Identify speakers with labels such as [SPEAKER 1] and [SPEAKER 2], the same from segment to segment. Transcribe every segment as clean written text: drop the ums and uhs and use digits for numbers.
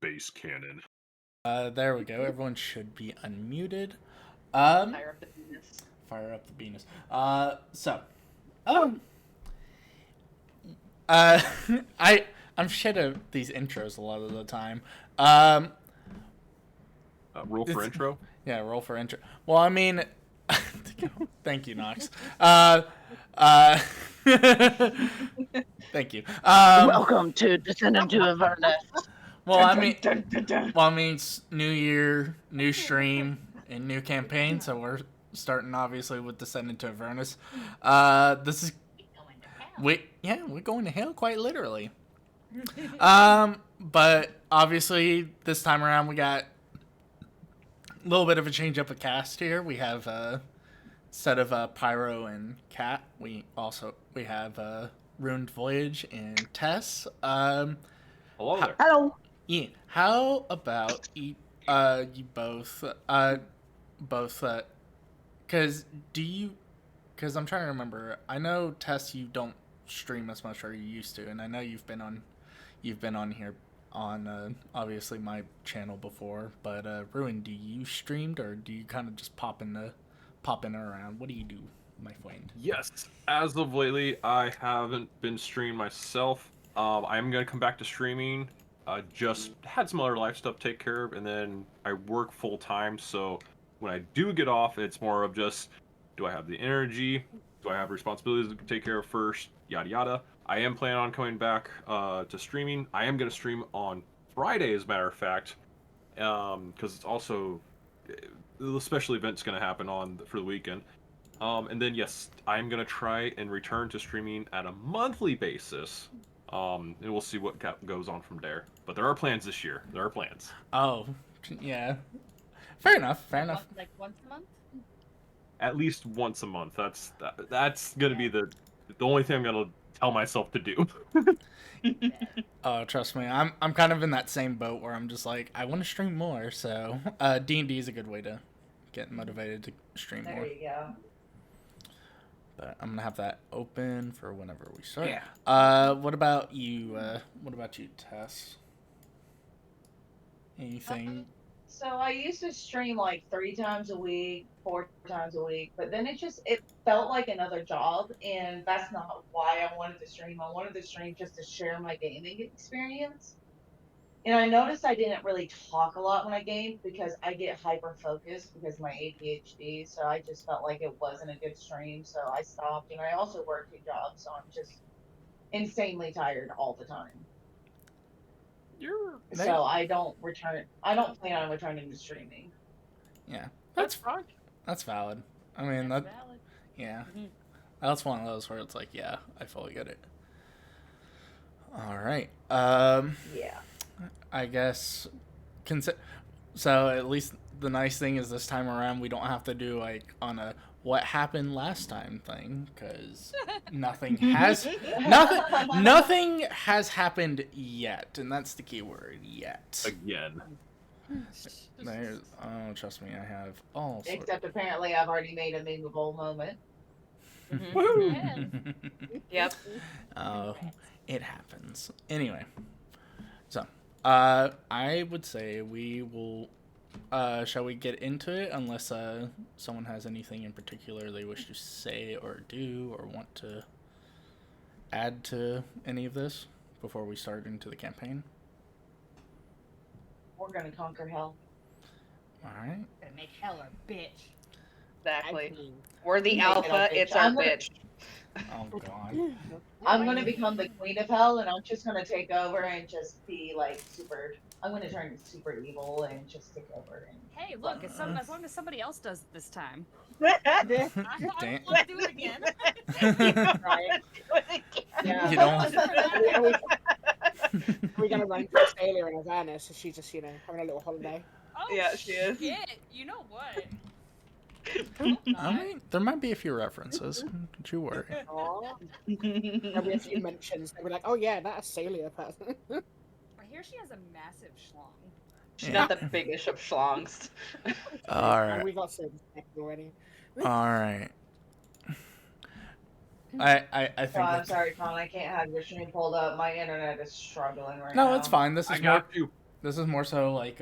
[SPEAKER 1] base cannon.
[SPEAKER 2] There we go. Everyone should be unmuted.
[SPEAKER 3] Fire up the penis.
[SPEAKER 2] Fire up the penis. Um, uh, I'm shit at these intros a lot of the time.
[SPEAKER 1] Roll for intro.
[SPEAKER 2] Yeah, roll for intro. Well, I mean, thank you, Knox. Thank you.
[SPEAKER 3] Welcome to Descendant to Avernus.
[SPEAKER 2] Well, I mean, it's new year, new stream, and new campaign, so we're starting obviously with Descendant to Avernus. This is we're going to hell quite literally. But obviously this time around we got a little bit of a change up of cast here. We have instead of Pyro and Kat, we have Ruined Voyage and Tess.
[SPEAKER 1] Hello there.
[SPEAKER 3] Hello.
[SPEAKER 2] Yeah. How about you both because I'm trying to remember. I know Tess, you don't stream as much as you used to, and I know you've been on here on obviously my channel before, but Ruin, do you streamed or do you kind of just pop in around? What do you do, my friend?
[SPEAKER 1] Yes, as of lately, I haven't been streaming myself. I am gonna come back to streaming. Just had some other life stuff to take care of, and then I work full time. So when I do get off, it's more of just, do I have the energy? Do I have responsibilities to take care of first? Yada yada. I am planning on coming back to streaming. I am gonna stream on Friday, as a matter of fact, because it's also a special event's gonna happen for the weekend. And then yes, I'm gonna try and return to streaming at a monthly basis. And we'll see what goes on from there. But there are plans this year. There are plans.
[SPEAKER 2] Oh, yeah. Fair enough.
[SPEAKER 4] Like once a month?
[SPEAKER 1] At least once a month. That's gonna be the only thing I'm gonna tell myself to do.
[SPEAKER 2] Oh, trust me, I'm kind of in that same boat where I'm just like, I want to stream more. So D&D is a good way to get motivated to stream more.
[SPEAKER 5] There you go.
[SPEAKER 2] But I'm gonna have that open for whenever we start.
[SPEAKER 1] Yeah.
[SPEAKER 2] What about you? Tess? Anything?
[SPEAKER 5] So I used to stream like 3 times a week, 4 times a week, but then it felt like another job, and that's not why I wanted to stream. I wanted to stream just to share my gaming experience. And I noticed I didn't really talk a lot when I gamed because I get hyper focused because of my ADHD. So I just felt like it wasn't a good stream. So I stopped. And I also work 2 jobs. So I'm just insanely tired all the time. So I don't plan on returning to streaming.
[SPEAKER 2] Yeah,
[SPEAKER 1] That's fine.
[SPEAKER 2] that's valid. I mean,
[SPEAKER 4] That's valid.
[SPEAKER 2] yeah,
[SPEAKER 4] Mhm.
[SPEAKER 2] that's one of those where it's like, yeah, I fully get it. All right.
[SPEAKER 5] Yeah.
[SPEAKER 2] I guess. So at least the nice thing is this time around we don't have to do like on a what happened last time thing because nothing has happened yet, and that's the key word, yet.
[SPEAKER 1] Again.
[SPEAKER 2] Trust me, I have all sorts.
[SPEAKER 5] Except apparently I've already made a memeable moment.
[SPEAKER 4] Woo!
[SPEAKER 3] Yep.
[SPEAKER 2] Oh, it happens. Anyway, so I would say we will. Shall we get into it? Unless someone has anything in particular they wish to say or do or want to add to any of this before we start into the campaign.
[SPEAKER 5] We're gonna conquer hell.
[SPEAKER 2] All right.
[SPEAKER 4] Gonna make hell our bitch.
[SPEAKER 3] Exactly. We're the
[SPEAKER 5] Make it
[SPEAKER 3] alpha.
[SPEAKER 5] our bitch.
[SPEAKER 3] It's our
[SPEAKER 5] I'm gonna-
[SPEAKER 3] bitch.
[SPEAKER 2] Oh God.
[SPEAKER 5] I'm gonna become the queen of hell, and I'm just gonna take over and just be like super. I'm gonna turn super evil and just take over. And
[SPEAKER 4] Hey, look, as long as somebody else does it this time.
[SPEAKER 2] Damn.
[SPEAKER 4] I won't do it again.
[SPEAKER 3] Right.
[SPEAKER 6] Yeah.
[SPEAKER 2] You don't.
[SPEAKER 6] We're gonna run for Australia in Avernus, so she's just, having a little holiday.
[SPEAKER 4] Oh,
[SPEAKER 3] Yeah, she is.
[SPEAKER 4] shit. You know what?
[SPEAKER 2] I mean, there might be a few references. Don't you worry.
[SPEAKER 6] Aww. There'll be a few mentions. They'll be like, oh yeah, that Australia person.
[SPEAKER 4] I hear she has a massive schlong.
[SPEAKER 3] She's
[SPEAKER 2] Yeah.
[SPEAKER 3] not the biggest of schlongs.
[SPEAKER 2] All
[SPEAKER 6] And
[SPEAKER 2] right.
[SPEAKER 6] we got some already.
[SPEAKER 2] All right. I think.
[SPEAKER 5] So I'm sorry, Con. I can't have your stream pulled up. My internet is struggling right now.
[SPEAKER 2] No, it's fine. This
[SPEAKER 1] I
[SPEAKER 2] is more.
[SPEAKER 1] got you.
[SPEAKER 2] This is more so like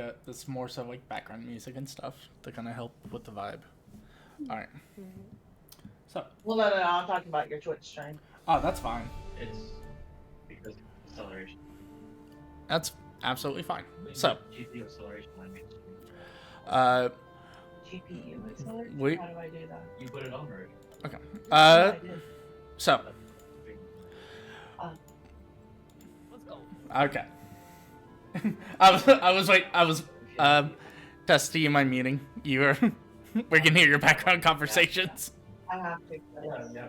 [SPEAKER 2] background music and stuff to kind of help with the vibe. All right. So.
[SPEAKER 5] Well, no, I'm talking about your Twitch stream.
[SPEAKER 2] Oh, that's fine.
[SPEAKER 7] It's because of acceleration.
[SPEAKER 2] That's absolutely fine. So.
[SPEAKER 7] GPU acceleration when we
[SPEAKER 5] GPU acceleration?
[SPEAKER 2] We-
[SPEAKER 5] How do I do that?
[SPEAKER 7] you put it on already.
[SPEAKER 2] Okay.
[SPEAKER 5] No, I did.
[SPEAKER 2] So.
[SPEAKER 4] Let's go.
[SPEAKER 2] Okay. I was Dusty in my meeting. We can hear your background conversations.
[SPEAKER 5] I have to.
[SPEAKER 7] Yeah.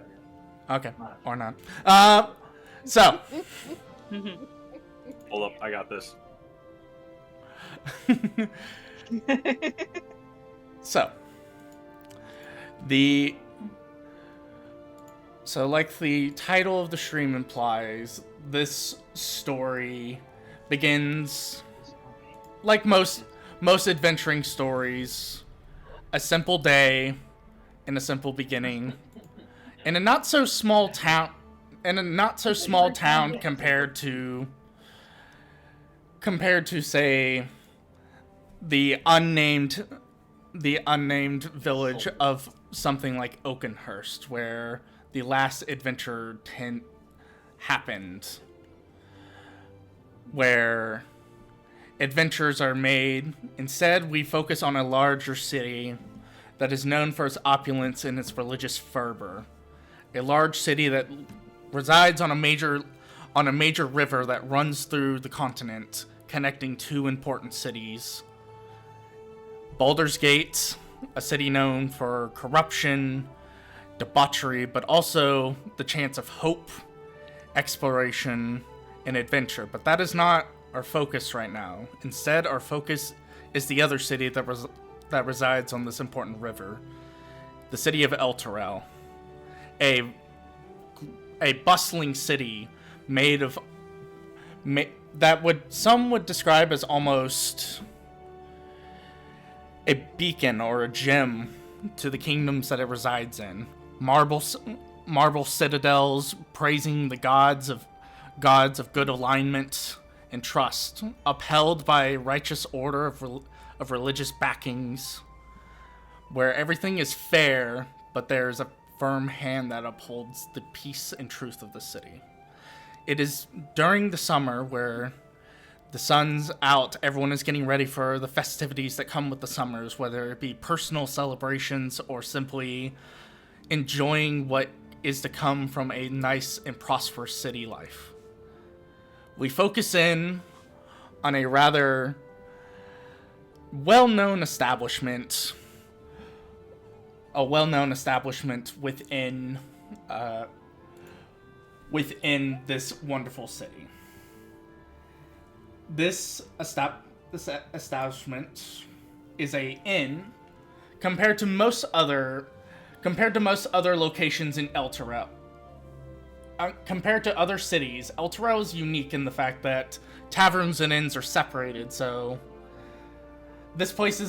[SPEAKER 2] Okay. Or not. So.
[SPEAKER 1] Hold up, I got this.
[SPEAKER 2] So. So like the title of the stream implies, this story begins like most adventuring stories, a simple day and a simple beginning in a not so small town compared to say the unnamed village of something like Oakenhurst, where the last adventure happened, where adventures are made. Instead, we focus on a larger city that is known for its opulence and its religious fervor. A large city that resides on a major river that runs through the continent, connecting two important cities. Baldur's Gate, a city known for corruption, debauchery, but also the chance of hope, exploration, and adventure. But that is not our focus right now. Instead, our focus is the other city that resides on this important river, the city of Elturel, a bustling city some would describe as almost a beacon or a gem to the kingdoms that it resides in. Marble citadels praising the gods of good alignment and trust, upheld by righteous order of religious backings, where everything is fair, but there's a firm hand that upholds the peace and truth of the city. It is during the summer where the sun's out, everyone is getting ready for the festivities that come with the summers, whether it be personal celebrations or simply enjoying what is to come from a nice and prosperous city life. We focus in on a rather well-known establishment within this wonderful city. This establishment is a inn compared to most other locations in Elturel. Compared to other cities, Elturel is unique in the fact that taverns and inns are separated. So this place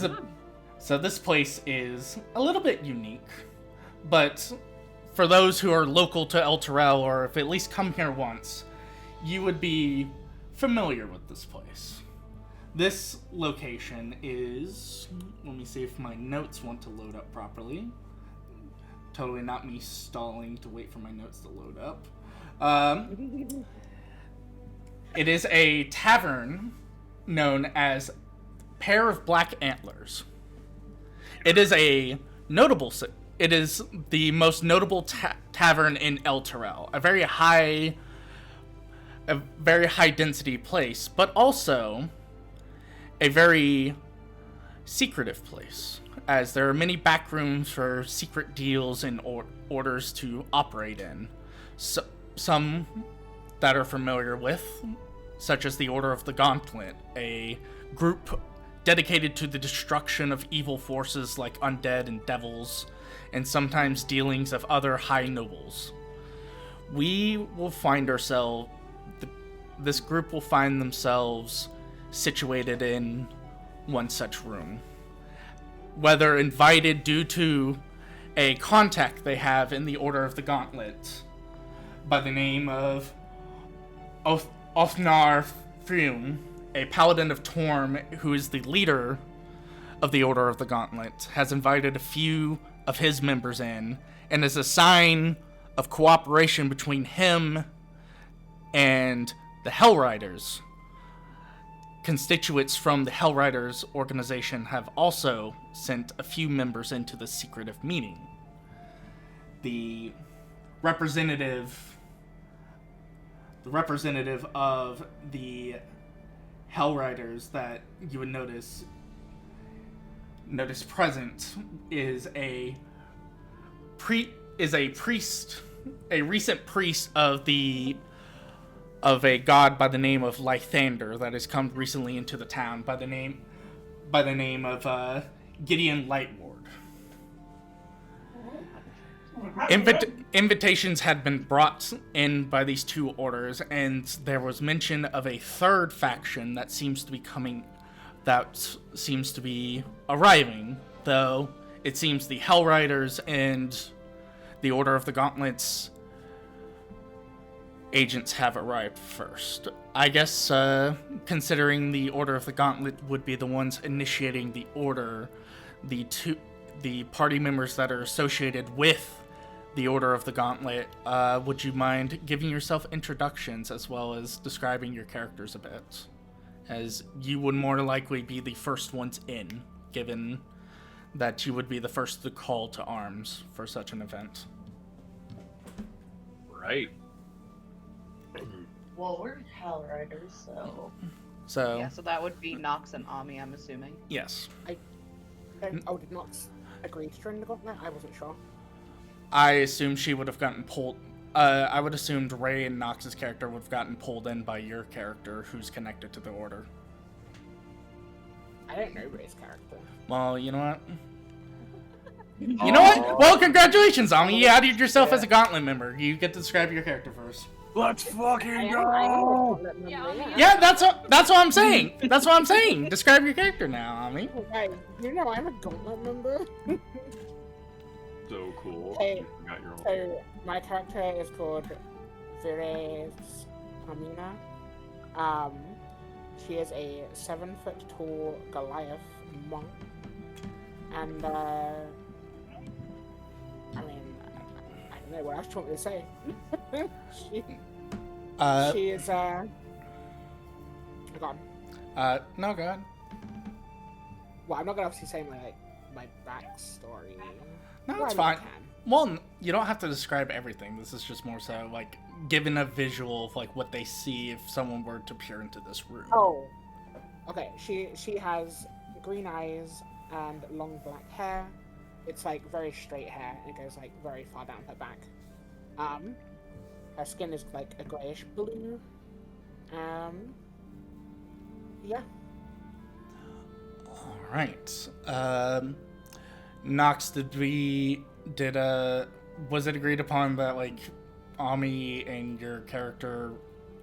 [SPEAKER 2] is a little bit unique. But for those who are local to Elturel, or if at least come here once, you would be familiar with this place. This location is... Let me see if my notes want to load up properly. Totally not me stalling to wait for my notes to load up. It is a tavern known as Pair of Black Antlers. It is the most notable tavern in Elturel. A very high density place, but also a very secretive place, as there are many back rooms for secret deals and orders to operate in. So, some that are familiar with, such as the Order of the Gauntlet, a group dedicated to the destruction of evil forces like undead and devils, and sometimes dealings of other high nobles. This group will find themselves situated in one such room. Whether invited due to a contact they have in the Order of the Gauntlet by the name of Othnar Frium, a paladin of Torm, who is the leader of the Order of the Gauntlet, has invited a few of his members in, and as a sign of cooperation between him and the Hellriders, constituents from the Hellriders organization have also sent a few members into the secretive meeting. The representative of the Hellriders that you would notice present is a priest, a recent priest of a god by the name of Lythander that has come recently into the town by the name of Gideon Lightward. Invitations had been brought in by these two orders, and there was mention of a third faction that seems to be arriving, though it seems the Hellriders and the Order of the Gauntlets agents have arrived first. I guess, considering the Order of the Gauntlet would be the ones initiating the order, the party members that are associated with the Order of the Gauntlet, would you mind giving yourself introductions as well as describing your characters a bit? As you would more likely be the first ones in, given that you would be the first to call to arms for such an event.
[SPEAKER 1] Right.
[SPEAKER 5] Well, we're Hellriders, so.
[SPEAKER 3] Yeah, so that would be Nox and Ami, I'm assuming.
[SPEAKER 2] Yes.
[SPEAKER 6] Did not agree to join the gauntlet? I wasn't sure.
[SPEAKER 2] I assume she would have gotten pulled. I would assume Ray and Nox's character would have gotten pulled in by your character, who's connected to the order.
[SPEAKER 6] I don't know Ray's character.
[SPEAKER 2] Well, you know what? You know what? Well, congratulations, Ami. You added yourself as a Gauntlet member. You get to describe your character first.
[SPEAKER 1] Let's
[SPEAKER 6] I
[SPEAKER 1] fucking
[SPEAKER 6] am a
[SPEAKER 1] go!
[SPEAKER 6] gauntlet member,
[SPEAKER 4] Yeah,
[SPEAKER 2] Yeah, that's what I'm saying. That's what I'm saying. Describe your character now, Ami.
[SPEAKER 6] Right, you know I'm a gauntlet member.
[SPEAKER 1] So cool.
[SPEAKER 6] Hey,
[SPEAKER 1] You got your own.
[SPEAKER 6] So my character is called Vires Amina. She is a 7-foot tall Goliath monk, and I mean, I don't know what else you want me to say. She is gone.
[SPEAKER 2] No, go ahead.
[SPEAKER 6] Well, I'm not gonna obviously say my backstory.
[SPEAKER 2] No,
[SPEAKER 6] Well,
[SPEAKER 2] it's
[SPEAKER 6] I
[SPEAKER 2] fine.
[SPEAKER 6] can.
[SPEAKER 2] Well, you don't have to describe everything. This is just more so like giving a visual of like what they see if someone were to peer into this room.
[SPEAKER 6] Oh, okay. She has green eyes and long black hair. It's like very straight hair, and it goes like very far down her back. Her skin is like a grayish blue. Yeah.
[SPEAKER 2] All right. Nox, was it agreed upon that like Ami's character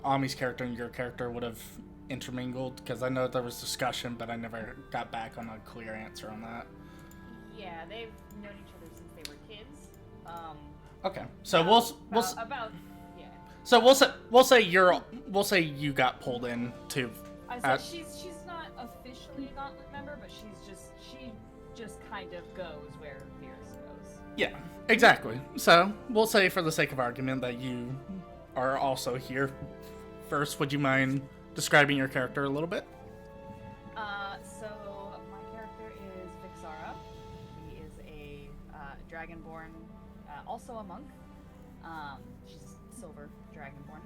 [SPEAKER 2] and your character would have intermingled? Because I know there was discussion, but I never got back on a clear answer on that.
[SPEAKER 4] Yeah, they've known each other since they were kids.
[SPEAKER 2] Okay, so we'll say you got pulled in to.
[SPEAKER 4] I said she's not officially a Gauntlet member, but she just kind of goes where Fierce goes.
[SPEAKER 2] Yeah, exactly. So we'll say for the sake of argument that you are also here. First, would you mind describing your character a little bit?
[SPEAKER 4] So my character is Vixara. He is a dragonborn, also a monk. She's silver dragonborn.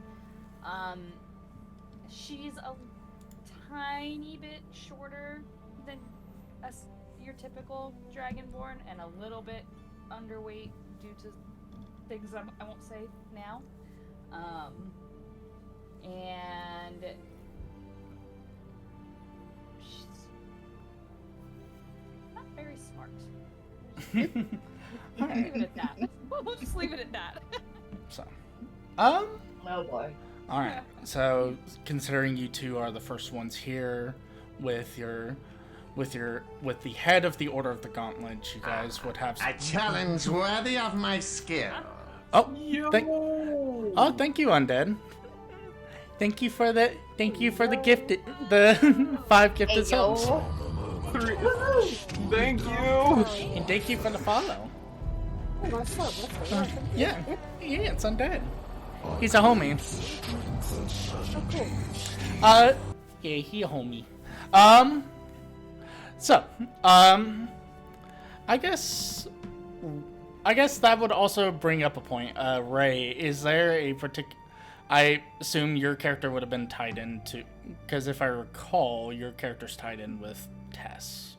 [SPEAKER 4] She's a tiny bit shorter than your typical dragonborn, and a little bit underweight due to things I won't say now. And she's not very smart. Leave it at that. We'll just leave it at that.
[SPEAKER 2] So,
[SPEAKER 5] Oh boy.
[SPEAKER 2] all right. So, considering you two are the first ones here with the head of the Order of the Gauntlet, you guys would have.
[SPEAKER 8] A challenge worthy of my skill.
[SPEAKER 2] Thank you, Undead. Thank you for the gifted the 5 gifted subs.
[SPEAKER 1] Thank you.
[SPEAKER 2] And thank you for the follow.
[SPEAKER 6] Oh, nice sub. That's good.
[SPEAKER 2] Yeah, it's undead. He's a homie.
[SPEAKER 6] Oh, cool.
[SPEAKER 2] Yeah, he a homie. I guess that would also bring up a point. Ray, is there a particular... I assume your character would have been tied into... Because if I recall, your character's tied in with Tess.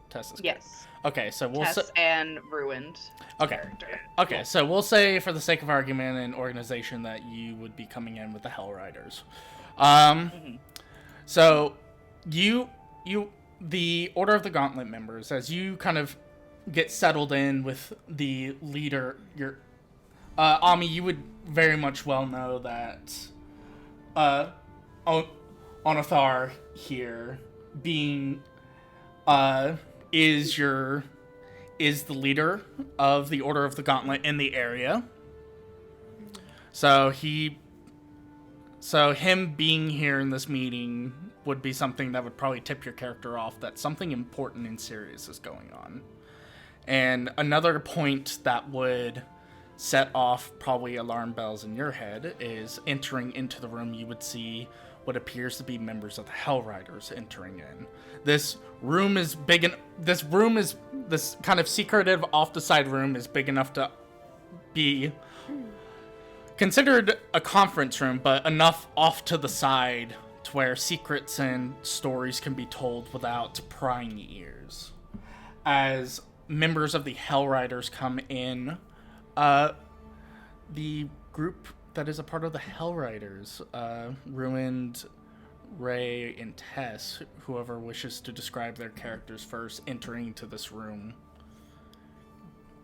[SPEAKER 2] Tess's
[SPEAKER 3] Yes.
[SPEAKER 2] Okay, so we'll
[SPEAKER 3] Tess and Ruined.
[SPEAKER 2] Okay.
[SPEAKER 3] Character.
[SPEAKER 2] Okay, so we'll say, for the sake of argument and organization, that you would be coming in with the Hell Riders. So, the Order of the Gauntlet members, as you kind of get settled in with the leader, Ami, you would very much well know that, Onathar here, being, is the leader of the Order of the Gauntlet in the area. So him being here in this meeting would be something that would probably tip your character off that something important and serious is going on. And another point that would set off probably alarm bells in your head is entering into the room, you would see what appears to be members of the Hell Riders entering in. This room is big, and this kind of secretive off the side room is big enough to be considered a conference room, but enough off to the side to where secrets and stories can be told without prying ears. As members of the Hell Riders come in, the group that is a part of the Hell Riders, Ruined, Ray, and Tess, whoever wishes to describe their characters first, entering to this room.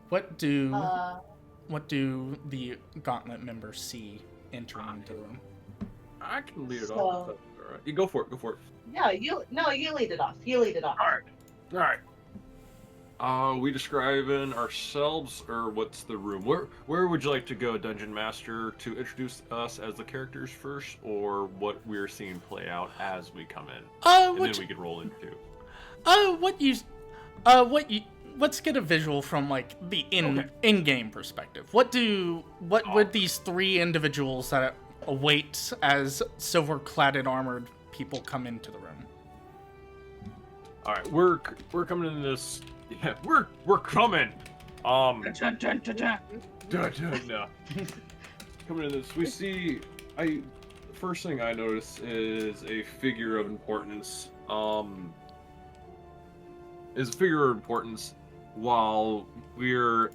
[SPEAKER 2] What do the Gauntlet members see entering into the room?
[SPEAKER 1] I can lead it
[SPEAKER 5] So-
[SPEAKER 1] off. All right, you go for it. Go for it.
[SPEAKER 5] Yeah, you lead it off. You lead it off.
[SPEAKER 1] All right. We describing ourselves, or what's the room? Where would you like to go, Dungeon Master, to introduce us as the characters first, or what we're seeing play out as we come in, and then we can roll into.
[SPEAKER 2] Let's get a visual from like the in-game perspective. What would these 3 individuals that await as silver-cladded armored people come into the room?
[SPEAKER 1] All right, we're coming in this. Yeah, we're coming. No. Coming in this, we see. First thing I notice is a figure of importance. While we're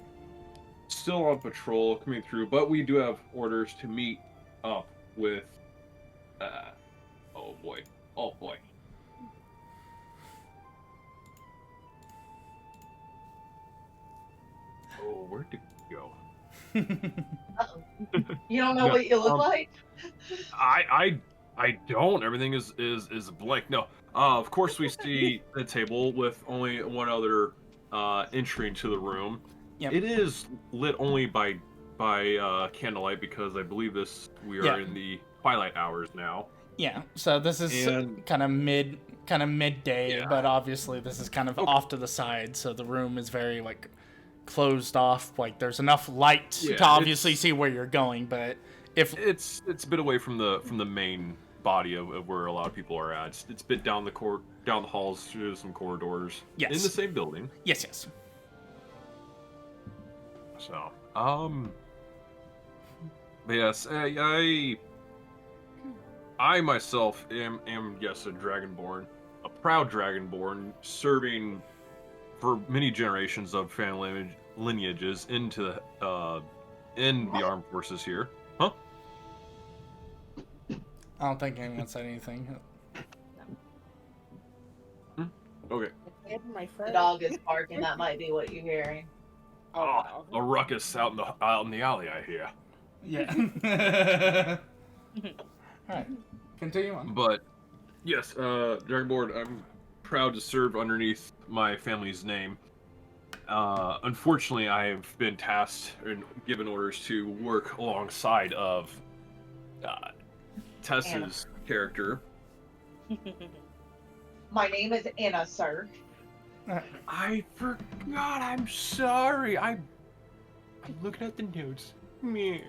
[SPEAKER 1] still on patrol coming through, but we do have orders to meet up with. Oh boy. Oh, where'd it go?
[SPEAKER 5] Uh-oh. You don't know
[SPEAKER 1] No,
[SPEAKER 5] what you look like?
[SPEAKER 1] I don't. Everything is blank. No. Of course we see the table with only one other entry into the room.
[SPEAKER 2] Yep.
[SPEAKER 1] It is lit only by candlelight because I believe we are in the twilight hours now.
[SPEAKER 2] Yeah. So this is kind of midday, but obviously this is kind of off to the side, so the room is very like closed off. Like there's enough light to obviously see where you're going, but if
[SPEAKER 1] it's a bit away from the main body of where a lot of people are at. It's a bit down the halls through some corridors.
[SPEAKER 2] Yes.
[SPEAKER 1] In the same building.
[SPEAKER 2] Yes.
[SPEAKER 1] So, but yes, I myself am yes a Dragonborn, a proud Dragonborn, serving for many generations of family lineages into in the armed forces here. Huh?
[SPEAKER 2] I don't think anyone said anything.
[SPEAKER 1] Okay.
[SPEAKER 5] The dog is barking. That might be what you're hearing.
[SPEAKER 1] Oh, a ruckus out in the alley, I hear.
[SPEAKER 2] Yeah. Alright. Continue on.
[SPEAKER 1] But yes, Dragonborn, I'm proud to serve underneath my family's name. Unfortunately, I have been tasked and given orders to work alongside of Tess's character.
[SPEAKER 5] My name is Anna, sir.
[SPEAKER 1] I forgot. I'm sorry. I'm looking at the notes. Me.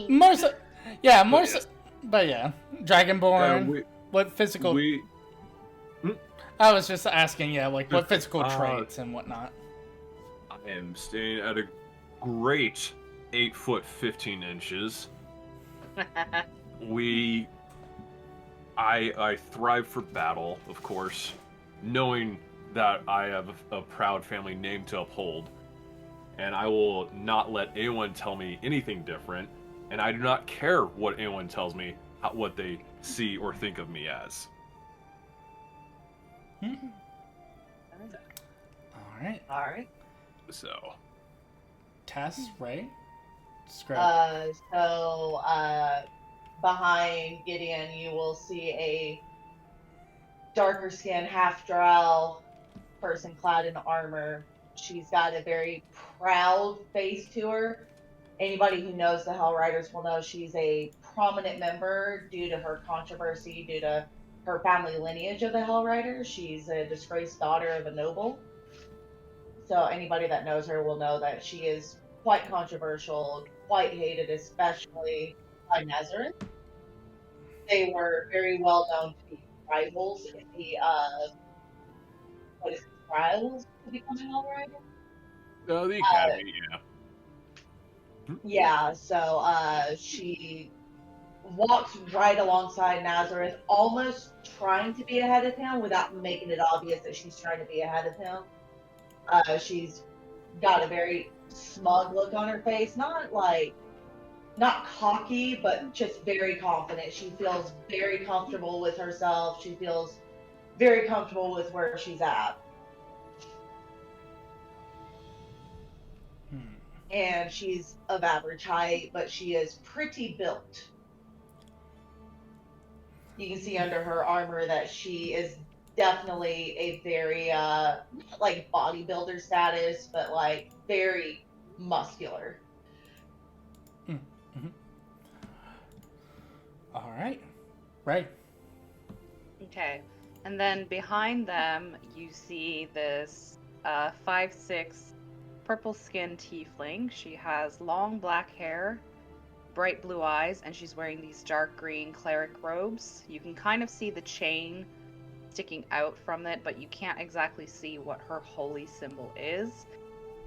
[SPEAKER 2] More so, yeah, more
[SPEAKER 1] But
[SPEAKER 2] so,
[SPEAKER 1] yes.
[SPEAKER 2] but yeah, Dragonborn. What physical? I was just asking, yeah, like what physical traits and whatnot.
[SPEAKER 1] I am staying at a great 8 foot 15 inches. I thrive for battle, of course, knowing that I have a proud family name to uphold, and I will not let anyone tell me anything different, and I do not care what anyone tells me, what they see or think of me as.
[SPEAKER 2] All right,
[SPEAKER 1] So,
[SPEAKER 2] Tess, right? Script.
[SPEAKER 5] Behind Gideon, you will see a darker skinned, half drow person clad in armor. She's got a very proud face to her. Anybody who knows the Hell Riders will know she's a prominent member due to her controversy, due to her family lineage of the Hell Riders. She's a disgraced daughter of a noble. So anybody that knows her will know that she is quite controversial, quite hated, especially by Nazareth. They were very well known to be rivals in the trials to become an Hell Rider.
[SPEAKER 1] the academy,
[SPEAKER 5] Yeah, so she walks right alongside Nazareth, almost trying to be ahead of him without making it obvious that she's trying to be ahead of him. She's got a very smug look on her face, not cocky, but just very confident. She feels very comfortable with herself. She feels very comfortable with where she's at. And she's of average height, but she is pretty built. You can see under her armor that she is definitely a very like bodybuilder status, but like very muscular.
[SPEAKER 2] All right, right.
[SPEAKER 3] Okay. And then behind them, you see this 5'6" purple-skinned tiefling. She has long black hair, bright blue eyes, and she's wearing these dark green cleric robes. You can kind of see the chain sticking out from it, but you can't exactly see what her holy symbol is.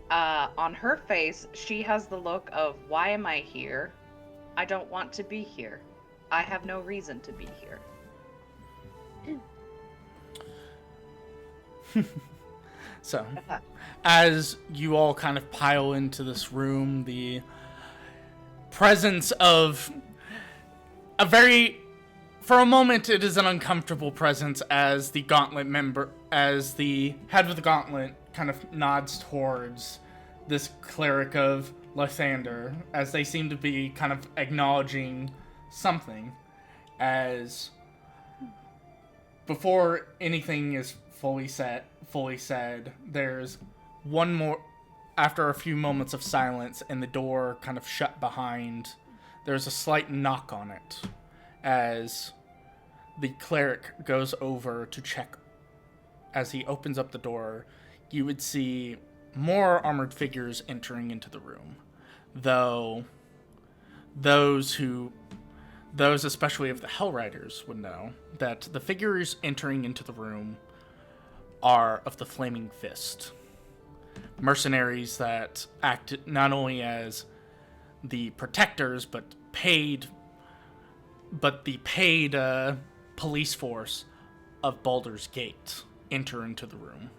[SPEAKER 3] On her face, she has the look of, why am I here? I don't want to be here. I have no reason to be here.
[SPEAKER 2] So, as you all kind of pile into this room, the presence of a very, for a moment, it is an uncomfortable presence as the gauntlet member, as the head of the gauntlet kind of nods towards this cleric of Lathander, as they seem to be kind of acknowledging something, as before anything is fully said, there's one more, after a few moments of silence and the door kind of shut behind, there's a slight knock on it as the cleric goes over to check. As he opens up the door, you would see more armored figures entering into the room, though those especially of the Hell Riders would know that the figures entering into the room are of the Flaming Fist. Mercenaries that act not only as the protectors, but the paid police force of Baldur's Gate enter into the room.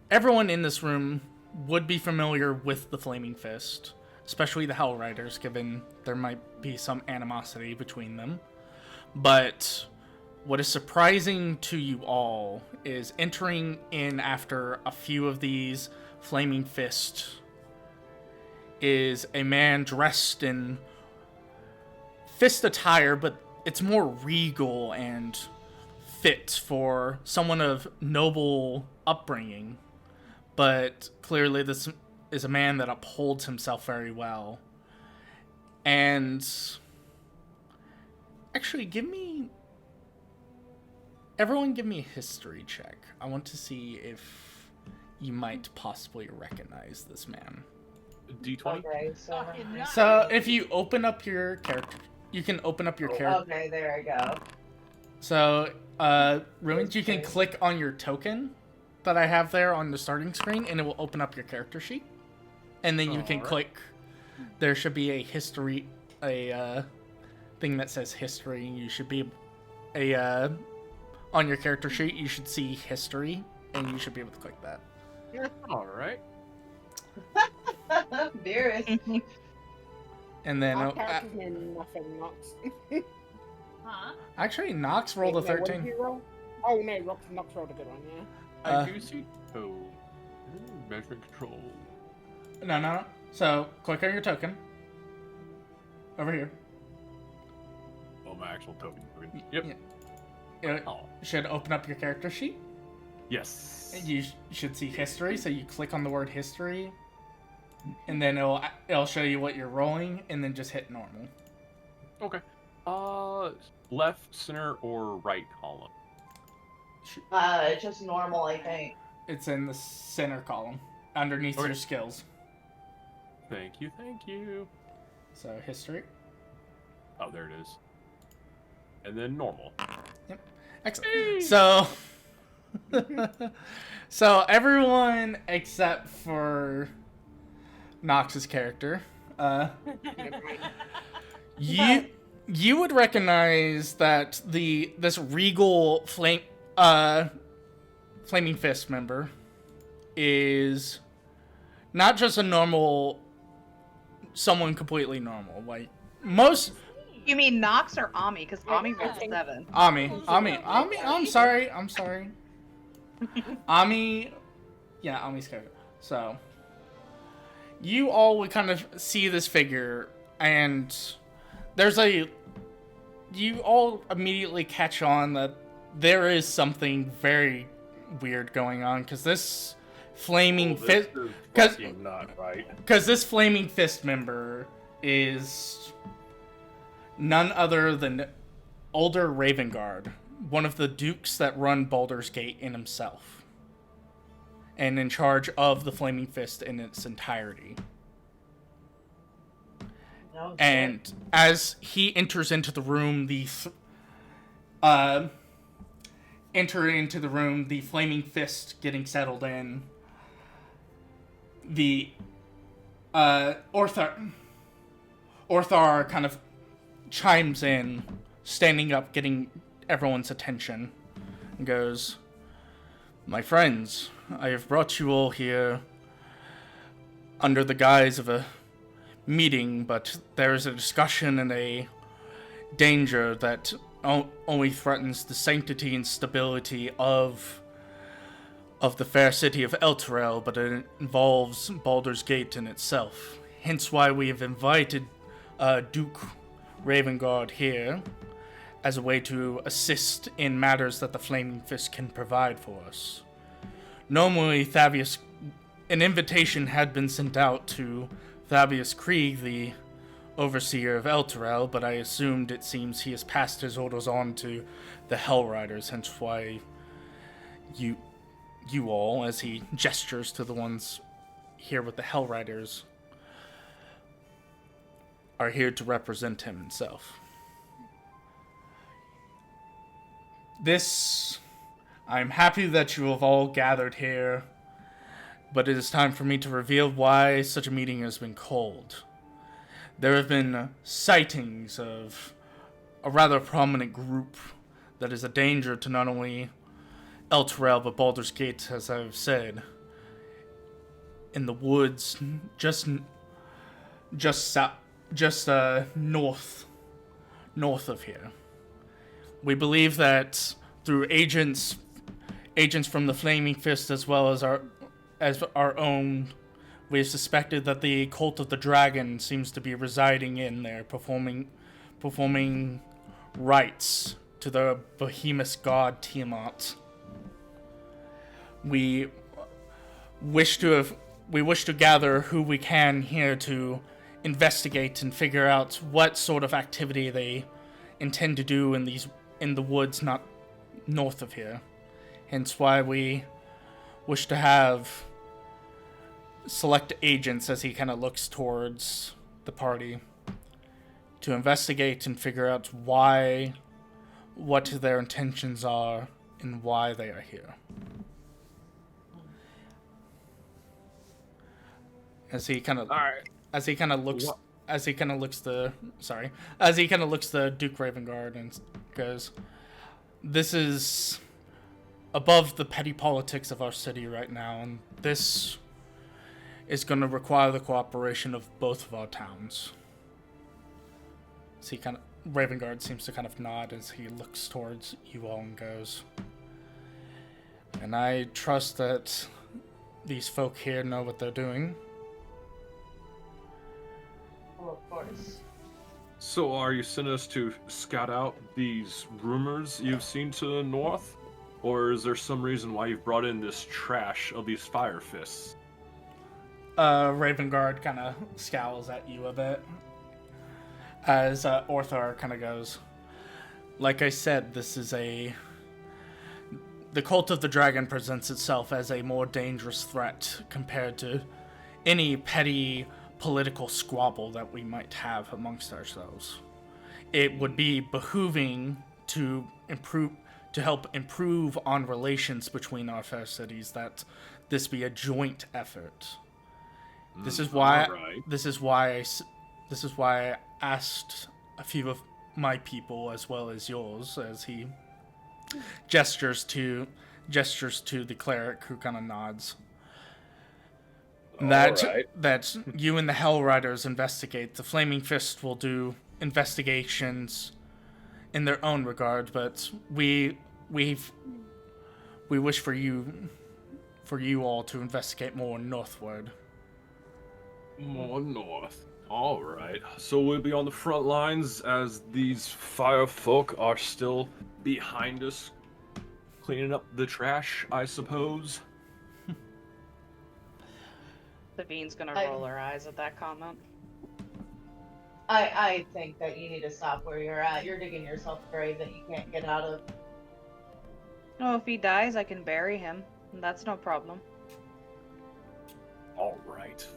[SPEAKER 2] Everyone in this room would be familiar with the Flaming Fist, especially the Hell Riders, given there might be some animosity between them. But what is surprising to you all is entering in after a few of these Flaming Fist is a man dressed in fist attire, but it's more regal and fit for someone of noble upbringing. But clearly this is a man that upholds himself very well. And actually, everyone give me a history check. I want to see if you might possibly recognize this man.
[SPEAKER 1] D20.
[SPEAKER 5] Okay, so
[SPEAKER 4] Fucking nice.
[SPEAKER 2] So if you open up your character, you can open up your character.
[SPEAKER 5] okay, there I go.
[SPEAKER 2] So, Ruins, you can click on your token that I have there on the starting screen, and it will open up your character sheet. And then you can
[SPEAKER 1] Alright.
[SPEAKER 2] click. There should be a history, thing that says history. You should be on your character sheet. You should see history, and you should be able to click that.
[SPEAKER 1] All right.
[SPEAKER 5] Dearest.
[SPEAKER 2] And then
[SPEAKER 6] Our characters know nothing, Nox.
[SPEAKER 4] Huh?
[SPEAKER 2] actually, Nox rolled a
[SPEAKER 6] Wait, no, what did
[SPEAKER 2] 13.
[SPEAKER 6] you roll? Oh no, Nox rolled a good one, yeah.
[SPEAKER 2] Uh,
[SPEAKER 1] I do see. Oh, measurement control.
[SPEAKER 2] No. So click on your token. Over here.
[SPEAKER 1] Oh, my actual token. Yep.
[SPEAKER 2] Yeah. It
[SPEAKER 1] Oh,
[SPEAKER 2] should open up your character sheet.
[SPEAKER 1] yes.
[SPEAKER 2] You should see history, so you click on the word history, and then it'll show you what you're rolling, and then just hit normal.
[SPEAKER 1] Okay. Left, center, or right column?
[SPEAKER 5] Just normal, I think.
[SPEAKER 2] It's in the center column, underneath
[SPEAKER 1] Okay.
[SPEAKER 2] your skills.
[SPEAKER 1] Thank you.
[SPEAKER 2] So history.
[SPEAKER 1] Oh, there it is. And then normal.
[SPEAKER 2] Excellent. So, so everyone except for Nox's character, you would recognize that this regal flaming fist member is not just a normal someone completely normal. Like most
[SPEAKER 3] You mean Nox or Ami? Because Ami
[SPEAKER 4] Yeah.
[SPEAKER 3] rolled 7.
[SPEAKER 2] Ami, I'm sorry. Ami, yeah, Ami's character. So, you all would kind of see this figure, and you all immediately catch on that there is something very weird going on, because this flaming fist, because
[SPEAKER 1] not right.
[SPEAKER 2] this flaming fist member is none other than Older Ravengard, one of the dukes that run Baldur's Gate in himself, and in charge of the Flaming Fist in its entirety.
[SPEAKER 5] No,
[SPEAKER 2] And as he enters into the room, the Flaming Fist getting settled in, the Orthar kind of chimes in, standing up, getting everyone's attention, and goes, "My friends, I have brought you all here under the guise of a meeting, but there is a discussion and a danger that only threatens the sanctity and stability of the fair city of Elturel, but it involves Baldur's Gate in itself. Hence why we have invited Duke Ravengard here as a way to assist in matters that the Flaming Fist can provide for us. Normally, an invitation had been sent out to Thavius Krieg, the overseer of Elturel, but I assumed it seems he has passed his orders on to the Hell Riders, hence why you all, as he gestures to the ones here with the Hell Riders, are here to represent him himself. I'm happy that you have all gathered here, but it is time for me to reveal why such a meeting has been called. There have been sightings of a rather prominent group that is a danger to not only Elturel but Baldur's Gate, as I've said, in the woods just north of here. We believe that through agents from the Flaming Fist as well as our own, we have suspected that the Cult of the Dragon seems to be residing in there, performing rites to the behemoth god Tiamat. We wish to gather who we can here to investigate and figure out what sort of activity they intend to do in the woods not north of here. Hence why we wish to have select agents as he kind of looks towards the party to investigate and figure out what their intentions are and why they are here. As he kind of looks the Duke Ravengard and goes, "This is above the petty politics of our city right now, and this is going to require the cooperation of both of our towns." So Ravengard seems to kind of nod as he looks towards you all and goes, "And I trust that these folk here know what they're doing."
[SPEAKER 5] Well, of course.
[SPEAKER 1] So are you sending us to scout out these rumors you've seen to the north? Or is there some reason why you've brought in this trash of these fire fists?
[SPEAKER 2] Ravengard kind of scowls at you a bit. As Orthar kind of goes, "Like I said, the Cult of the Dragon presents itself as a more dangerous threat compared to any petty political squabble that we might have amongst ourselves. It would be behooving to help improve on relations between our fair cities that this be a joint effort. This is why I asked a few of my people as well as yours," as he gestures to the cleric, who kind of nods. That you and the Hell Riders investigate. The Flaming Fist will do investigations in their own regard, but we wish for you all to investigate more northward.
[SPEAKER 1] More north. Alright. So we'll be on the front lines as these fire folk are still behind us, cleaning up the trash, I suppose.
[SPEAKER 3] Savine's gonna roll her eyes at that comment.
[SPEAKER 5] I think that you need to stop where you're at. You're digging yourself a grave that you can't get out of.
[SPEAKER 3] No, if he dies, I can bury him. That's no problem.
[SPEAKER 1] Alright.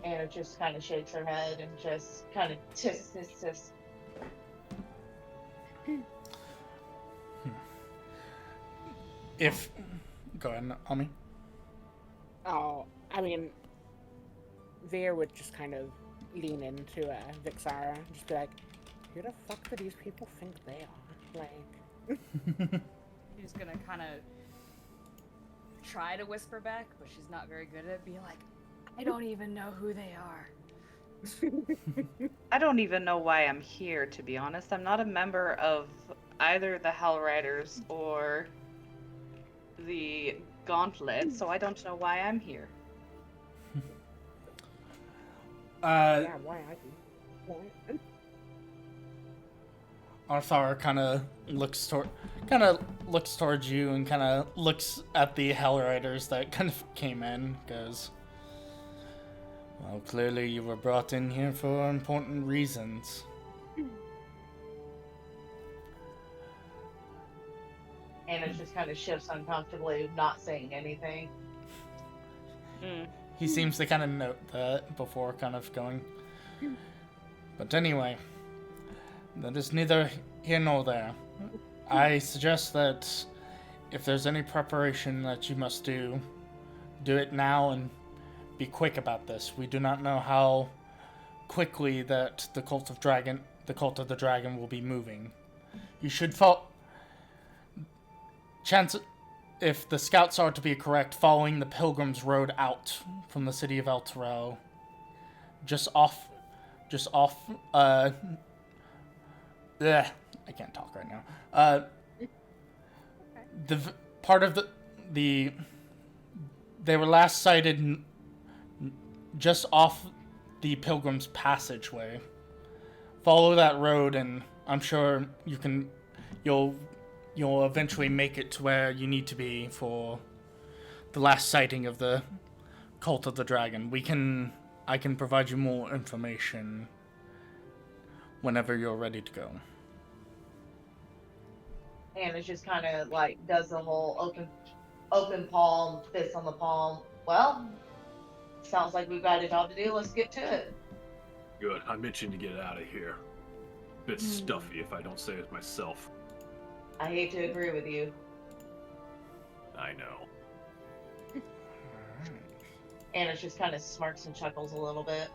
[SPEAKER 5] Anna just kind of shakes her head and just kind of tisk.
[SPEAKER 2] Go ahead, Ami.
[SPEAKER 6] Oh, I mean, Veer would just kind of lean into Vixara and just be like, "Who the fuck do these people think they are?" Like,
[SPEAKER 4] She's gonna kind of try to whisper back, but she's not very good at it. Be like, "I don't even know who they are."
[SPEAKER 3] I don't even know why I'm here, to be honest. I'm not a member of either the Hell Riders or the Gauntlet, so I don't know why I'm here.
[SPEAKER 6] yeah, why I do? Why?
[SPEAKER 2] Arthur kind of looks towards you and kind of looks at the Hell Riders that kind of came in. Goes, "Well, clearly you were brought in here for important reasons."
[SPEAKER 5] Anna just kind of shifts uncomfortably, not saying anything.
[SPEAKER 2] He seems to kind of note that before kind of going. "But anyway, that is neither here nor there. I suggest that if there's any preparation that you must do it now and be quick about this. We do not know how quickly that the Cult of the Dragon will be moving. You should if the scouts are to be correct, following the Pilgrim's Road out from the city of El Terrell, just off, I can't talk right now. The part of they were last sighted just off the Pilgrim's Passageway. Follow that road, and I'm sure you'll eventually make it to where you need to be for the last sighting of the Cult of the Dragon. I can provide you more information whenever you're ready to go.
[SPEAKER 5] And it's just kind of like does the whole open palm, fist on the palm. Well, sounds like we've got a job to do. Let's get to it.
[SPEAKER 1] Good. I'm itching to get out of here. Bit stuffy if I don't say it myself.
[SPEAKER 5] I hate to agree with you.
[SPEAKER 1] I know.
[SPEAKER 5] And it just kind of smirks and chuckles a little bit.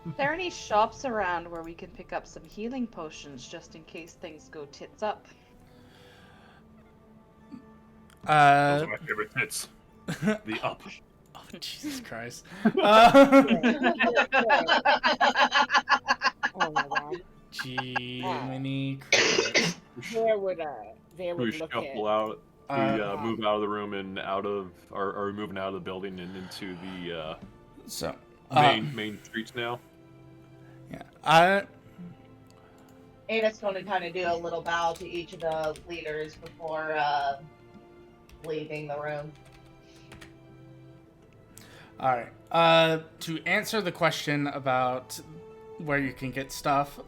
[SPEAKER 3] Are there any shops around where we can pick up some healing potions just in case things go tits up?
[SPEAKER 1] Those are my favorite hits. The up.
[SPEAKER 2] Oh, Jesus Christ.
[SPEAKER 6] Oh my god.
[SPEAKER 2] Jiminy Cricket.
[SPEAKER 6] They would
[SPEAKER 1] We
[SPEAKER 6] look
[SPEAKER 1] shuffle
[SPEAKER 6] at
[SPEAKER 1] out. We
[SPEAKER 2] Uh,
[SPEAKER 1] move out of the room and out of, or moving out of the building and into the
[SPEAKER 2] So,
[SPEAKER 1] main streets now.
[SPEAKER 2] yeah.
[SPEAKER 5] And it's going to kind of do a little bow to each of the leaders before leaving the room.
[SPEAKER 2] All right. To answer the question about where you can get stuff,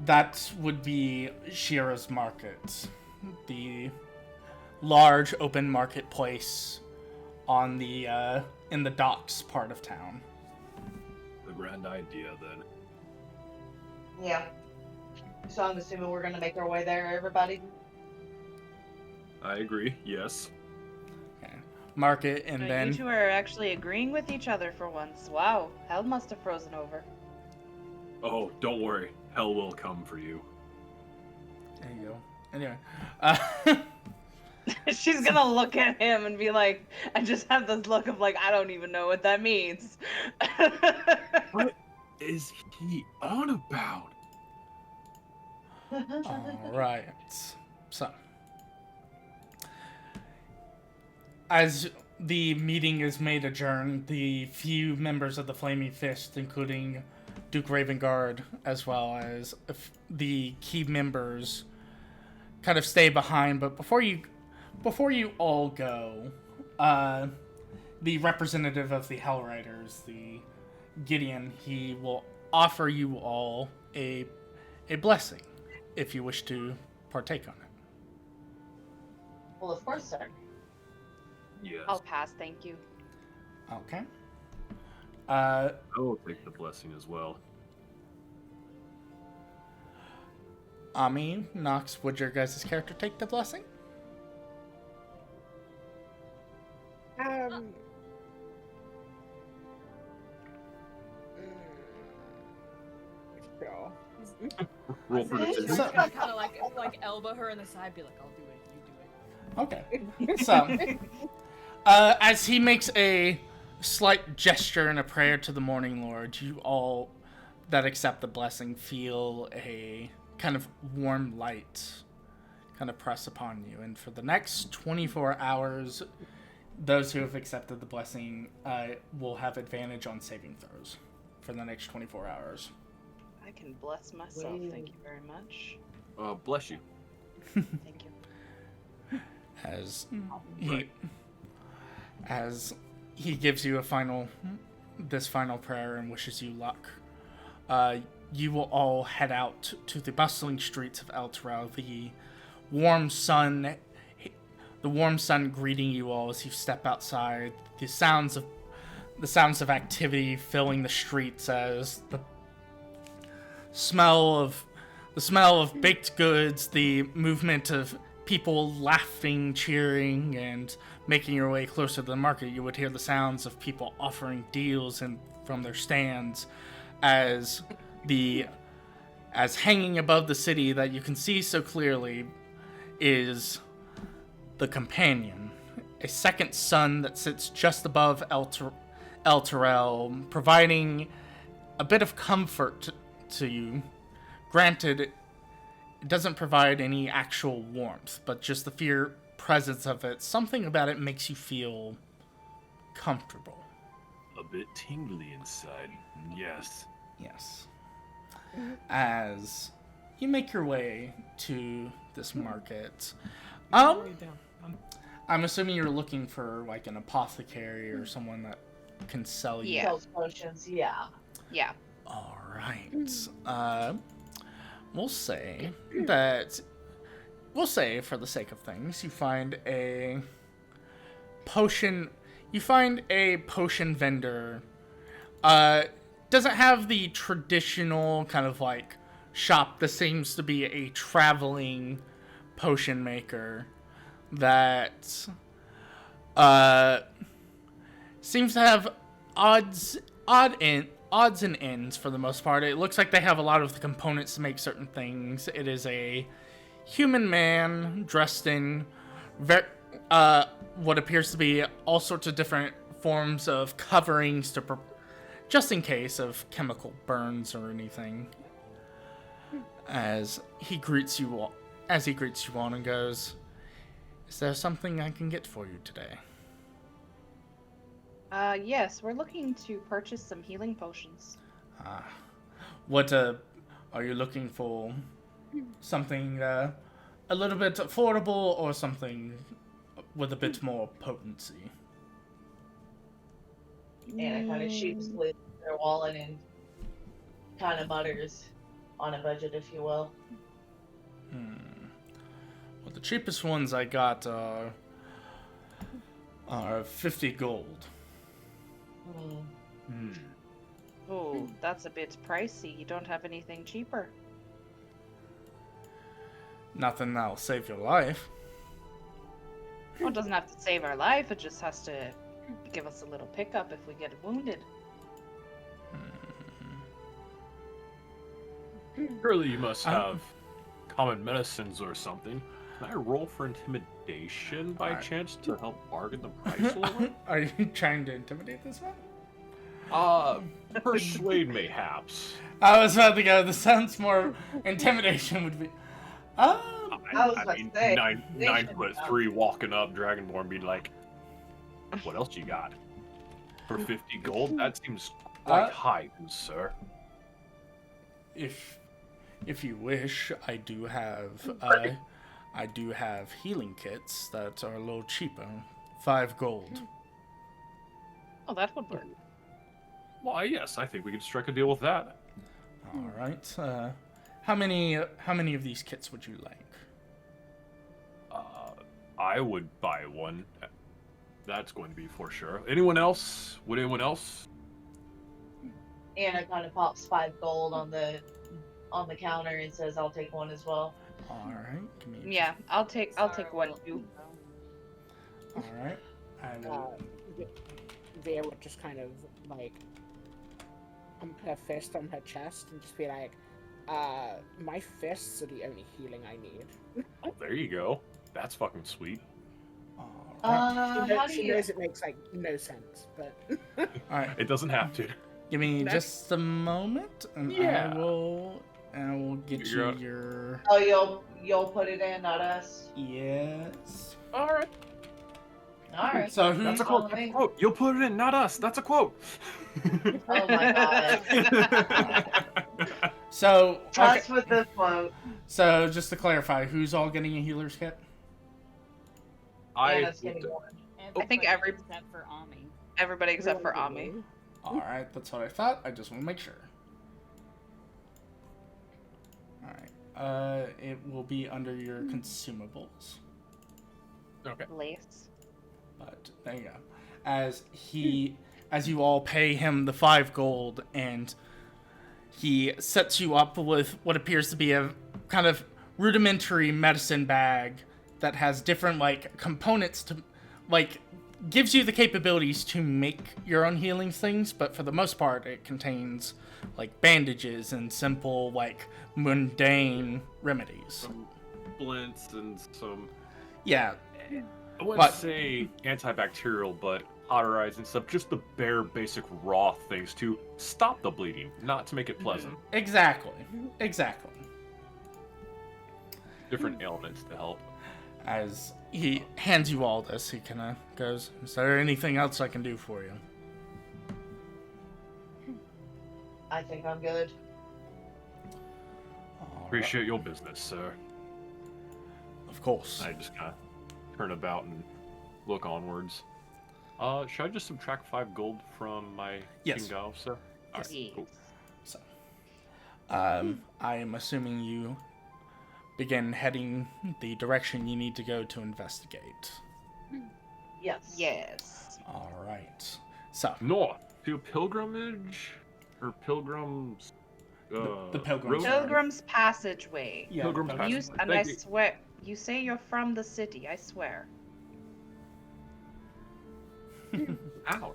[SPEAKER 2] that would be Shira's Market, the large open marketplace on the in the docks part of town.
[SPEAKER 1] The grand idea, then.
[SPEAKER 5] Yeah. So I'm assuming we're going to make our way there, everybody?
[SPEAKER 1] I agree. Yes.
[SPEAKER 2] Okay. Market, and
[SPEAKER 3] So
[SPEAKER 2] then
[SPEAKER 3] you two are actually agreeing with each other for once. Wow, hell must have frozen over.
[SPEAKER 1] Oh, don't worry. Hell will come for you.
[SPEAKER 2] there you go. Anyway,
[SPEAKER 3] She's gonna look at him and be like, and just have this look of like, I don't even know what that means.
[SPEAKER 1] What is he on about?
[SPEAKER 2] all right. So, as the meeting is made adjourned, the few members of the Flaming Fist, including Duke Ravengard, as well as the key members, kind of stay behind. But before you all go, the representative of the Hell Riders, the Gideon, he will offer you all a blessing if you wish to partake on it.
[SPEAKER 5] Well, of course, sir.
[SPEAKER 1] Yes.
[SPEAKER 3] I'll pass, thank you.
[SPEAKER 2] Okay.
[SPEAKER 1] I will take the blessing as well.
[SPEAKER 2] Ami, Nox, would your guys' character take the blessing?
[SPEAKER 6] Sure.
[SPEAKER 1] Roll for
[SPEAKER 4] Just
[SPEAKER 1] decision.
[SPEAKER 4] kind of like elbow her in the side, be like, I'll do it, you do it.
[SPEAKER 2] Okay. So, as he makes a slight gesture and a prayer to the Morning Lord, you all that accept the blessing feel a kind of warm light kind of press upon you. And for the next 24 hours, those who have accepted the blessing will have advantage on saving throws for the next 24 hours.
[SPEAKER 3] I can bless myself, thank you very much.
[SPEAKER 1] Bless you.
[SPEAKER 3] Thank you.
[SPEAKER 2] As he gives you this final prayer and wishes you luck, you will all head out to the bustling streets of El Terrell. The warm sun greeting you all as you step outside. The sounds of activity filling the streets as the smell of baked goods, the movement of people laughing, cheering, and making your way closer to the market. You would hear the sounds of people offering deals from their stands as hanging above the city that you can see so clearly is the Companion, a second sun that sits just above El Terrell, providing a bit of comfort to you. Granted, it doesn't provide any actual warmth, but just the sheer presence of it, something about it makes you feel comfortable.
[SPEAKER 1] A bit tingly inside. Yes.
[SPEAKER 2] Yes. As you make your way to this market, I'm assuming you're looking for like an apothecary or someone that can sell you.
[SPEAKER 3] Yeah.
[SPEAKER 5] Sells potions, yeah.
[SPEAKER 3] Yeah.
[SPEAKER 2] All right. We'll say that. We'll say, for the sake of things, you find a potion. You find a potion vendor. Doesn't have the traditional kind of like shop. This seems to be a traveling potion maker that seems to have odds and ends for the most part. It looks like they have a lot of the components to make certain things. It is a human man dressed in what appears to be all sorts of different forms of coverings to just in case of chemical burns or anything. As he greets you all and goes, "Is there something I can get for you today?"
[SPEAKER 3] Yes, we're looking to purchase some healing potions.
[SPEAKER 2] What are you looking for? Something a little bit affordable or something with a bit more potency?
[SPEAKER 5] Anna kind of sheepishly their wallet and kind of mutters on a budget, if you will.
[SPEAKER 2] Well, the cheapest ones I got are 50 gold.
[SPEAKER 3] Oh, that's a bit pricey. You don't have anything cheaper.
[SPEAKER 2] Nothing that'll save your life.
[SPEAKER 3] Well, it doesn't have to save our life. It just has to give us a little pickup if we get wounded.
[SPEAKER 1] Surely you must have common medicines or something. Can I roll for intimidation by chance to help bargain the price a little?
[SPEAKER 2] Are you trying to intimidate this one?
[SPEAKER 1] Persuade mayhaps.
[SPEAKER 2] I was about to go, this sounds more intimidation would be.
[SPEAKER 5] I was about to say,
[SPEAKER 1] 9'3" walking up Dragonborn being like, what else you got? For 50 gold? That seems quite high, good sir.
[SPEAKER 2] If you wish, I do have healing kits that are a little cheaper. 5 gold.
[SPEAKER 3] Oh, that would work.
[SPEAKER 1] Why, yes, I think we could strike a deal with that.
[SPEAKER 2] All right. How many of these kits would you like?
[SPEAKER 1] I would buy one. That's going to be for sure. Anyone else? Would anyone else?
[SPEAKER 5] Anna kind of pops 5 gold on the counter and says, "I'll take one as well."
[SPEAKER 2] All right. Give me
[SPEAKER 3] Yeah, I'll take one too.
[SPEAKER 2] All right. I will.
[SPEAKER 6] Via would just kind of like pump her fist on her chest and just be like, my fists are the only healing I need.
[SPEAKER 1] Oh, there you go. That's fucking sweet.
[SPEAKER 2] All right.
[SPEAKER 6] She knows it makes like no sense, but
[SPEAKER 2] All right.
[SPEAKER 1] It doesn't have to.
[SPEAKER 2] Give me just a moment, and
[SPEAKER 1] Yeah.
[SPEAKER 2] I will get
[SPEAKER 1] Figure
[SPEAKER 2] you
[SPEAKER 1] out-
[SPEAKER 2] your.
[SPEAKER 5] Oh, you'll put it in, not us.
[SPEAKER 2] Yes.
[SPEAKER 1] All right.
[SPEAKER 5] All right.
[SPEAKER 2] So
[SPEAKER 1] That's
[SPEAKER 2] who's
[SPEAKER 1] a quote. That's a quote. You'll put it in, not us. That's a quote.
[SPEAKER 5] Oh my god.
[SPEAKER 2] so
[SPEAKER 5] Trust with this quote.
[SPEAKER 2] So just to clarify, who's all getting a healer's kit?
[SPEAKER 5] Anna's getting one.
[SPEAKER 3] I think
[SPEAKER 4] except for Ami.
[SPEAKER 3] everybody except for Ami.
[SPEAKER 2] All right, that's what I thought. I just want to make sure. All right. It will be under your consumables.
[SPEAKER 1] Okay.
[SPEAKER 3] Lace.
[SPEAKER 2] But there you go. As you all pay him the 5 gold, and he sets you up with what appears to be a kind of rudimentary medicine bag that has different like components to like gives you the capabilities to make your own healing things, but for the most part it contains like bandages and simple like mundane remedies.
[SPEAKER 1] Some splints and some,
[SPEAKER 2] Yeah.
[SPEAKER 1] I wouldn't
[SPEAKER 2] But-
[SPEAKER 1] say antibacterial, but cauterizing stuff. Just the bare basic raw things to stop the bleeding, not to make it pleasant.
[SPEAKER 2] Exactly.
[SPEAKER 1] Different ailments to help.
[SPEAKER 2] As he hands you all this, he kind of goes, "Is there anything else I can do for you?"
[SPEAKER 5] I think I'm good.
[SPEAKER 2] All right.
[SPEAKER 1] Appreciate your business, sir.
[SPEAKER 2] Of course.
[SPEAKER 1] I just kind of turn about and look onwards. Should I just subtract 5 gold from my
[SPEAKER 2] Yes.
[SPEAKER 1] Kingao, sir? Alright,
[SPEAKER 3] Yes.
[SPEAKER 1] cool.
[SPEAKER 2] So, I am assuming you begin heading the direction you need to go to investigate.
[SPEAKER 5] Yes.
[SPEAKER 3] Yes.
[SPEAKER 2] All right. So,
[SPEAKER 1] North to pilgrimage or pilgrims.
[SPEAKER 2] The Pilgrim's
[SPEAKER 1] road?
[SPEAKER 2] Road.
[SPEAKER 3] Pilgrim's Passageway.
[SPEAKER 2] yeah,
[SPEAKER 1] Pilgrim's
[SPEAKER 2] Pilgrim's
[SPEAKER 3] You,
[SPEAKER 1] Passageway.
[SPEAKER 3] and
[SPEAKER 1] Thank
[SPEAKER 3] I
[SPEAKER 1] you.
[SPEAKER 3] swear, you say you're from the city. I swear.
[SPEAKER 1] Ouch!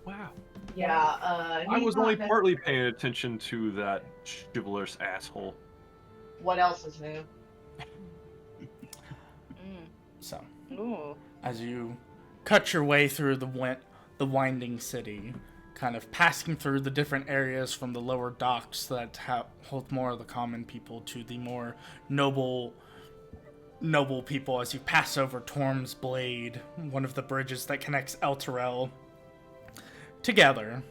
[SPEAKER 1] Wow.
[SPEAKER 5] Yeah.
[SPEAKER 1] I
[SPEAKER 5] he's
[SPEAKER 1] was
[SPEAKER 5] not
[SPEAKER 1] only
[SPEAKER 5] nec-
[SPEAKER 1] partly paying attention to that chivalrous asshole.
[SPEAKER 5] What else is new?
[SPEAKER 2] So,
[SPEAKER 3] Ooh.
[SPEAKER 2] as you cut your way through the winding city, kind of passing through the different areas from the lower docks that hold more of the common people to the more noble people, as you pass over Torm's Blade, one of the bridges that connects Elturel together.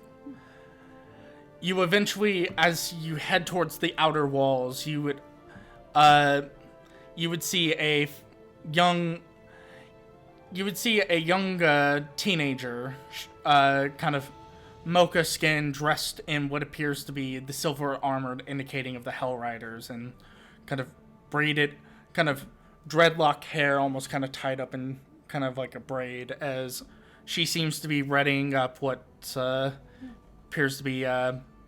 [SPEAKER 2] You eventually, as you head towards the outer walls, you would see a young teenager, kind of mocha skin, dressed in what appears to be the silver armored indicating of the Hell Riders, and kind of braided, kind of dreadlock hair, almost kind of tied up in kind of like a braid, as she seems to be readying up what appears to be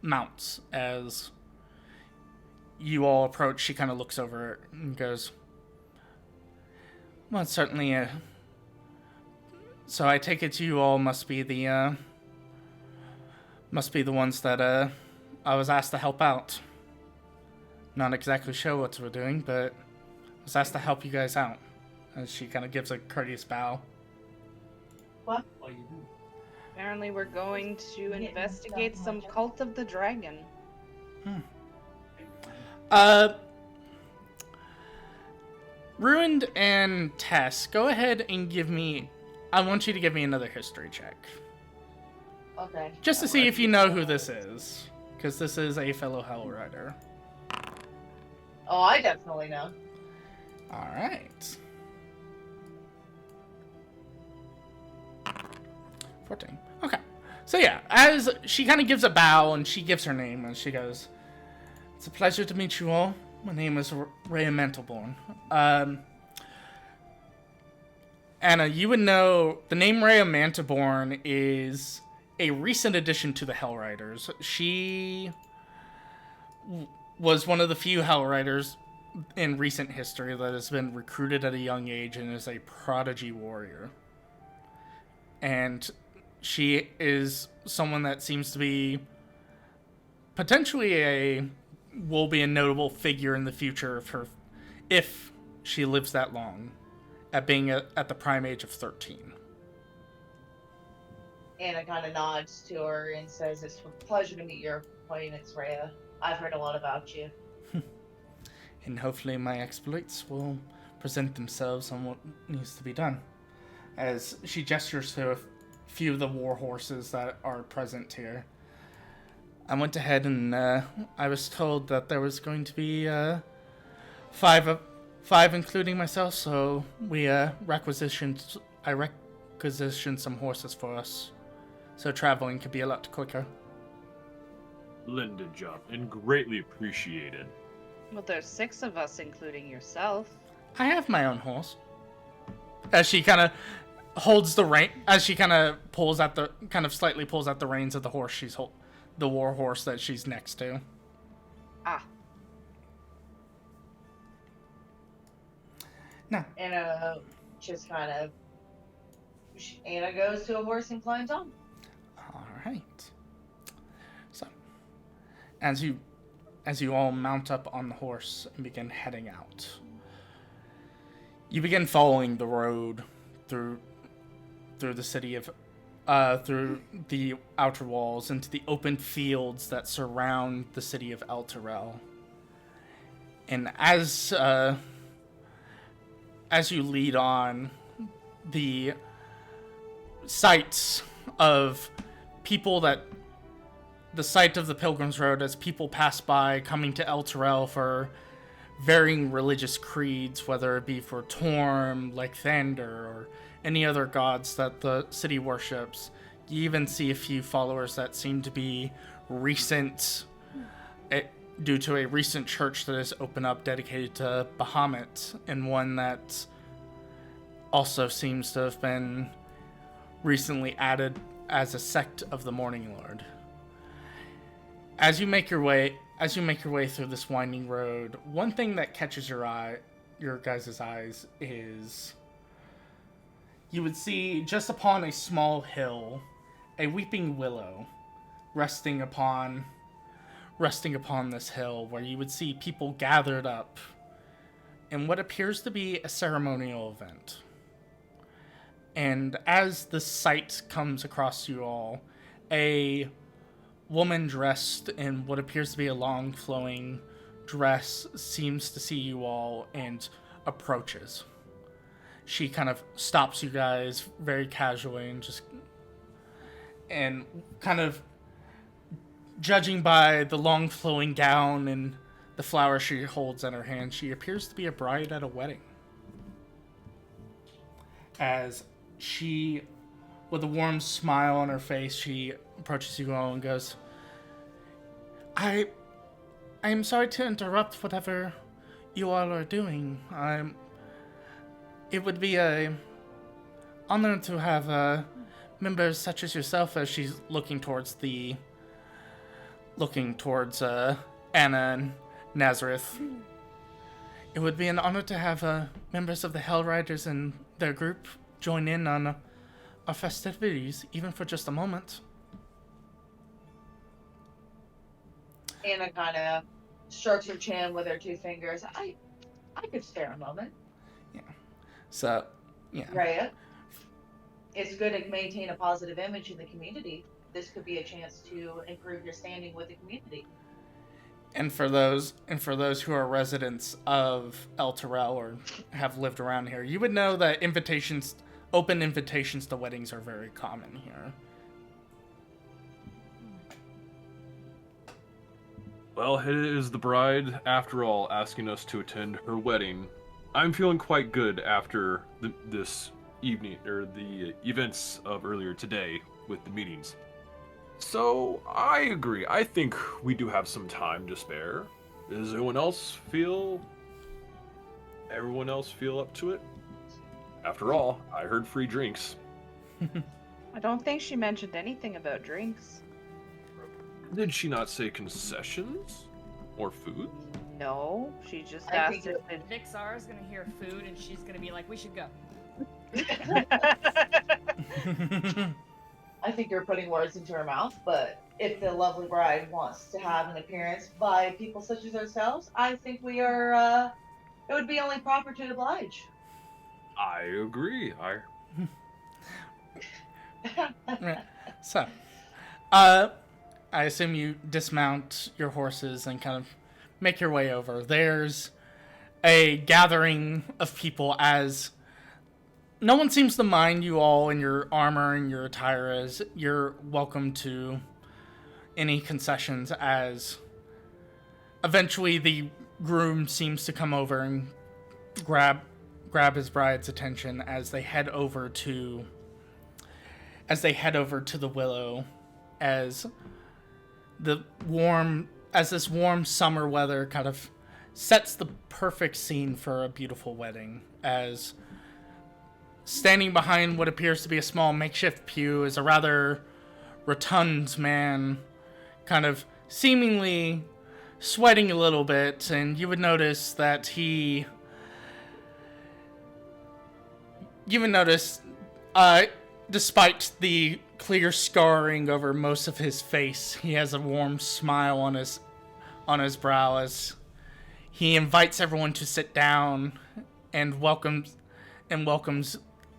[SPEAKER 2] mounts. As you all approach, she kind of looks over and goes, well, it's certainly so I take it you all must be the ones that I was asked to help out. Not exactly sure what we're doing, but I was asked to help you guys out. As she kind of gives a courteous bow.
[SPEAKER 5] What?
[SPEAKER 7] What you do?
[SPEAKER 3] Apparently, we're going to investigate some cult of the dragon.
[SPEAKER 2] Ruined and Tess, go ahead and give me. I want you to give me another history check.
[SPEAKER 5] Okay.
[SPEAKER 2] Just to see if you know who this is. Because this is a fellow Hell Rider.
[SPEAKER 5] Oh, I definitely know.
[SPEAKER 2] Alright. 14. Okay. So yeah, as she kind of gives a bow and she gives her name and she goes, it's a pleasure to meet you all. My name is Rhea Mantelborn. Anna, you would know the name Rhea Mantelborn is a recent addition to the Hell Riders. She was one of the few Hell Riders in recent history that has been recruited at a young age and is a prodigy warrior. And she is someone that seems to be potentially will be a notable figure in the future of her, if she lives that long, at being at the prime age of 13.
[SPEAKER 5] Anna kind of nods to her and says, it's a pleasure to meet your acquaintance, Rhea. I've heard a lot about you.
[SPEAKER 2] And hopefully my exploits will present themselves on what needs to be done. As she gestures to a few of the war horses that are present here. I went ahead and I was told that there was going to be five including myself, so I requisitioned some horses for us, so traveling could be a lot quicker.
[SPEAKER 1] Splendid job, and greatly appreciated.
[SPEAKER 3] Well, there's 6 of us, including yourself.
[SPEAKER 2] I have my own horse. As she kind of holds the rein, as she kind of slightly pulls at the reins of the horse the war horse that she's next to.
[SPEAKER 3] Ah.
[SPEAKER 2] No.
[SPEAKER 5] Anna just kind of... Anna goes to a horse and climbs on.
[SPEAKER 2] All right. So, as you all mount up on the horse and begin heading out, you begin following the road through the city of, through the outer walls into the open fields that surround the city of Elturel. And as you lead on, the sights of the sight of the Pilgrim's Road as people pass by coming to Elturel for varying religious creeds, whether it be for Torm, like Thander, or any other gods that the city worships. You even see a few followers that seem to be recent, due to a recent church that has opened up dedicated to Bahamut, and one that also seems to have been recently added as a sect of the Morning Lord. As you make your way through this winding road, one thing that catches your guys' eyes is you would see just upon a small hill a weeping willow resting upon this hill, where you would see people gathered up in what appears to be a ceremonial event. And as the sight comes across you all, a woman dressed in what appears to be a long flowing dress seems to see you all and approaches. She kind of stops you guys very casually and kind of, judging by the long flowing gown and the flower she holds in her hand, she appears to be a bride at a wedding. As she, with a warm smile on her face, she approaches you all and goes, I am sorry to interrupt whatever you all are doing. It would be a honor to have members such as yourself, as she's looking towards Anna and Nazareth. It would be an honor to have members of the Hell Riders and their group join in on our festivities, even for just a moment.
[SPEAKER 5] Anna kind of strokes her chin with her two fingers. I could spare a moment.
[SPEAKER 2] Yeah. So, yeah.
[SPEAKER 5] Right. It's good to maintain a positive image in the community. This could be a chance to improve your standing with the community.
[SPEAKER 2] And for those who are residents of El Terrell or have lived around here, you would know that open invitations to weddings are very common here.
[SPEAKER 1] Well, it is the bride, after all, asking us to attend her wedding. I'm feeling quite good after this evening, or the events of earlier today with the meetings. So, I agree. I think we do have some time to spare. Does everyone else feel up to it? After all, I heard free drinks.
[SPEAKER 3] I don't think she mentioned anything about drinks.
[SPEAKER 1] Did she not say concessions? Or food?
[SPEAKER 3] No, she just
[SPEAKER 5] I
[SPEAKER 3] asked
[SPEAKER 5] think
[SPEAKER 3] if
[SPEAKER 4] Vixara's gonna hear food and she's gonna be like, we should go.
[SPEAKER 5] I think you're putting words into her mouth, but if the lovely bride wants to have an appearance by people such as ourselves, I think we are, it would be only proper to oblige.
[SPEAKER 1] I agree.
[SPEAKER 2] Right. So, I assume you dismount your horses and kind of make your way over. There's a gathering of people, as no one seems to mind you all in your armor and your attire, as you're welcome to any concessions, as eventually the groom seems to come over and grab his bride's attention as they head over to the Willow, as this warm summer weather kind of sets the perfect scene for a beautiful wedding, as standing behind what appears to be a small makeshift pew is a rather rotund man, kind of seemingly sweating a little bit, and you would notice that despite the clear scarring over most of his face, he has a warm smile on his brow as he invites everyone to sit down and welcomes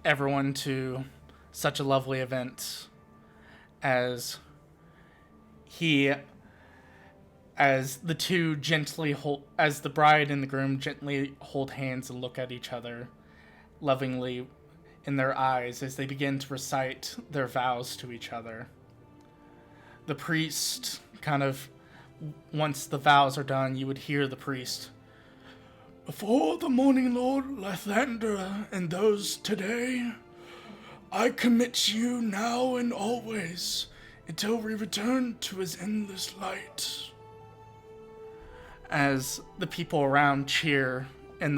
[SPEAKER 2] everyone to such a lovely event, as the bride and the groom gently hold hands and look at each other lovingly in their eyes as they begin to recite their vows to each other. The priest once the vows are done, you would hear the priest, "Before the Morning Lord Lathander and those today, I commit you now and always, until we return to his endless light. As the people around cheer, and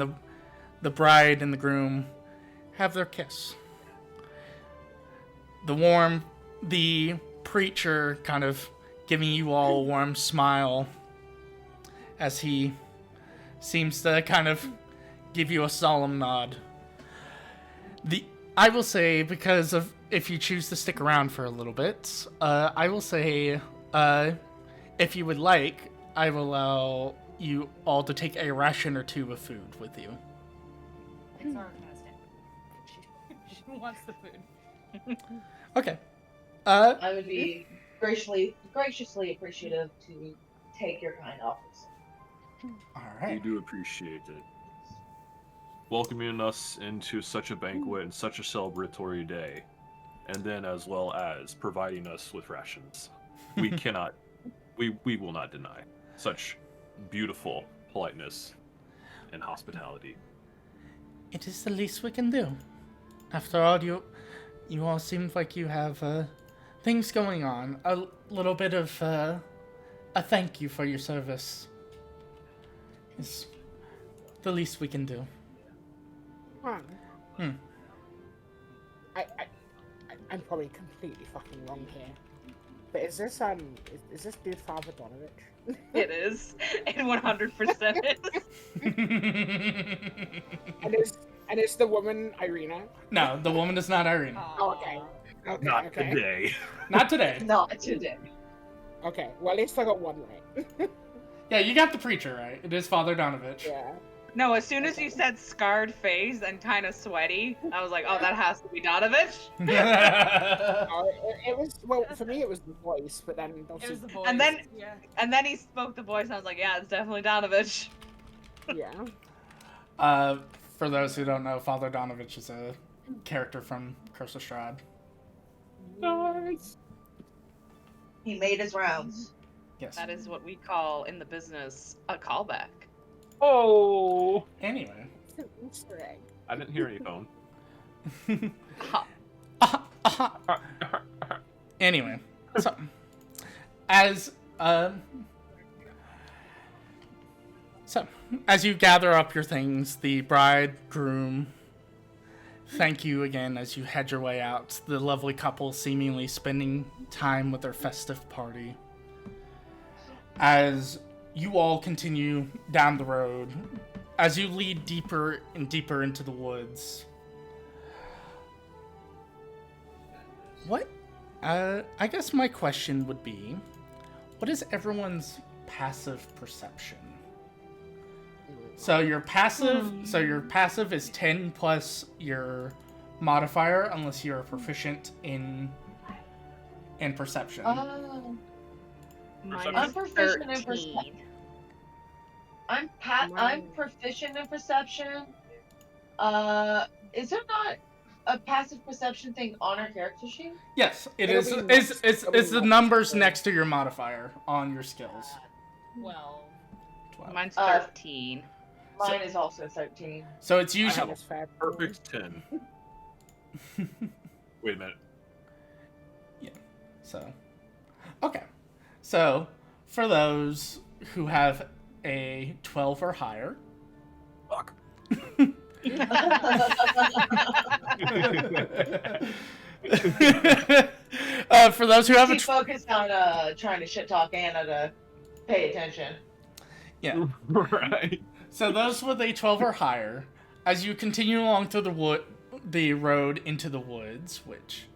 [SPEAKER 2] the bride and the groom have their kiss. The preacher kind of giving you all a warm smile as he seems to kind of give you a solemn nod. I will say, because of if you choose to stick around for a little bit, I will say, if you would like, I will allow you all to take a ration or two of food with you.
[SPEAKER 4] It's sarcastic. She wants the food.
[SPEAKER 2] Okay.
[SPEAKER 5] I would be graciously appreciative to take your kind offers.
[SPEAKER 2] All
[SPEAKER 1] We
[SPEAKER 2] right.
[SPEAKER 1] do appreciate it. Welcoming us into such a banquet and such a celebratory day, and then as well as providing us with rations. We cannot, we will not deny such beautiful politeness and hospitality.
[SPEAKER 2] It is the least we can do. After all, you all seem like you have things going on. A little bit of a thank you for your service is the least we can do.
[SPEAKER 6] I'm probably completely fucking wrong here. But is this dude Father Donovich?
[SPEAKER 3] It is. It 100% is.
[SPEAKER 6] And is the woman Irina?
[SPEAKER 2] No, the woman is not Irene.
[SPEAKER 6] Oh, okay. Okay,
[SPEAKER 1] Not
[SPEAKER 6] okay.
[SPEAKER 1] today.
[SPEAKER 2] Not today.
[SPEAKER 5] Not today.
[SPEAKER 6] Okay, well at least I got one right.
[SPEAKER 2] Yeah, you got the preacher right. It is Father Donovich.
[SPEAKER 6] Yeah.
[SPEAKER 3] No, as soon as you said scarred face and kind of sweaty, I was like, oh, that has to be Donovich.
[SPEAKER 6] Oh, it was, well, for me it was the voice, but then
[SPEAKER 4] It
[SPEAKER 6] obviously,
[SPEAKER 4] was the voice.
[SPEAKER 3] And then-
[SPEAKER 4] yeah.
[SPEAKER 3] And then he spoke the voice, and I was like, yeah, it's definitely Donovich.
[SPEAKER 6] yeah.
[SPEAKER 2] For those who don't know, Father Donovich is a character from Curse of Strahd.
[SPEAKER 6] Nice.
[SPEAKER 5] He made his rounds.
[SPEAKER 2] Yes.
[SPEAKER 3] That is what we call in the business a callback.
[SPEAKER 1] Oh!
[SPEAKER 2] Anyway.
[SPEAKER 6] It's an Easter egg.
[SPEAKER 1] I didn't hear any phone.
[SPEAKER 2] Anyway, so as as you gather up your things, the bride, groom, thank you again as you head your way out. The lovely couple seemingly spending time with their festive party. As you all continue down the road, as you lead deeper and deeper into the woods. What? I guess my question would be, what is everyone's passive perception? So your passive is 10 plus your modifier, unless you're proficient in perception.
[SPEAKER 3] Mine
[SPEAKER 5] I'm
[SPEAKER 3] is
[SPEAKER 5] proficient in
[SPEAKER 3] 13.
[SPEAKER 5] perception. I'm proficient in perception. Is there not a passive perception thing on our character sheet?
[SPEAKER 2] Yes, it
[SPEAKER 6] It'll
[SPEAKER 2] is.
[SPEAKER 6] be next-
[SPEAKER 2] It's
[SPEAKER 6] it'll be
[SPEAKER 2] the
[SPEAKER 6] next
[SPEAKER 2] numbers
[SPEAKER 6] to-
[SPEAKER 2] next to your modifier on your skills.
[SPEAKER 4] Well,
[SPEAKER 2] 12.
[SPEAKER 3] Mine's
[SPEAKER 5] Uh,
[SPEAKER 3] 13.
[SPEAKER 5] Mine is also 13.
[SPEAKER 2] So it's
[SPEAKER 1] I
[SPEAKER 2] usually
[SPEAKER 1] have
[SPEAKER 6] That's fair.
[SPEAKER 1] Perfect 10. Wait a minute.
[SPEAKER 2] so. Okay, so for those who have a 12 or higher,
[SPEAKER 1] Fuck.
[SPEAKER 2] for those who have a
[SPEAKER 5] Keep focused on trying to shit talk Anna to pay attention.
[SPEAKER 2] yeah.
[SPEAKER 1] Right.
[SPEAKER 2] So those with a 12 or higher, as you continue along through the road into the woods, which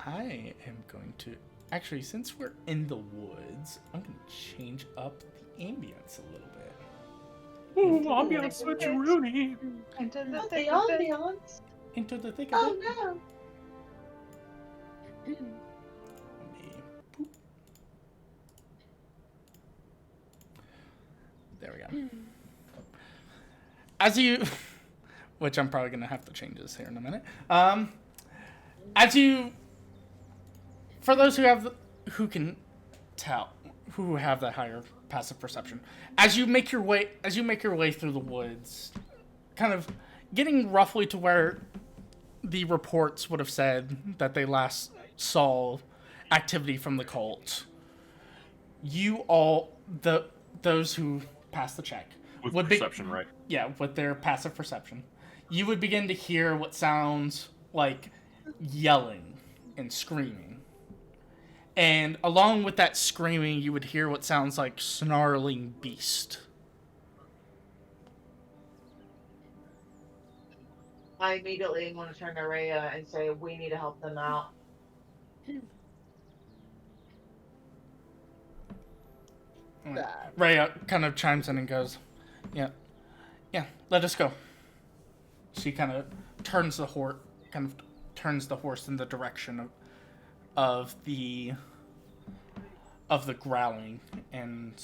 [SPEAKER 2] I am going to actually, since we're in the woods, I'm going to change up the ambience a little bit.
[SPEAKER 1] Ooh, ambiance switcheroonie.
[SPEAKER 3] Into the
[SPEAKER 5] Not
[SPEAKER 3] thick
[SPEAKER 5] the
[SPEAKER 3] of it.
[SPEAKER 5] ambiance.
[SPEAKER 2] Into the thick of
[SPEAKER 5] Oh
[SPEAKER 2] it.
[SPEAKER 5] no.
[SPEAKER 2] Let me boop. There we go. As you, which I'm probably gonna have to change this here in a minute. As you, for those who can tell, who have that higher passive perception, as you make your way through the woods, kind of getting roughly to where the reports would have said that they last saw activity from the cult, those who passed the check
[SPEAKER 1] With
[SPEAKER 2] would
[SPEAKER 1] perception, right?
[SPEAKER 2] yeah, with their passive perception, you would begin to hear what sounds like yelling and screaming. And along with that screaming, you would hear what sounds like snarling beast.
[SPEAKER 5] I immediately want to turn to Rhea and say, we need to help them out.
[SPEAKER 2] Rhea kind of chimes in and goes, yeah, let us go. She kind of turns the horse in the direction of the growling, and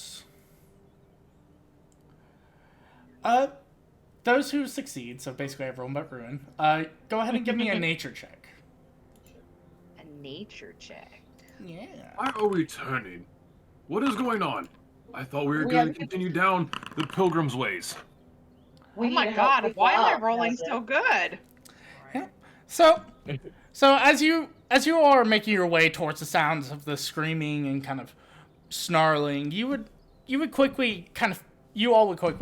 [SPEAKER 2] those who succeed, so basically everyone but Ruin, go ahead and give me a nature check.
[SPEAKER 3] A nature check.
[SPEAKER 2] Yeah.
[SPEAKER 1] Why are we turning? What is going on? I thought we were
[SPEAKER 6] We
[SPEAKER 1] going
[SPEAKER 6] have-
[SPEAKER 1] to continue down the pilgrim's ways.
[SPEAKER 5] We
[SPEAKER 3] Oh
[SPEAKER 5] need
[SPEAKER 3] my
[SPEAKER 5] to help
[SPEAKER 3] god,
[SPEAKER 5] people
[SPEAKER 3] why am I
[SPEAKER 5] out,
[SPEAKER 3] rolling
[SPEAKER 5] Nelson.
[SPEAKER 3] so good?
[SPEAKER 2] So as you all are making your way towards the sounds of the screaming and kind of snarling, you would quickly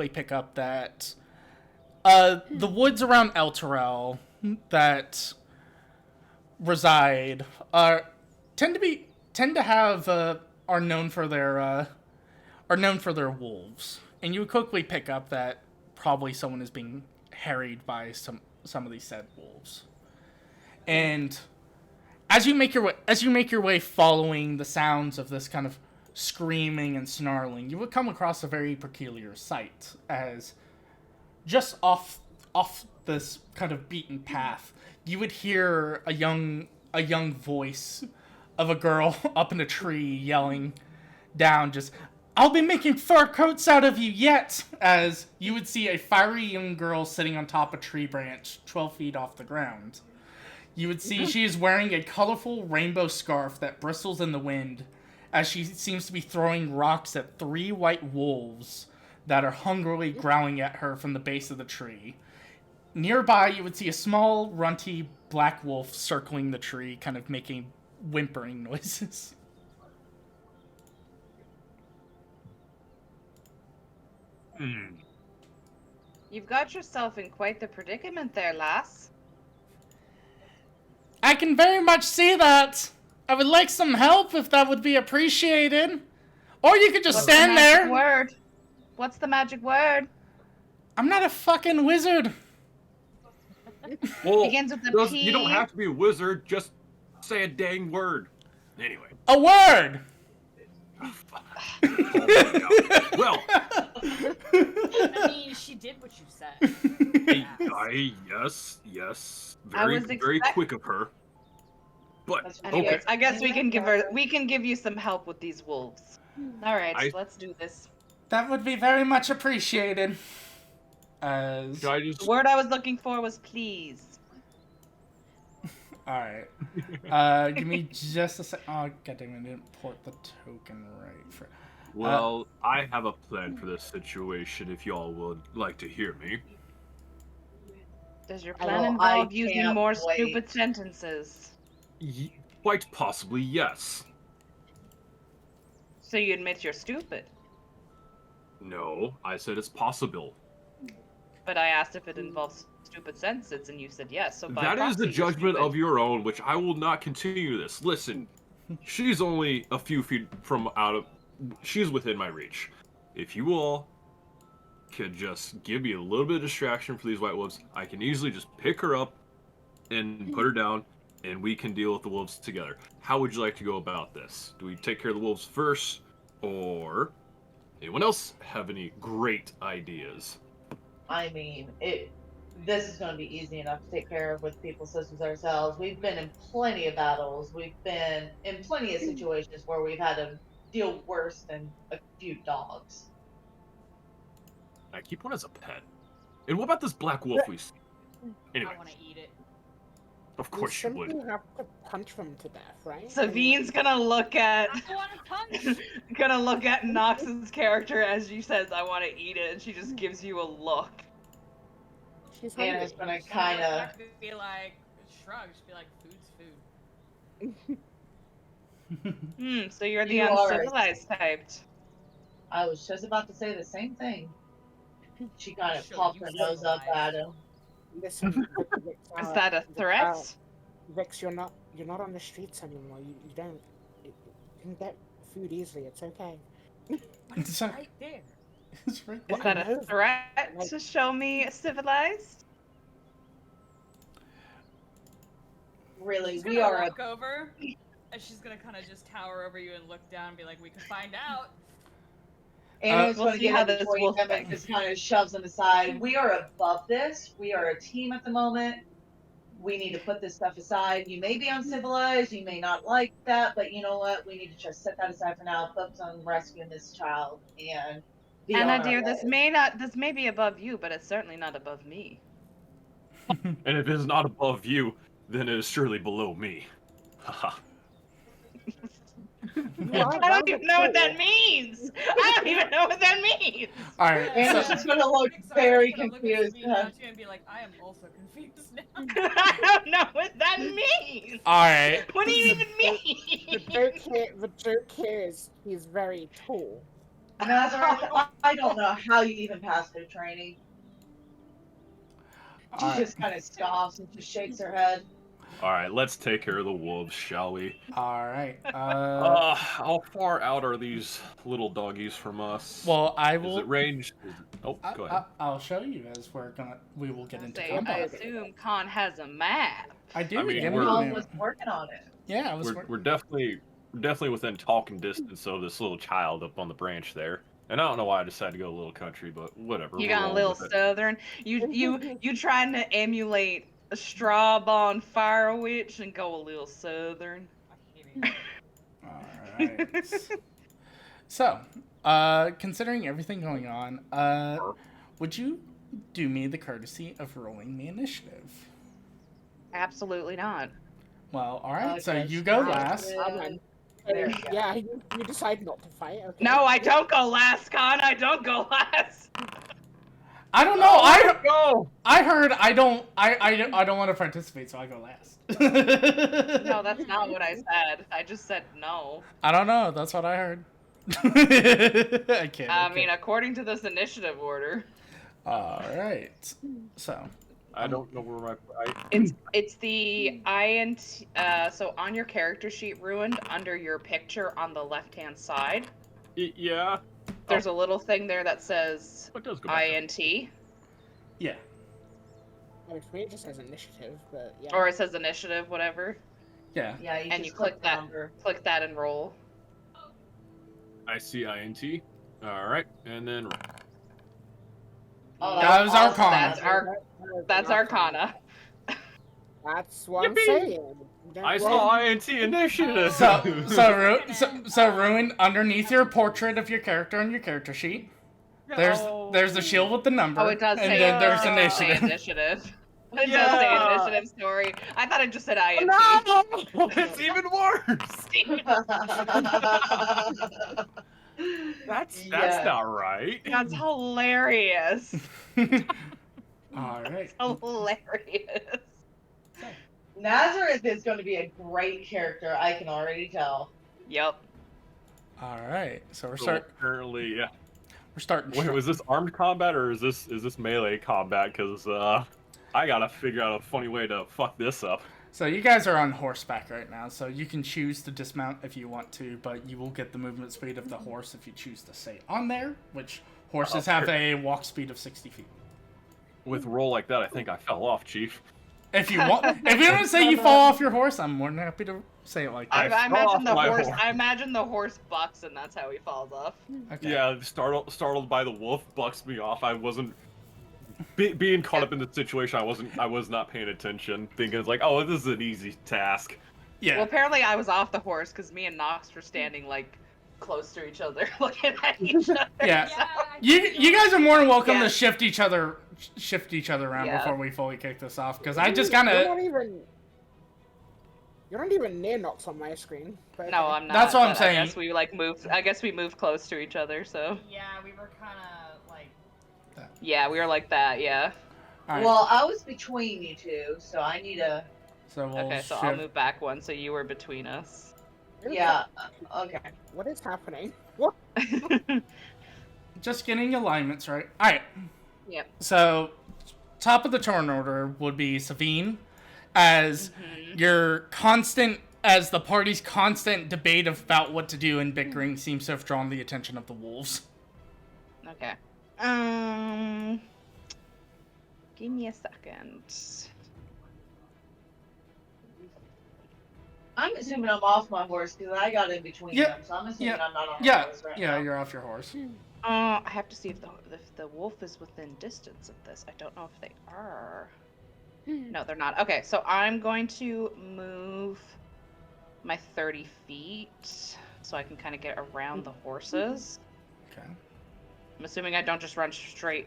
[SPEAKER 2] pick up that the woods around Elturel that reside are known for their wolves, and you would quickly pick up that probably someone is being harried by some of these said wolves. And as you make your way following the sounds of this kind of screaming and snarling, you would come across a very peculiar sight, as just off this kind of beaten path, you would hear a young voice of a girl up in a tree yelling down, just, "I'll be making fur coats out of you yet!" As you would see a fiery young girl sitting on top of a tree branch 12 feet off the ground. You would see she is wearing a colorful rainbow scarf that bristles in the wind, as she seems to be throwing rocks at 3 white wolves that are hungrily growling at her from the base of the tree. Nearby, you would see a small, runty black wolf circling the tree, kind of making whimpering noises.
[SPEAKER 3] You've got yourself in quite the predicament there, lass.
[SPEAKER 2] I can very much see that. I would like some help if that would be appreciated. Or you could just
[SPEAKER 3] What's
[SPEAKER 2] stand
[SPEAKER 3] the magic
[SPEAKER 2] there.
[SPEAKER 3] word? What's the magic word?
[SPEAKER 2] I'm not a fucking wizard.
[SPEAKER 1] Well,
[SPEAKER 3] Begins with a P.
[SPEAKER 1] you don't have to be a wizard. Just say a dang word. Anyway.
[SPEAKER 2] A word.
[SPEAKER 1] Well,
[SPEAKER 4] I mean, she did what you said.
[SPEAKER 1] yes.
[SPEAKER 3] I
[SPEAKER 1] Very,
[SPEAKER 3] was
[SPEAKER 1] very quick of her. But
[SPEAKER 5] That's
[SPEAKER 3] Anyways,
[SPEAKER 1] okay.
[SPEAKER 3] I guess we can give you some help with these wolves. All right, let's do this.
[SPEAKER 2] That would be very much appreciated. As
[SPEAKER 1] Should I just?
[SPEAKER 3] The word I was looking for was please.
[SPEAKER 2] Alright. Give me just a sec. Oh, goddamn, I didn't port the token right.
[SPEAKER 1] Well, I have a plan for this situation. If y'all would like to hear me.
[SPEAKER 3] Does your
[SPEAKER 5] I
[SPEAKER 3] plan
[SPEAKER 5] know,
[SPEAKER 3] involve
[SPEAKER 5] I
[SPEAKER 3] using
[SPEAKER 5] can't
[SPEAKER 3] more
[SPEAKER 5] wait.
[SPEAKER 3] stupid sentences?
[SPEAKER 1] Quite possibly, yes.
[SPEAKER 3] So you admit you're stupid,
[SPEAKER 1] No, I said it's possible.
[SPEAKER 3] but I asked if it involves stupid sentences, and you said yes. So by
[SPEAKER 1] That is the
[SPEAKER 3] proxy, you're
[SPEAKER 1] judgment
[SPEAKER 3] stupid.
[SPEAKER 1] of your own, which I will not continue this. Listen, she's only a few feet she's within my reach. If you all could just give me a little bit of distraction for these white wolves, I can easily just pick her up and put her down, and we can deal with the wolves together. How would you like to go about this? Do we take care of the wolves first, or anyone else have any great ideas?
[SPEAKER 5] I mean, this is going to be easy enough to take care of with people such as ourselves. We've been in plenty of battles. We've been in plenty of situations where we've had to deal worse than a few dogs.
[SPEAKER 1] I keep one as a pet. And what about this black wolf we see? Anyway,
[SPEAKER 4] I want to eat it.
[SPEAKER 1] of course you would.
[SPEAKER 6] simply have to punch them to death, right?
[SPEAKER 3] Savine's gonna look at
[SPEAKER 4] I want to punch.
[SPEAKER 3] Nox's character as she says, "I want to eat it," and she just gives you a look.
[SPEAKER 6] She's
[SPEAKER 5] Anna's
[SPEAKER 6] hungry.
[SPEAKER 5] going to kind of...
[SPEAKER 4] Be like, shrug. Just be like, food's food.
[SPEAKER 3] So you're the
[SPEAKER 5] You are.
[SPEAKER 3] uncivilized type.
[SPEAKER 5] I was just about to say the same thing. She kind of
[SPEAKER 4] Show
[SPEAKER 5] popped
[SPEAKER 4] you
[SPEAKER 5] her nose up
[SPEAKER 4] civilized.
[SPEAKER 5] at him.
[SPEAKER 6] Listen, Vix,
[SPEAKER 3] Is that a threat?
[SPEAKER 6] Vix, you're not on the streets anymore. You don't. You can get food easily. It's okay.
[SPEAKER 2] It's like-
[SPEAKER 4] Right there.
[SPEAKER 2] It's right
[SPEAKER 3] Is
[SPEAKER 2] there.
[SPEAKER 3] that a threat to show me civilized?
[SPEAKER 5] Really,
[SPEAKER 4] She's
[SPEAKER 5] we
[SPEAKER 4] gonna
[SPEAKER 5] are a
[SPEAKER 4] walk over, and she's gonna kind of just cower over you and look down and be like, "We can find out."
[SPEAKER 5] Aaron's
[SPEAKER 3] we'll
[SPEAKER 5] going to
[SPEAKER 3] see
[SPEAKER 5] get
[SPEAKER 3] how
[SPEAKER 5] in
[SPEAKER 3] this
[SPEAKER 5] between
[SPEAKER 3] wolf
[SPEAKER 5] them and just kind of shoves them aside. We are above this. We are a team at the moment. We need to put this stuff aside. You may be uncivilized. You may not like that, but you know what? We need to just set that aside for now. Focus on rescuing this child and be
[SPEAKER 3] Anna,
[SPEAKER 5] on our
[SPEAKER 3] dear,
[SPEAKER 5] way.
[SPEAKER 3] this may be above you, but it's certainly not above me.
[SPEAKER 1] And if it's not above you, then it is surely below me. Haha.
[SPEAKER 3] I don't even know what that means. I don't even know what that means.
[SPEAKER 2] All right.
[SPEAKER 5] Aaron's
[SPEAKER 2] So,
[SPEAKER 5] just going to look
[SPEAKER 4] Vix
[SPEAKER 5] very
[SPEAKER 4] gonna look at
[SPEAKER 5] confused.
[SPEAKER 4] Sabine now too and be like, "I am also confused now."
[SPEAKER 3] I don't know what that means.
[SPEAKER 2] all right.
[SPEAKER 3] What do you even
[SPEAKER 6] The
[SPEAKER 3] mean?
[SPEAKER 6] joke here is he's very tall.
[SPEAKER 5] Nazareth, I don't know how you even passed their training. She
[SPEAKER 2] All right.
[SPEAKER 5] just kind of scoffs and just shakes her head.
[SPEAKER 1] All right, let's take care of the wolves, shall we?
[SPEAKER 2] All right.
[SPEAKER 1] How far out are these little doggies from us?
[SPEAKER 2] Well, I
[SPEAKER 1] Is
[SPEAKER 2] will.
[SPEAKER 1] it ranged? Oh, go ahead.
[SPEAKER 2] I'll show you as we will get into
[SPEAKER 3] I
[SPEAKER 2] combat.
[SPEAKER 3] assume Khan has a map.
[SPEAKER 2] I do.
[SPEAKER 1] I mean,
[SPEAKER 2] give me
[SPEAKER 1] we're-
[SPEAKER 2] the
[SPEAKER 5] Mom
[SPEAKER 2] name.
[SPEAKER 5] was working on it.
[SPEAKER 2] Yeah, I was.
[SPEAKER 1] We're definitely within talking distance of this little child up on the branch there. And I don't know why I decided to go a little country, but whatever.
[SPEAKER 3] You
[SPEAKER 1] we're
[SPEAKER 3] got a
[SPEAKER 1] rolling
[SPEAKER 3] little
[SPEAKER 1] with it.
[SPEAKER 3] southern. You trying to emulate a Strawbond Fire Witch and go a little southern.
[SPEAKER 4] I hate it.
[SPEAKER 2] All right. So, considering everything going on, would you do me the courtesy of rolling the initiative?
[SPEAKER 3] Absolutely not.
[SPEAKER 2] Well, all right. So
[SPEAKER 5] Okay,
[SPEAKER 2] you go
[SPEAKER 5] sure.
[SPEAKER 2] last.
[SPEAKER 5] There you go.
[SPEAKER 6] Yeah, you decide not to fight. Okay.
[SPEAKER 3] No, I don't go last, Khan. I don't go last.
[SPEAKER 2] I don't know.
[SPEAKER 1] Go!
[SPEAKER 2] I heard I don't want to participate, so I go last.
[SPEAKER 3] No, that's not what I said. I just said no.
[SPEAKER 2] I don't know. That's what I heard. I can't.
[SPEAKER 3] I mean, according to this initiative order,
[SPEAKER 2] All right. So.
[SPEAKER 1] I don't know where my.
[SPEAKER 3] it's the INT. So on your character sheet, ruined under your picture on the left-hand side,
[SPEAKER 1] Yeah.
[SPEAKER 3] there's a little thing there that says
[SPEAKER 1] It does go back up.
[SPEAKER 3] INT,
[SPEAKER 2] Yeah.
[SPEAKER 6] I mean, for me, it just says initiative, but yeah.
[SPEAKER 3] or it says initiative, whatever.
[SPEAKER 2] Yeah.
[SPEAKER 5] Yeah, you
[SPEAKER 3] And
[SPEAKER 5] just
[SPEAKER 3] you click
[SPEAKER 5] the
[SPEAKER 3] that.
[SPEAKER 5] number.
[SPEAKER 3] Click that and roll.
[SPEAKER 1] I see INT. All right, and then
[SPEAKER 5] Oh,
[SPEAKER 2] That was
[SPEAKER 5] awesome.
[SPEAKER 2] Arcana.
[SPEAKER 3] That's Arcana.
[SPEAKER 6] That's what I'm
[SPEAKER 1] Yippee!
[SPEAKER 6] saying.
[SPEAKER 1] I saw INT initiative.
[SPEAKER 2] So ruined underneath your portrait of your character on your character sheet. There's the shield with the number.
[SPEAKER 3] Oh, it does
[SPEAKER 2] and
[SPEAKER 3] say.
[SPEAKER 2] then there's
[SPEAKER 3] it does say
[SPEAKER 2] initiative.
[SPEAKER 3] initiative. It does say
[SPEAKER 1] Yeah.
[SPEAKER 3] initiative story. I thought it just said INT.
[SPEAKER 1] No, it's even worse. That's
[SPEAKER 5] Yeah.
[SPEAKER 1] not right.
[SPEAKER 3] That's hilarious.
[SPEAKER 2] All right.
[SPEAKER 3] Hilarious.
[SPEAKER 5] Nazareth is going to be a great character. I can already tell.
[SPEAKER 3] Yep.
[SPEAKER 2] All right. So
[SPEAKER 1] So currently, yeah.
[SPEAKER 2] we're starting.
[SPEAKER 1] Wait, was this armed combat or is this melee combat? Because I gotta figure out a funny way to fuck this up.
[SPEAKER 2] So you guys are on horseback right now, so you can choose to dismount if you want to, but you will get the movement speed of the horse if you choose to stay on there, which horses have a walk speed of 60 feet.
[SPEAKER 1] With roll like that, I think I fell off, Chief.
[SPEAKER 2] If you want to say you fall off your horse, I'm more than happy to say it like
[SPEAKER 3] I
[SPEAKER 2] that.
[SPEAKER 3] imagine the
[SPEAKER 1] my
[SPEAKER 3] horse.
[SPEAKER 1] horse.
[SPEAKER 3] I imagine the horse bucks, and that's how he falls off.
[SPEAKER 2] Okay.
[SPEAKER 1] Yeah, startled by the wolf bucks me off. I wasn't being caught up in the situation. I was not paying attention, thinking it's like, oh, this is an easy task.
[SPEAKER 2] Yeah.
[SPEAKER 3] Well, apparently I was off the horse because me and Nox were standing like close to each other, looking at each other.
[SPEAKER 2] Yeah.
[SPEAKER 4] Yeah,
[SPEAKER 2] You guys are more than welcome
[SPEAKER 3] Yeah.
[SPEAKER 2] to shift each other around
[SPEAKER 3] Yeah.
[SPEAKER 2] before we fully kick this off, because I just kind of.
[SPEAKER 6] You're not even near Nox on my screen. But
[SPEAKER 3] No,
[SPEAKER 6] okay.
[SPEAKER 3] I'm not.
[SPEAKER 2] That's what I'm
[SPEAKER 3] but
[SPEAKER 2] saying.
[SPEAKER 3] I guess we like moved. I guess we moved close to each other. So
[SPEAKER 4] Yeah, we were kind of like.
[SPEAKER 3] yeah, we were like that. Yeah.
[SPEAKER 2] All right.
[SPEAKER 5] Well, I was between you two, so I need a
[SPEAKER 2] So we'll
[SPEAKER 3] Okay, so I'll
[SPEAKER 2] shift.
[SPEAKER 3] move back one, so you were between us.
[SPEAKER 5] Yeah. Okay.
[SPEAKER 6] What is happening? What?
[SPEAKER 2] Just getting alignments right. All right.
[SPEAKER 3] Yep.
[SPEAKER 2] So, top of the turn order would be Savine, as as the party's constant debate about what to do and bickering seems to have drawn the attention of the wolves.
[SPEAKER 3] Okay. Give me a second.
[SPEAKER 5] I'm assuming I'm off my horse because I got in between
[SPEAKER 2] Yep,
[SPEAKER 5] them, so I'm assuming
[SPEAKER 2] yep.
[SPEAKER 5] I'm not on my
[SPEAKER 2] Yeah,
[SPEAKER 5] horse right
[SPEAKER 2] yeah,
[SPEAKER 5] now.
[SPEAKER 2] you're off your horse.
[SPEAKER 3] I have to see if the wolf is within distance of this. I don't know if they are. No, they're not. Okay, so I'm going to move my 30 feet so I can kind of get around the horses.
[SPEAKER 2] Okay.
[SPEAKER 3] I'm assuming I don't just run straight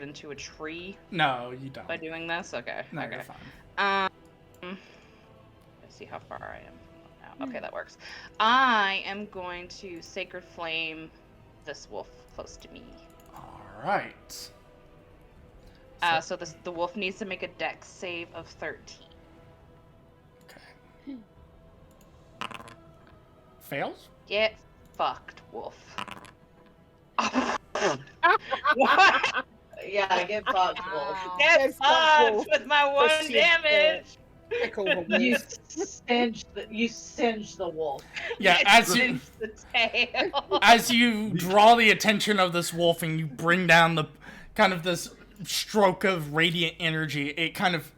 [SPEAKER 3] into a tree
[SPEAKER 2] No, you don't.
[SPEAKER 3] by doing this. Okay.
[SPEAKER 2] No,
[SPEAKER 3] okay.
[SPEAKER 2] you're fine.
[SPEAKER 3] Let's see how far I am from now. Okay, that works. I am going to Sacred Flame this wolf close to me.
[SPEAKER 2] All right.
[SPEAKER 3] So the wolf needs to make a dex save of 13.
[SPEAKER 2] Okay. Fails?
[SPEAKER 3] Get fucked, wolf. What?
[SPEAKER 5] Yeah, get fucked, wolf.
[SPEAKER 3] Get
[SPEAKER 6] Get fucked,
[SPEAKER 3] fucked
[SPEAKER 6] wolf.
[SPEAKER 3] with my one
[SPEAKER 6] Proceed,
[SPEAKER 3] damage.
[SPEAKER 6] Pickle the
[SPEAKER 5] You
[SPEAKER 6] wolf.
[SPEAKER 5] singe the wolf.
[SPEAKER 2] Yeah, as you
[SPEAKER 3] the tail.
[SPEAKER 2] as you draw the attention of this wolf and you bring down the kind of this stroke of radiant energy, it kind of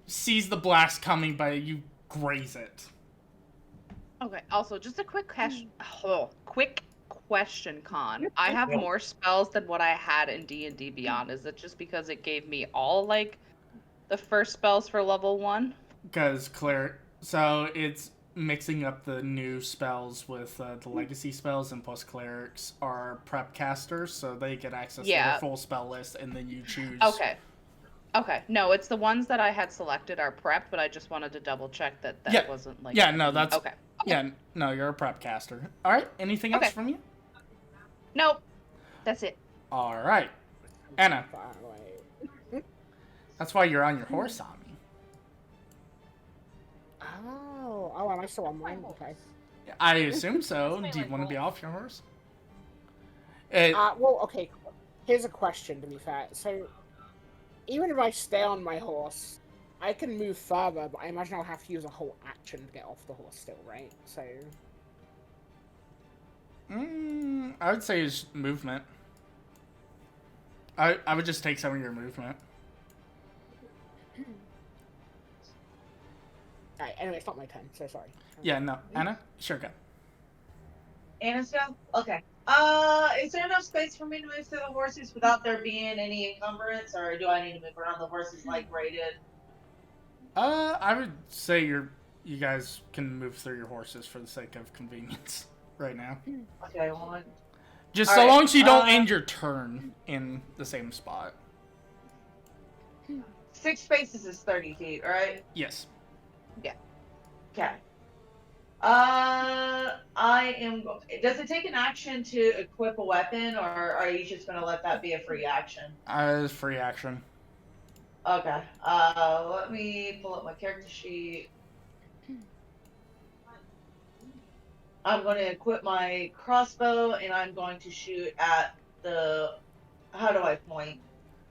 [SPEAKER 2] sees the blast coming, but you graze it.
[SPEAKER 3] Okay. Also, just a quick question, Con. I have more spells than what I had in D&D Beyond. Is it just because it gave me all like the first spells for level 1?
[SPEAKER 2] Because so it's mixing up the new spells with the legacy spells, and plus clerics are prep casters, so they get access to the full spell list, and then you choose.
[SPEAKER 3] Okay. No, it's the ones that I had selected are prep, but I just wanted to double check that wasn't like.
[SPEAKER 2] Yeah, no, that's
[SPEAKER 3] okay.
[SPEAKER 2] Yeah, no, you're a prep caster. All right. Anything else from you?
[SPEAKER 3] Nope. That's it.
[SPEAKER 2] All right, Anna.
[SPEAKER 6] Far away.
[SPEAKER 2] That's why you're on your horse, Ami.
[SPEAKER 6] Oh, and I saw on mine. Okay.
[SPEAKER 2] I assume so. Do you want to be off your horse? It,
[SPEAKER 6] Well, okay. Here's a question, to be fair. So, even if I stay on my horse, I can move further, but I imagine I'll have to use a whole action to get off the horse still, right? So...
[SPEAKER 2] I would say is movement. I would just take some of your movement.
[SPEAKER 6] Alright, anyway, it's not my turn, so sorry.
[SPEAKER 2] Yeah, no. Anna? Sure, go.
[SPEAKER 5] Anna's go? Okay. Is there enough space for me to move through the horses without there being any encumbrance, or do I need to move around the horses like rated?
[SPEAKER 2] I would say you guys can move through your horses for the sake of convenience right now.
[SPEAKER 5] Okay, one.
[SPEAKER 2] Just
[SPEAKER 5] All
[SPEAKER 2] so
[SPEAKER 5] right,
[SPEAKER 2] long as you don't end your turn in the same spot.
[SPEAKER 5] 6 spaces is 30 feet, right?
[SPEAKER 2] Yes.
[SPEAKER 5] Okay. I am. Does it take an action to equip a weapon, or are you just gonna let that be a free action?
[SPEAKER 2] As free action.
[SPEAKER 5] Okay. Let me pull up my character sheet. I'm going to equip my crossbow, and I'm going to shoot at the. How do I point?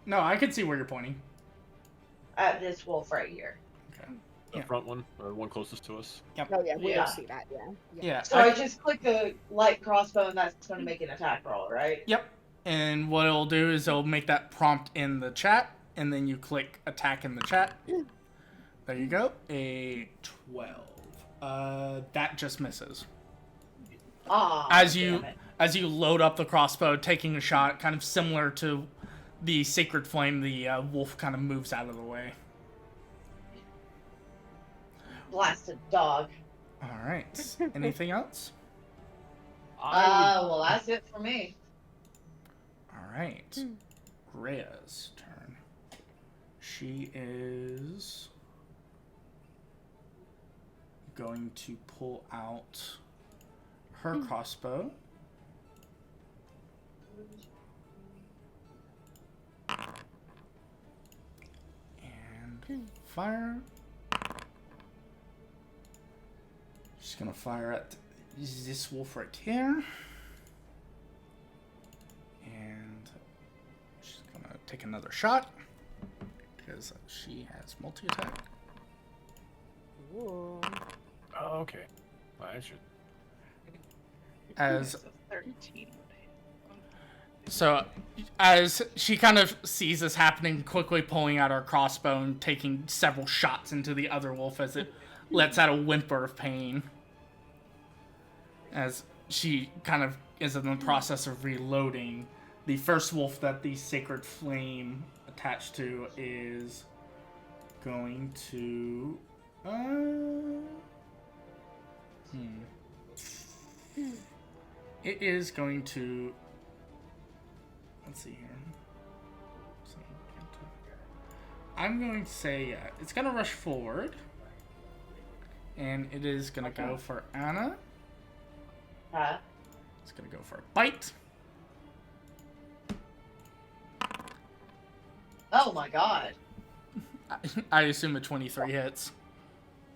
[SPEAKER 2] No, I can see where you're pointing.
[SPEAKER 5] At this wolf right here.
[SPEAKER 2] Okay.
[SPEAKER 1] The
[SPEAKER 2] Yeah.
[SPEAKER 1] front one, or the one closest to us.
[SPEAKER 6] Oh, yeah, we
[SPEAKER 5] Yeah.
[SPEAKER 6] all see that, yeah.
[SPEAKER 2] Yeah.
[SPEAKER 5] So I just click the light crossbow, and that's going to make an attack roll, right?
[SPEAKER 2] Yep. And what it'll do is it'll make that prompt in the chat, and then you click attack in the chat. There you go. A 12. That just misses.
[SPEAKER 5] Ah.
[SPEAKER 2] As
[SPEAKER 5] damn it.
[SPEAKER 2] you load up the crossbow, taking a shot, kind of similar to the Sacred Flame, the wolf kind of moves out of the way.
[SPEAKER 5] Blasted dog.
[SPEAKER 2] All right. Anything else?
[SPEAKER 5] Well, that's it for me.
[SPEAKER 2] All right. Rhea's turn. She is going to pull out her crossbow. And fire. Just gonna fire at this wolf right here. And she's gonna take another shot. Because she has multi-attack.
[SPEAKER 6] Ooh.
[SPEAKER 1] Oh, okay. Well, I should.
[SPEAKER 2] As
[SPEAKER 3] So 13.
[SPEAKER 2] So, as she kind of sees this happening, quickly pulling out her crossbow and taking several shots into the other wolf as it lets out a whimper of pain. As she kind of is in the process of reloading, the first wolf that the sacred flame attached to is going to... It is going to... Let's see here. I'm going to say, yeah, it's going to rush forward. And it is going to go for Anna. It's going to go for a bite.
[SPEAKER 5] Oh my god.
[SPEAKER 2] I assume a 23 hits.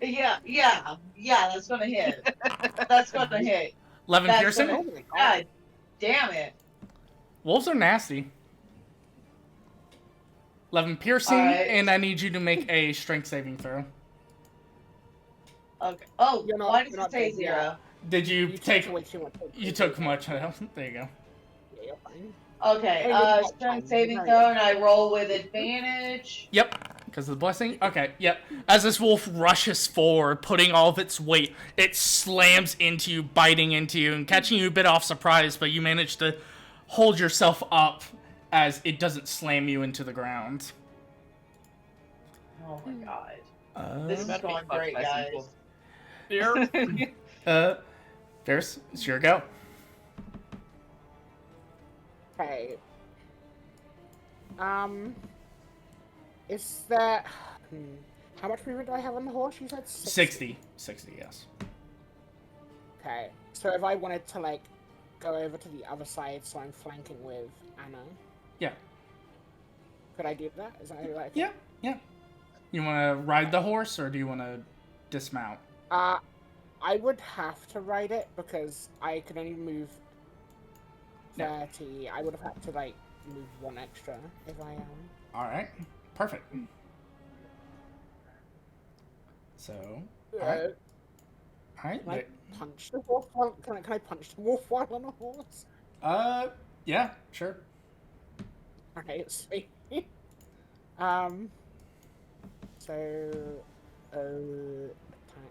[SPEAKER 5] Yeah, that's gonna hit. That's gonna hit.
[SPEAKER 2] 11
[SPEAKER 5] That's
[SPEAKER 2] piercing?
[SPEAKER 5] gonna- God damn it.
[SPEAKER 2] Wolves are nasty. 11 piercing,
[SPEAKER 5] Alright.
[SPEAKER 2] and I need you to make a strength saving throw.
[SPEAKER 5] Okay. Oh,
[SPEAKER 6] You're not-
[SPEAKER 5] why does
[SPEAKER 6] you're
[SPEAKER 5] it
[SPEAKER 6] not
[SPEAKER 5] say
[SPEAKER 6] dead
[SPEAKER 5] 0?
[SPEAKER 6] yet.
[SPEAKER 2] Did you take...
[SPEAKER 6] away too much.
[SPEAKER 2] You took much health. There you go.
[SPEAKER 6] Yeah, you're fine.
[SPEAKER 5] Okay,
[SPEAKER 6] Hey, look,
[SPEAKER 5] strength
[SPEAKER 6] fine.
[SPEAKER 5] saving
[SPEAKER 6] You're
[SPEAKER 5] throw,
[SPEAKER 6] right.
[SPEAKER 5] and I roll with advantage.
[SPEAKER 2] Yep, because of the blessing. Okay, yep. As this wolf rushes forward, putting all of its weight, it slams into you, biting into you, and catching you a bit off surprise, but you manage to hold yourself up as it doesn't slam you into the ground.
[SPEAKER 5] Oh my god. This is
[SPEAKER 3] About to be
[SPEAKER 5] going
[SPEAKER 3] fucked
[SPEAKER 5] great,
[SPEAKER 3] by some
[SPEAKER 5] guys.
[SPEAKER 3] wolves.
[SPEAKER 1] Here.
[SPEAKER 2] Fierce, it's your go.
[SPEAKER 6] Okay. Is that... How much movement do I have on the horse? You said
[SPEAKER 2] 60. 60, yes.
[SPEAKER 6] Okay. So if I wanted to, like, go over to the other side so I'm flanking with Anna,
[SPEAKER 2] Yeah.
[SPEAKER 6] could I do that? Is that like...
[SPEAKER 2] Yeah, yeah. You want to ride the horse, or do you want to dismount?
[SPEAKER 6] I would have to ride it because I could only move 30. I would have had to, like, move 1 extra if I am.
[SPEAKER 2] Alright, perfect. So, alright. Alright,
[SPEAKER 6] Can I punch the wolf while... Can I punch the wolf while on a horse?
[SPEAKER 2] yeah, sure.
[SPEAKER 6] Alright, sweet. So... attack.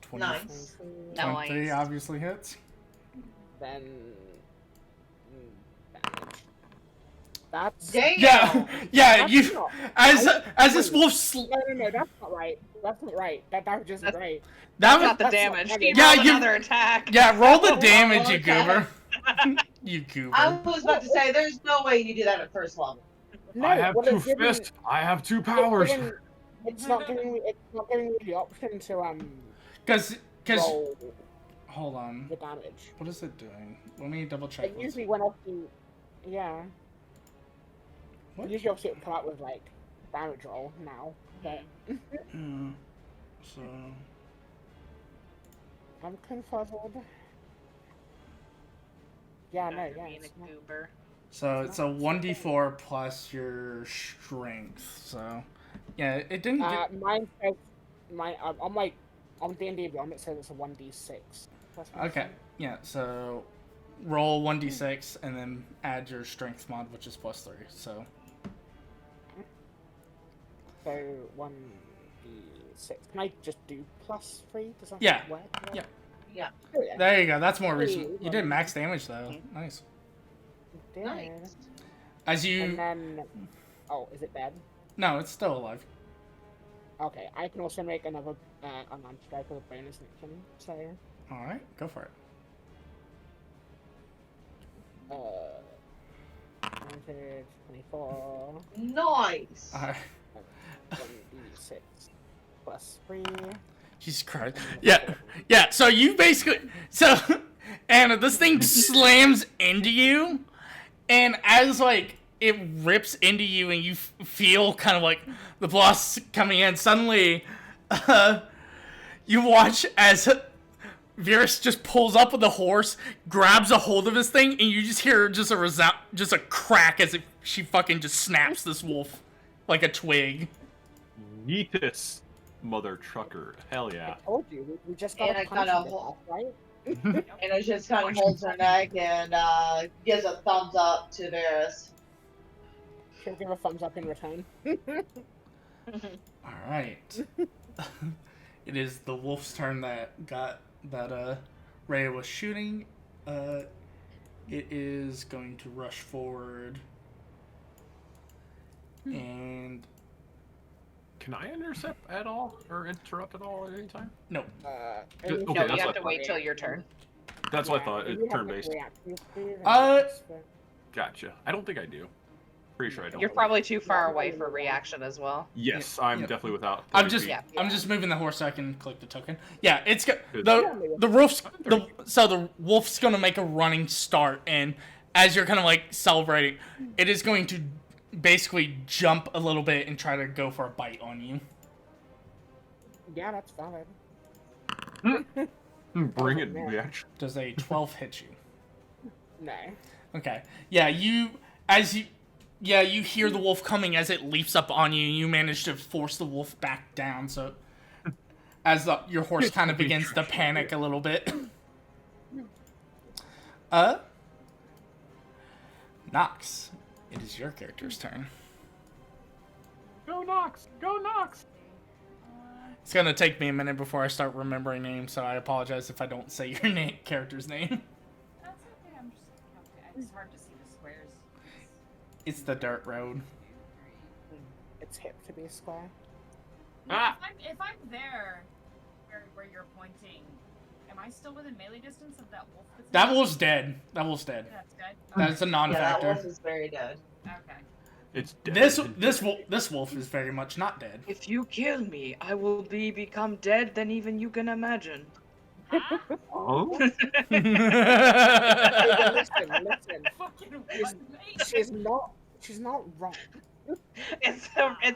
[SPEAKER 2] 20,
[SPEAKER 5] Nice.
[SPEAKER 2] 23
[SPEAKER 3] Nice.
[SPEAKER 2] obviously hits.
[SPEAKER 6] Then... damage. That's...
[SPEAKER 5] Damn!
[SPEAKER 2] Yeah, yeah,
[SPEAKER 6] That's
[SPEAKER 2] you...
[SPEAKER 6] not-
[SPEAKER 2] As this wolf...
[SPEAKER 6] No, that's not right. That's not right. That just isn't right.
[SPEAKER 2] That was...
[SPEAKER 3] Got the
[SPEAKER 6] That's
[SPEAKER 3] damage.
[SPEAKER 6] not-
[SPEAKER 3] Keep
[SPEAKER 2] Yeah,
[SPEAKER 3] rolling
[SPEAKER 2] you-
[SPEAKER 3] another attack.
[SPEAKER 2] Yeah, roll the damage, you
[SPEAKER 5] Okay.
[SPEAKER 2] goober. You goober.
[SPEAKER 5] I was about to say, there's no way you do that at first level.
[SPEAKER 6] No,
[SPEAKER 1] I have
[SPEAKER 6] well,
[SPEAKER 1] 2
[SPEAKER 6] it's giving-
[SPEAKER 1] fists. I have 2
[SPEAKER 6] it's
[SPEAKER 1] powers.
[SPEAKER 6] giving- It's not giving me the option to
[SPEAKER 2] Because...
[SPEAKER 6] roll
[SPEAKER 2] Hold on.
[SPEAKER 6] the damage.
[SPEAKER 2] What is it doing? Let me double check.
[SPEAKER 6] Like, usually when I do, yeah.
[SPEAKER 2] What?
[SPEAKER 6] Usually obviously it would come out with like damage roll now, but
[SPEAKER 2] So...
[SPEAKER 6] I'm confuzzled. Yeah, no, yeah.
[SPEAKER 3] Being
[SPEAKER 6] It's
[SPEAKER 3] a
[SPEAKER 6] not,
[SPEAKER 3] goober.
[SPEAKER 2] So it's a 1d4 plus your strength. So, yeah, it didn't get...
[SPEAKER 6] mine says I'm like on D&D Beyond. It says it's a 1d6. That's my
[SPEAKER 2] Okay,
[SPEAKER 6] strength.
[SPEAKER 2] yeah, so roll 1d6 and then add your strength mod, which is plus 3. So,
[SPEAKER 6] So 1d6. Can I just do plus 3? Does that
[SPEAKER 2] Yeah,
[SPEAKER 6] work?
[SPEAKER 2] yeah.
[SPEAKER 5] Yeah.
[SPEAKER 6] Oh, yeah.
[SPEAKER 2] There you go. That's more
[SPEAKER 6] Hey,
[SPEAKER 2] recent. You did max damage though. Nice.
[SPEAKER 6] Did.
[SPEAKER 5] Nice.
[SPEAKER 2] As
[SPEAKER 6] And
[SPEAKER 2] you...
[SPEAKER 6] then, oh, is it dead?
[SPEAKER 2] No, it's still alive.
[SPEAKER 6] Okay, I can also make another unarmed strike with a bonus action. So,
[SPEAKER 2] Alright, go for it.
[SPEAKER 6] 24,
[SPEAKER 5] Nice.
[SPEAKER 2] Alright.
[SPEAKER 6] 1d6 plus 3.
[SPEAKER 2] Jesus Christ. Yeah, yeah, so you basically... So, Anna, this thing slams into you, and as, like, it rips into you, and you feel kind of like the blast coming in. Suddenly, you watch as Virus just pulls up with the horse, grabs a hold of his thing, and you just hear just a crack as if she fucking just snaps this wolf like a twig.
[SPEAKER 1] Yeetus, mother trucker. Hell yeah.
[SPEAKER 6] I told you, we just got
[SPEAKER 5] And
[SPEAKER 6] a
[SPEAKER 5] I
[SPEAKER 6] punch
[SPEAKER 5] kinda
[SPEAKER 6] in the
[SPEAKER 5] hold-
[SPEAKER 6] back, right?
[SPEAKER 5] And it just kind of holds her neck and gives a thumbs up to Varys.
[SPEAKER 6] She'll give a thumbs up in return.
[SPEAKER 2] All right. It is the wolf's turn that Rhea was shooting. It is going to rush forward. And
[SPEAKER 1] Can I intercept at all or interrupt at all at any time?
[SPEAKER 2] no.
[SPEAKER 1] Okay,
[SPEAKER 3] No,
[SPEAKER 1] that's
[SPEAKER 3] you have
[SPEAKER 1] what
[SPEAKER 3] to
[SPEAKER 1] I
[SPEAKER 3] wait till your turn.
[SPEAKER 1] That's what I thought.
[SPEAKER 6] You
[SPEAKER 1] It's
[SPEAKER 6] have
[SPEAKER 1] turn-based.
[SPEAKER 6] to react to it,
[SPEAKER 2] Uh,
[SPEAKER 6] but-
[SPEAKER 1] Gotcha. I don't think I do. Pretty sure I don't.
[SPEAKER 3] You're probably too far away for reaction as well.
[SPEAKER 1] Yes, I'm
[SPEAKER 2] Yeah.
[SPEAKER 1] definitely without.
[SPEAKER 2] I'm
[SPEAKER 1] 30
[SPEAKER 2] just
[SPEAKER 1] feet.
[SPEAKER 3] Yeah.
[SPEAKER 2] I'm just moving the horse so I can click the token. Yeah, it's
[SPEAKER 1] Good.
[SPEAKER 2] the wolf's gonna make a running start, and as you're kind of like celebrating, it is going to basically jump a little bit and try to go for a bite on you.
[SPEAKER 6] Yeah, that's valid.
[SPEAKER 1] Bring it,
[SPEAKER 6] man.
[SPEAKER 1] bitch.
[SPEAKER 2] Does a 12 hit you?
[SPEAKER 6] No.
[SPEAKER 2] Okay. Yeah, you hear the wolf coming as it leaps up on you, and you manage to force the wolf back down. So, as your horse kind of begins to panic a little bit. Nox, it is your character's turn.
[SPEAKER 1] Go Nox! Go Nox!
[SPEAKER 2] It's gonna take me a minute before I start remembering names, so I apologize if I don't say your character's name.
[SPEAKER 4] That's okay. I'm just okay. It's hard to see the squares.
[SPEAKER 2] It's the dirt road.
[SPEAKER 6] It's hip to be square.
[SPEAKER 4] No,
[SPEAKER 1] Ah!
[SPEAKER 4] if I'm there, where you're pointing, am I still within melee distance of that wolf?
[SPEAKER 2] That wolf's dead. That wolf's dead.
[SPEAKER 4] That's dead.
[SPEAKER 2] That's a
[SPEAKER 5] Yeah, that
[SPEAKER 2] non-factor.
[SPEAKER 5] wolf is very dead.
[SPEAKER 4] Okay.
[SPEAKER 1] It's dead.
[SPEAKER 2] This wolf is very much not dead.
[SPEAKER 3] If you kill me, I will become dead than even you can imagine.
[SPEAKER 1] Oh?
[SPEAKER 6] Listen.
[SPEAKER 4] Fucking
[SPEAKER 6] She's not wrong.
[SPEAKER 3] It's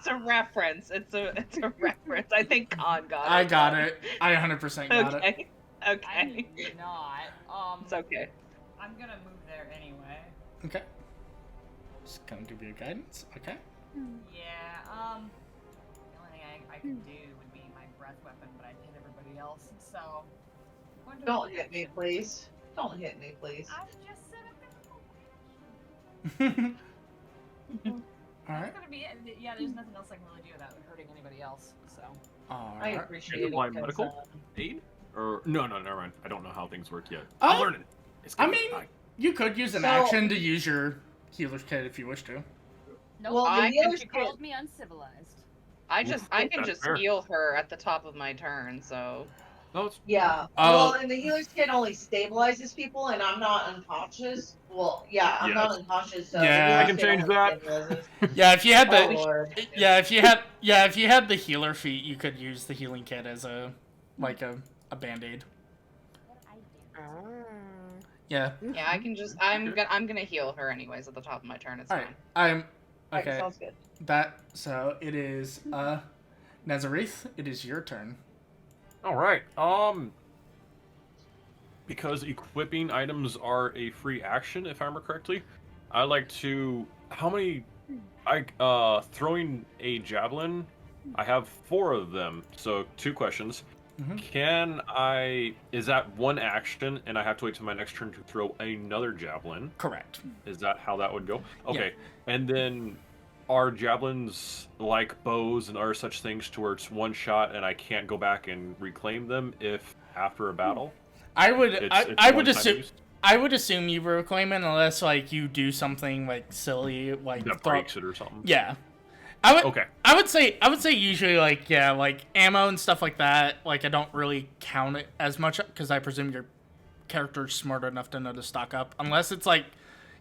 [SPEAKER 3] a reference. It's a reference. I think Khan got it.
[SPEAKER 2] I got it. I 100% got it.
[SPEAKER 3] Okay.
[SPEAKER 4] I
[SPEAKER 3] Okay.
[SPEAKER 4] did not.
[SPEAKER 3] It's okay.
[SPEAKER 4] I'm gonna move there anyway.
[SPEAKER 2] Okay. Just gonna give you a guidance. Okay.
[SPEAKER 4] Yeah. The only thing I could do would be my breath weapon, but I'd hit everybody else. So. I'm going to
[SPEAKER 5] Don't
[SPEAKER 4] reaction.
[SPEAKER 5] hit me, please. Don't hit me, please.
[SPEAKER 4] I just said I'm gonna.
[SPEAKER 2] All right.
[SPEAKER 4] That's gonna be it. Yeah, there's nothing else I can really do without hurting anybody else. So.
[SPEAKER 2] All
[SPEAKER 5] I
[SPEAKER 2] right.
[SPEAKER 5] appreciate
[SPEAKER 1] Is
[SPEAKER 5] it.
[SPEAKER 1] it my
[SPEAKER 5] 'cause,
[SPEAKER 1] medical? Aid? Or no, never mind. I don't know how things work yet.
[SPEAKER 2] Uh,
[SPEAKER 1] I'm learning. It's
[SPEAKER 2] I
[SPEAKER 1] gonna be
[SPEAKER 2] mean,
[SPEAKER 1] fine.
[SPEAKER 2] you could use an
[SPEAKER 5] So-
[SPEAKER 2] action to use your healer's kit if you wish to.
[SPEAKER 4] Nope.
[SPEAKER 5] Well, the
[SPEAKER 3] I
[SPEAKER 5] healer's
[SPEAKER 4] She
[SPEAKER 5] kit,
[SPEAKER 4] called me uncivilized.
[SPEAKER 3] I can
[SPEAKER 1] That's
[SPEAKER 3] just
[SPEAKER 1] fair.
[SPEAKER 3] heal her at the top of my turn. So
[SPEAKER 1] No, it's
[SPEAKER 5] yeah. Well, and the healer's kit only stabilizes people, and I'm not unconscious. Well, yeah, I'm not unconscious, so the
[SPEAKER 2] Yeah.
[SPEAKER 5] healer's
[SPEAKER 1] I can
[SPEAKER 5] kit
[SPEAKER 1] change
[SPEAKER 5] only
[SPEAKER 1] that.
[SPEAKER 5] stabilizes.
[SPEAKER 2] Yeah, if you had
[SPEAKER 5] Oh,
[SPEAKER 2] the
[SPEAKER 5] Lord.
[SPEAKER 2] if you had the healer feat, you could use the healing kit as a band-aid.
[SPEAKER 6] Ah.
[SPEAKER 2] Yeah.
[SPEAKER 3] yeah, I can just I'm gonna heal her anyways at the top of my turn. It's
[SPEAKER 2] All right.
[SPEAKER 3] fine.
[SPEAKER 2] I'm
[SPEAKER 5] Alright,
[SPEAKER 2] okay.
[SPEAKER 5] sounds good.
[SPEAKER 2] So it is Nazareth, it is your turn.
[SPEAKER 1] all right. Because equipping items are a free action, if I remember correctly, I like to. How many? Throwing a javelin. I have 4 of them. So 2 questions.
[SPEAKER 2] Mhm.
[SPEAKER 1] Can I? Is that one action, and I have to wait till my next turn to throw another javelin?
[SPEAKER 2] Correct.
[SPEAKER 1] Is that how that would go? Okay. And then, are javelins like bows and other such things to where it's one shot and I can't go back and reclaim them if after a battle?
[SPEAKER 2] I would
[SPEAKER 1] It's
[SPEAKER 2] I would
[SPEAKER 1] one-time
[SPEAKER 2] assume
[SPEAKER 1] use?
[SPEAKER 2] I would assume you reclaim it unless like you do something like silly like
[SPEAKER 1] That
[SPEAKER 2] throw-
[SPEAKER 1] breaks it or something.
[SPEAKER 2] Yeah. I would
[SPEAKER 1] Okay.
[SPEAKER 2] I would say usually like ammo and stuff like that, like I don't really count it as much because I presume your character's smart enough to know to stock up. Unless it's like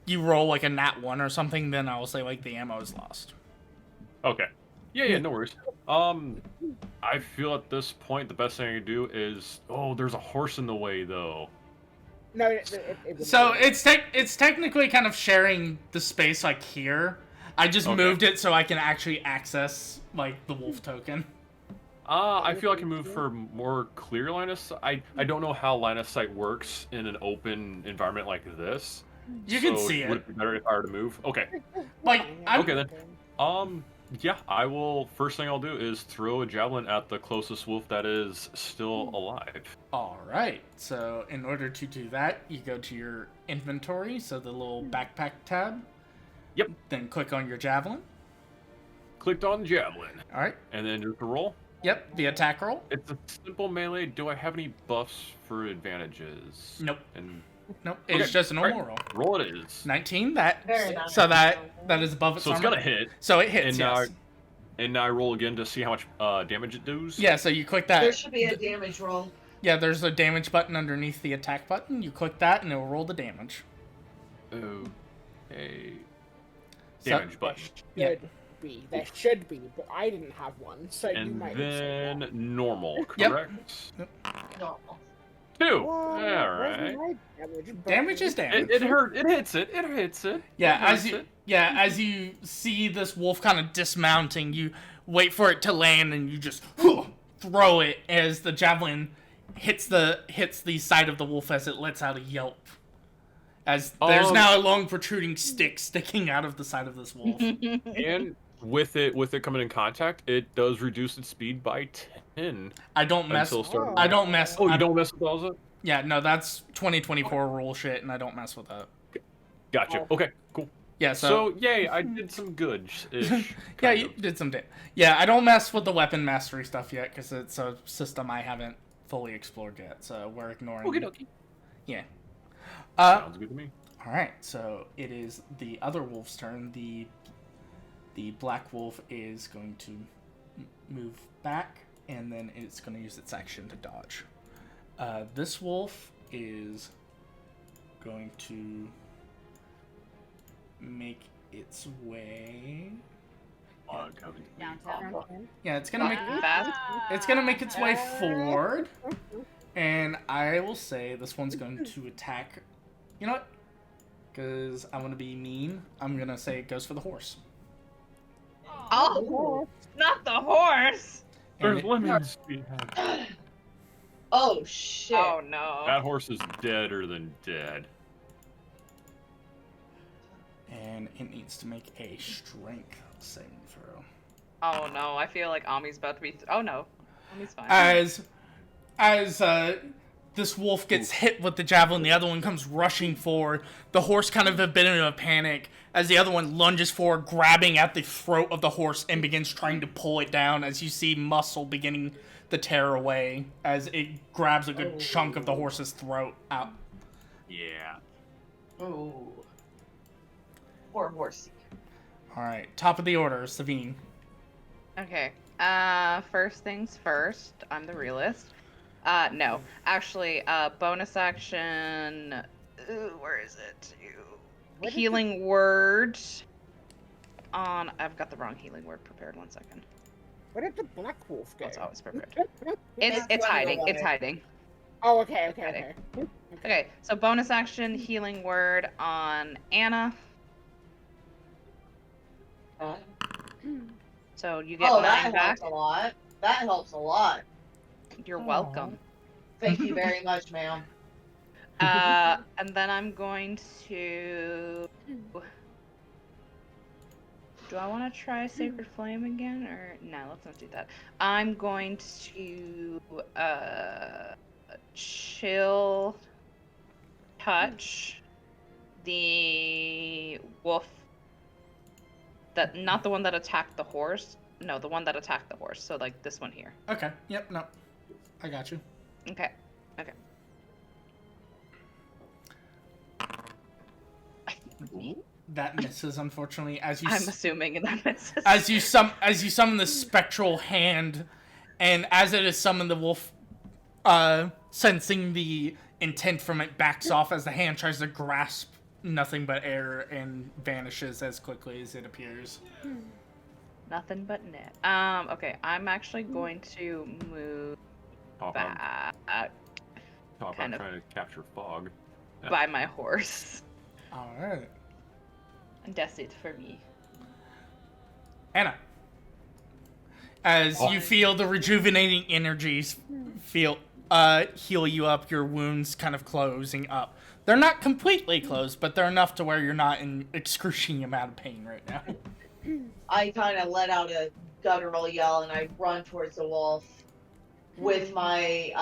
[SPEAKER 2] you roll like a nat 1 or something, then I'll say like the ammo is lost.
[SPEAKER 1] Okay. Yeah, no worries. I feel at this point the best thing I can do is there's a horse in the way though.
[SPEAKER 6] No, it wouldn't
[SPEAKER 2] So
[SPEAKER 6] be.
[SPEAKER 2] it's technically kind of sharing the space like here. I just
[SPEAKER 1] Okay.
[SPEAKER 2] moved it so I can actually access like the wolf token.
[SPEAKER 1] I feel I can move for more clear line of sight. I don't know how line of sight works in an open environment like this.
[SPEAKER 2] You can
[SPEAKER 1] So
[SPEAKER 2] see
[SPEAKER 1] would
[SPEAKER 2] it.
[SPEAKER 1] it be better if I were to move? Okay.
[SPEAKER 2] Like, I'm-
[SPEAKER 1] Okay then. Yeah, I will. First thing I'll do is throw a javelin at the closest wolf that is still alive.
[SPEAKER 2] All right. So in order to do that, you go to your inventory, so the little backpack tab.
[SPEAKER 1] Yep.
[SPEAKER 2] Then click on your javelin.
[SPEAKER 1] Clicked on javelin,
[SPEAKER 2] All right.
[SPEAKER 1] and then just a roll.
[SPEAKER 2] Yep. The attack roll.
[SPEAKER 1] It's a simple melee. Do I have any buffs for advantages?
[SPEAKER 2] Nope.
[SPEAKER 1] And
[SPEAKER 2] Nope. It's
[SPEAKER 1] Okay,
[SPEAKER 2] just a normal
[SPEAKER 1] alright.
[SPEAKER 2] roll.
[SPEAKER 1] roll it is.
[SPEAKER 2] 19. That.
[SPEAKER 5] Very nice.
[SPEAKER 2] So that is above its
[SPEAKER 1] So it's
[SPEAKER 2] armor.
[SPEAKER 1] gonna hit.
[SPEAKER 2] So it hits.
[SPEAKER 1] And now,
[SPEAKER 2] Yes.
[SPEAKER 1] and now I roll again to see how much damage it does.
[SPEAKER 2] Yeah. So you click
[SPEAKER 5] There
[SPEAKER 2] that.
[SPEAKER 5] should be a damage roll.
[SPEAKER 2] Yeah. There's a damage button underneath the attack button. You click that, and it will roll the damage.
[SPEAKER 1] Okay.
[SPEAKER 2] So-
[SPEAKER 1] Damage button.
[SPEAKER 2] Yeah.
[SPEAKER 6] Should be. There should be, but I didn't have one, so you
[SPEAKER 1] And
[SPEAKER 6] might
[SPEAKER 1] then normal,
[SPEAKER 2] Yep.
[SPEAKER 1] correct?
[SPEAKER 5] Normal.
[SPEAKER 1] 2.
[SPEAKER 6] Whoa,
[SPEAKER 1] Alright.
[SPEAKER 6] where's my damage?
[SPEAKER 2] Damage is damage.
[SPEAKER 1] It hurt. It hits it. It hits it.
[SPEAKER 2] Yeah,
[SPEAKER 1] It
[SPEAKER 2] as
[SPEAKER 1] hurts
[SPEAKER 2] you
[SPEAKER 1] it.
[SPEAKER 2] as you see this wolf kind of dismounting, you wait for it to land and you just throw it as the javelin hits the side of the wolf as it lets out a yelp. As there's now a long protruding stick sticking out of the side of this wolf.
[SPEAKER 1] And with it coming in contact, it does reduce its speed by 10
[SPEAKER 2] I don't mess.
[SPEAKER 1] until start.
[SPEAKER 2] I don't mess.
[SPEAKER 1] Oh,
[SPEAKER 2] I
[SPEAKER 1] you don't mess with those?
[SPEAKER 2] Yeah, no, that's 2024 rule shit, and I don't mess with that.
[SPEAKER 1] Gotcha. Okay, cool.
[SPEAKER 2] Yeah,
[SPEAKER 1] So, yay, I did some good-ish.
[SPEAKER 2] yeah, you did some Yeah, I don't mess with the weapon mastery stuff yet because it's a system I haven't fully explored yet, so we're ignoring.
[SPEAKER 1] Okie dokie.
[SPEAKER 2] Yeah.
[SPEAKER 1] Sounds good to me.
[SPEAKER 2] All right, so it is the other wolf's turn. The black wolf is going to move back, and then it's going to use its action to dodge. This wolf is going to make its way.
[SPEAKER 4] Downtown.
[SPEAKER 2] Yeah, it's gonna make
[SPEAKER 3] Fast.
[SPEAKER 2] it's gonna make its way forward, and I will say this one's going to attack. You know what? Because I want to be mean, I'm gonna say it goes for the horse.
[SPEAKER 3] Oh, not the horse.
[SPEAKER 2] And
[SPEAKER 1] There's
[SPEAKER 2] it-
[SPEAKER 1] lemons.
[SPEAKER 5] Oh shit.
[SPEAKER 3] Oh no.
[SPEAKER 1] That horse is deader than dead.
[SPEAKER 2] and it needs to make a strength saving throw.
[SPEAKER 3] Oh no, I feel like Ami's about to be. Oh no, Ami's fine.
[SPEAKER 2] As this wolf gets hit with the javelin, the other one comes rushing forward. The horse kind of a bit in a panic as the other one lunges forward, grabbing at the throat of the horse and begins trying to pull it down. As you see muscle beginning to tear away as it grabs a good chunk of the horse's throat out.
[SPEAKER 1] Yeah.
[SPEAKER 5] Oh. Poor horsey.
[SPEAKER 2] All right, top of the order, Savine.
[SPEAKER 3] Okay. First things first. I'm the realist. No, actually, bonus action. Where is it? Healing word. On. I've got the wrong healing word prepared. 1 second.
[SPEAKER 6] Where did the black wolf go?
[SPEAKER 3] It's always prepared.
[SPEAKER 5] It's
[SPEAKER 3] It's hiding.
[SPEAKER 5] running
[SPEAKER 3] It's
[SPEAKER 5] away.
[SPEAKER 3] hiding.
[SPEAKER 6] Oh, okay.
[SPEAKER 3] Okay, so bonus action healing word on Anna. So you get
[SPEAKER 5] Oh,
[SPEAKER 3] 9
[SPEAKER 5] that
[SPEAKER 3] back.
[SPEAKER 5] helps a lot. That helps a lot.
[SPEAKER 3] You're welcome.
[SPEAKER 5] Thank you very much, ma'am.
[SPEAKER 3] And then I'm going to. Do I want to try Sacred Flame again, or no? Let's not do that. I'm going to chill touch the wolf. That not the one that attacked the horse. No, the one that attacked the horse. So like this one here.
[SPEAKER 2] Okay, yep, no. I got you.
[SPEAKER 3] Okay. Okay.
[SPEAKER 2] That misses, unfortunately, as you
[SPEAKER 3] I'm assuming that misses.
[SPEAKER 2] as you summon the spectral hand, and as it is summoned, the wolf, sensing the intent from it, backs off as the hand tries to grasp nothing but air and vanishes as quickly as it appears.
[SPEAKER 3] Nothing but net. Okay, I'm actually going to move
[SPEAKER 1] Top
[SPEAKER 3] back.
[SPEAKER 1] I'm
[SPEAKER 3] kind of.
[SPEAKER 1] trying to capture fog.
[SPEAKER 3] by my horse.
[SPEAKER 2] All right.
[SPEAKER 3] And that's it for me.
[SPEAKER 2] Anna. As you feel the rejuvenating energies heal you up, your wounds kind of closing up. They're not completely closed, but they're enough to where you're not in excruciating amount of pain right now.
[SPEAKER 5] I kind of let out a guttural yell and I run towards the wolf with my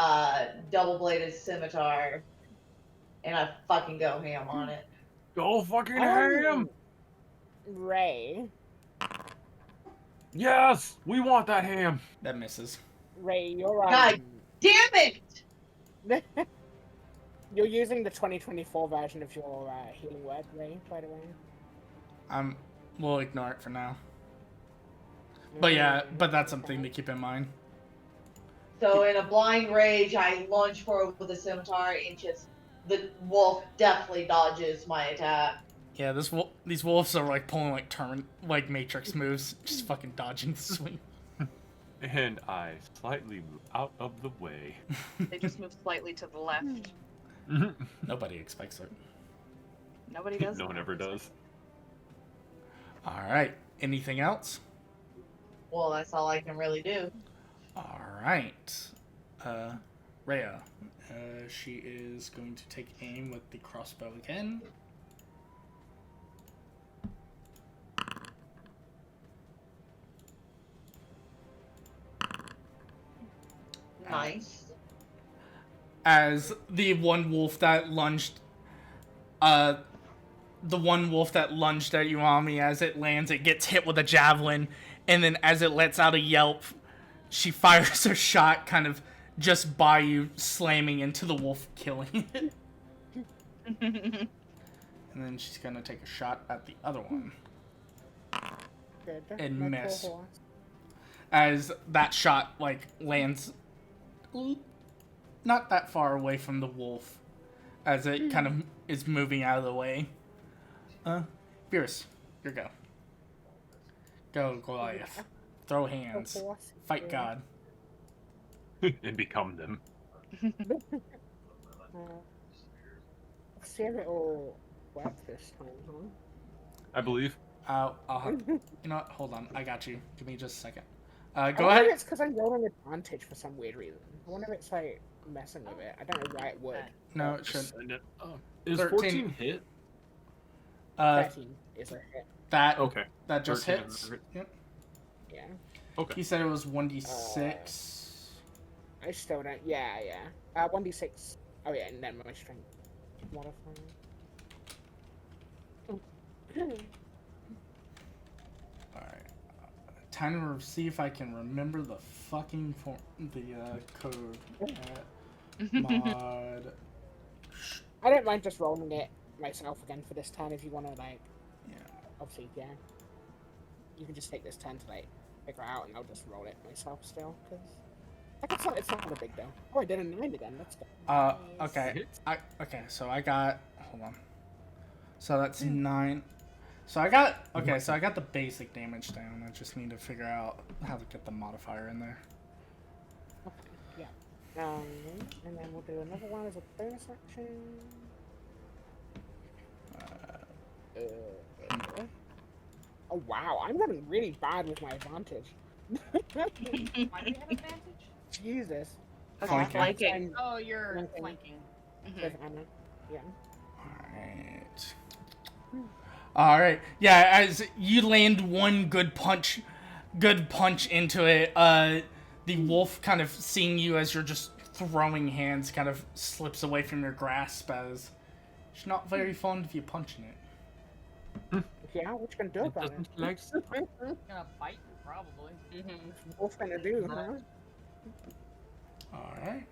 [SPEAKER 5] double-bladed scimitar, and I fucking go ham on it.
[SPEAKER 1] Go fucking ham!
[SPEAKER 6] Ray.
[SPEAKER 1] Yes, we want that ham.
[SPEAKER 2] That misses.
[SPEAKER 6] Ray, you're
[SPEAKER 5] God damn it!
[SPEAKER 6] You're using the 2024 version of your healing word, Ray, by the way.
[SPEAKER 2] We'll ignore it for now. But yeah, but that's something to keep in mind.
[SPEAKER 5] So in a blind rage, I lunge forward with the scimitar and just the wolf definitely dodges my attack.
[SPEAKER 2] Yeah, these wolves are like pulling like Matrix moves, just fucking dodging the swing.
[SPEAKER 1] And I slightly move out of the way.
[SPEAKER 3] They just move slightly to the left.
[SPEAKER 2] Nobody expects it.
[SPEAKER 3] Nobody does.
[SPEAKER 1] No one ever does.
[SPEAKER 2] All right. Anything else?
[SPEAKER 5] Well, that's all I can really do.
[SPEAKER 2] All right. Rhea. She is going to take aim with the crossbow again.
[SPEAKER 5] Nice.
[SPEAKER 2] As the one wolf that lunged at you, Ami, as it lands, it gets hit with a javelin, and then as it lets out a yelp, she fires a shot kind of just by you, slamming into the wolf, killing it. And then she's gonna take a shot at the other one.
[SPEAKER 6] Good.
[SPEAKER 2] And
[SPEAKER 6] My poor
[SPEAKER 2] miss.
[SPEAKER 6] horse.
[SPEAKER 2] As that shot, like, lands not that far away from the wolf, as it kind of is moving out of the way. Fierce, your go. Go, Goliath. Throw hands.
[SPEAKER 6] Horse.
[SPEAKER 2] Fight God.
[SPEAKER 1] And become them.
[SPEAKER 6] Let's see if it'll work this time, huh?
[SPEAKER 1] I believe.
[SPEAKER 2] I'll have, you know what? Hold on. I got you. Give me just a second. Go
[SPEAKER 6] I wonder
[SPEAKER 2] ahead.
[SPEAKER 6] if it's because I'm rolling advantage for some weird reason. I wonder if it's like messing with it. I don't know why it would.
[SPEAKER 2] No, it should.
[SPEAKER 1] Send it up. Is
[SPEAKER 2] 13.
[SPEAKER 1] 14 hit?
[SPEAKER 6] 13 is a hit.
[SPEAKER 2] That
[SPEAKER 1] Okay.
[SPEAKER 2] that just
[SPEAKER 1] 13
[SPEAKER 2] hits.
[SPEAKER 1] hit.
[SPEAKER 2] Yep.
[SPEAKER 6] Yeah.
[SPEAKER 1] Okay.
[SPEAKER 2] He said it was 1d6.
[SPEAKER 6] I still don't. Yeah. 1d6. Oh yeah, and then my strength modifier.
[SPEAKER 2] Alright. Time to see if I can remember the fucking code. Mod.
[SPEAKER 6] I don't mind just rolling it myself again for this turn if you want to, like,
[SPEAKER 2] Yeah.
[SPEAKER 6] obviously, yeah. You can just take this turn to, like, figure out, and I'll just roll it myself still, because it's not a big deal. Oh, I did a 9 again, let's go.
[SPEAKER 2] Okay. Okay, so I got, hold on. So that's 9. So I got the basic damage down. I just need to figure out how to get the modifier in there.
[SPEAKER 6] Okay, yeah. And then we'll do another one as a bonus action. Oh wow, I'm getting really bad with my advantage.
[SPEAKER 4] Why do you have advantage?
[SPEAKER 6] Jesus.
[SPEAKER 2] Flanking.
[SPEAKER 3] Flanking.
[SPEAKER 4] Oh, you're
[SPEAKER 6] Flanking.
[SPEAKER 4] flanking.
[SPEAKER 6] With Anna. Yeah.
[SPEAKER 2] Alright. Alright. Yeah, as you land one good punch into it, the wolf, kind of seeing you as you're just throwing hands, kind of slips away from your grasp, as she's not very fond of you punching it.
[SPEAKER 6] Yeah, what you gonna do about it?
[SPEAKER 1] Like
[SPEAKER 4] Gonna bite you, probably.
[SPEAKER 6] What's gonna do, huh?
[SPEAKER 2] Alright.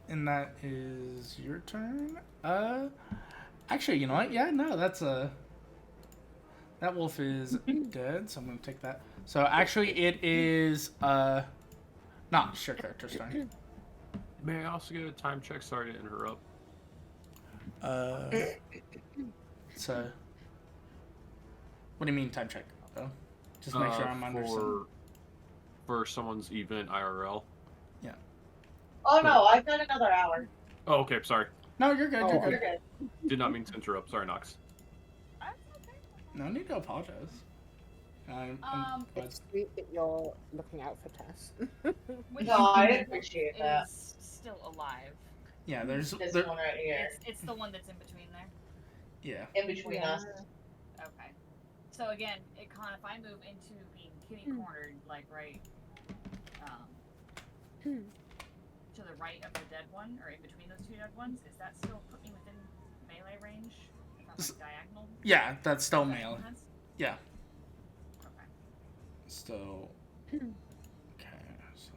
[SPEAKER 2] And that is your turn. Actually, you know what? Yeah, no, that wolf is dead, so I'm gonna take that. So actually it is not your character's turn.
[SPEAKER 1] May I also get a time check? Sorry to interrupt.
[SPEAKER 2] So what do you mean time check, though? Just make sure I'm understanding.
[SPEAKER 1] For someone's event IRL.
[SPEAKER 5] Oh no, I've got another hour.
[SPEAKER 1] Oh, okay. Sorry.
[SPEAKER 2] No, you're good.
[SPEAKER 6] Oh,
[SPEAKER 2] You're
[SPEAKER 5] You're
[SPEAKER 2] good.
[SPEAKER 5] good.
[SPEAKER 1] Did not mean to interrupt. Sorry, Nox.
[SPEAKER 4] That's okay.
[SPEAKER 2] No need to apologize. I'm glad.
[SPEAKER 6] It's sweet that you're looking out for Tess.
[SPEAKER 4] Which
[SPEAKER 5] No, I
[SPEAKER 4] one
[SPEAKER 5] appreciate that.
[SPEAKER 4] is still alive?
[SPEAKER 2] Yeah, there's
[SPEAKER 5] This
[SPEAKER 2] there,
[SPEAKER 5] one right here,
[SPEAKER 4] It's the one that's in between there.
[SPEAKER 2] yeah.
[SPEAKER 5] in between
[SPEAKER 6] Yeah.
[SPEAKER 5] us.
[SPEAKER 4] Okay. So again, if I move into being kitty cornered, like right, to the right of the dead one, or in between those two dead ones, is that still put me within melee range? If I'm like diagonal?
[SPEAKER 2] Yeah, that's still
[SPEAKER 4] Does that
[SPEAKER 2] melee.
[SPEAKER 4] make sense?
[SPEAKER 2] Yeah.
[SPEAKER 4] Okay.
[SPEAKER 2] So. Okay. So.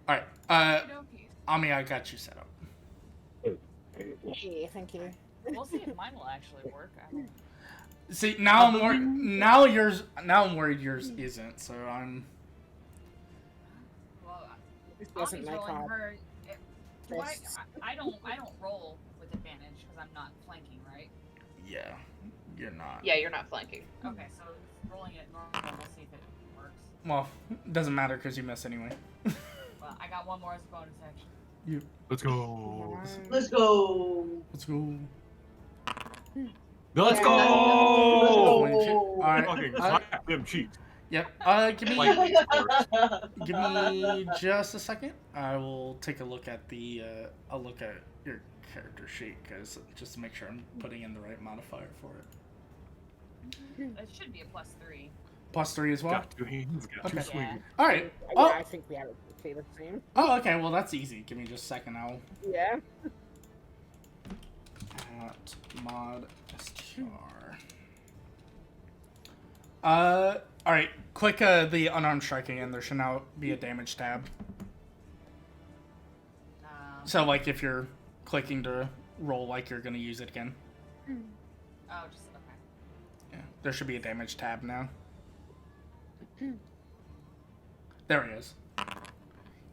[SPEAKER 2] All right.
[SPEAKER 4] Okey-dokey.
[SPEAKER 2] Ami, I got you set up.
[SPEAKER 6] Yeah, thank you.
[SPEAKER 4] We'll see if mine will actually work. I don't...
[SPEAKER 2] See, now I'm worried. Now I'm worried yours isn't. So I'm.
[SPEAKER 4] Well,
[SPEAKER 6] This doesn't
[SPEAKER 4] Ami's
[SPEAKER 6] like
[SPEAKER 4] rolling
[SPEAKER 6] our
[SPEAKER 4] her. Do
[SPEAKER 6] fists.
[SPEAKER 4] I don't roll with advantage because I'm not flanking, right?
[SPEAKER 2] Yeah. You're not.
[SPEAKER 3] Yeah, you're not flanking.
[SPEAKER 4] Okay, so rolling it normal, we'll see if it works.
[SPEAKER 2] Well, it doesn't matter because you miss anyway.
[SPEAKER 4] Well, I got one more as a bonus action.
[SPEAKER 1] Let's go.
[SPEAKER 5] Let's go.
[SPEAKER 2] Let's go.
[SPEAKER 1] Let's
[SPEAKER 6] Yeah.
[SPEAKER 1] go.
[SPEAKER 5] Let's go.
[SPEAKER 2] All right.
[SPEAKER 1] Fucking clap them cheeks.
[SPEAKER 2] Yep. Give me
[SPEAKER 1] Like,
[SPEAKER 2] give me just a second. I will take a look at the. I'll look at your character sheet because just to make sure I'm putting in the right modifier for it.
[SPEAKER 4] It should be a +3.
[SPEAKER 2] +3 as well.
[SPEAKER 1] got two hands, got two
[SPEAKER 2] Okay.
[SPEAKER 1] swings.
[SPEAKER 4] Yeah.
[SPEAKER 2] All right.
[SPEAKER 6] Yeah,
[SPEAKER 2] Oh.
[SPEAKER 6] I think we have it the same.
[SPEAKER 2] Oh, okay. Well, that's easy. Give me just a second. I'll
[SPEAKER 6] Yeah.
[SPEAKER 2] at mod str. All right. Click the unarmed strike again. There should now be a damage tab. So, like, if you're clicking to roll, like you're gonna use it again.
[SPEAKER 4] Oh, just okay.
[SPEAKER 2] Yeah, there should be a damage tab now. There he is.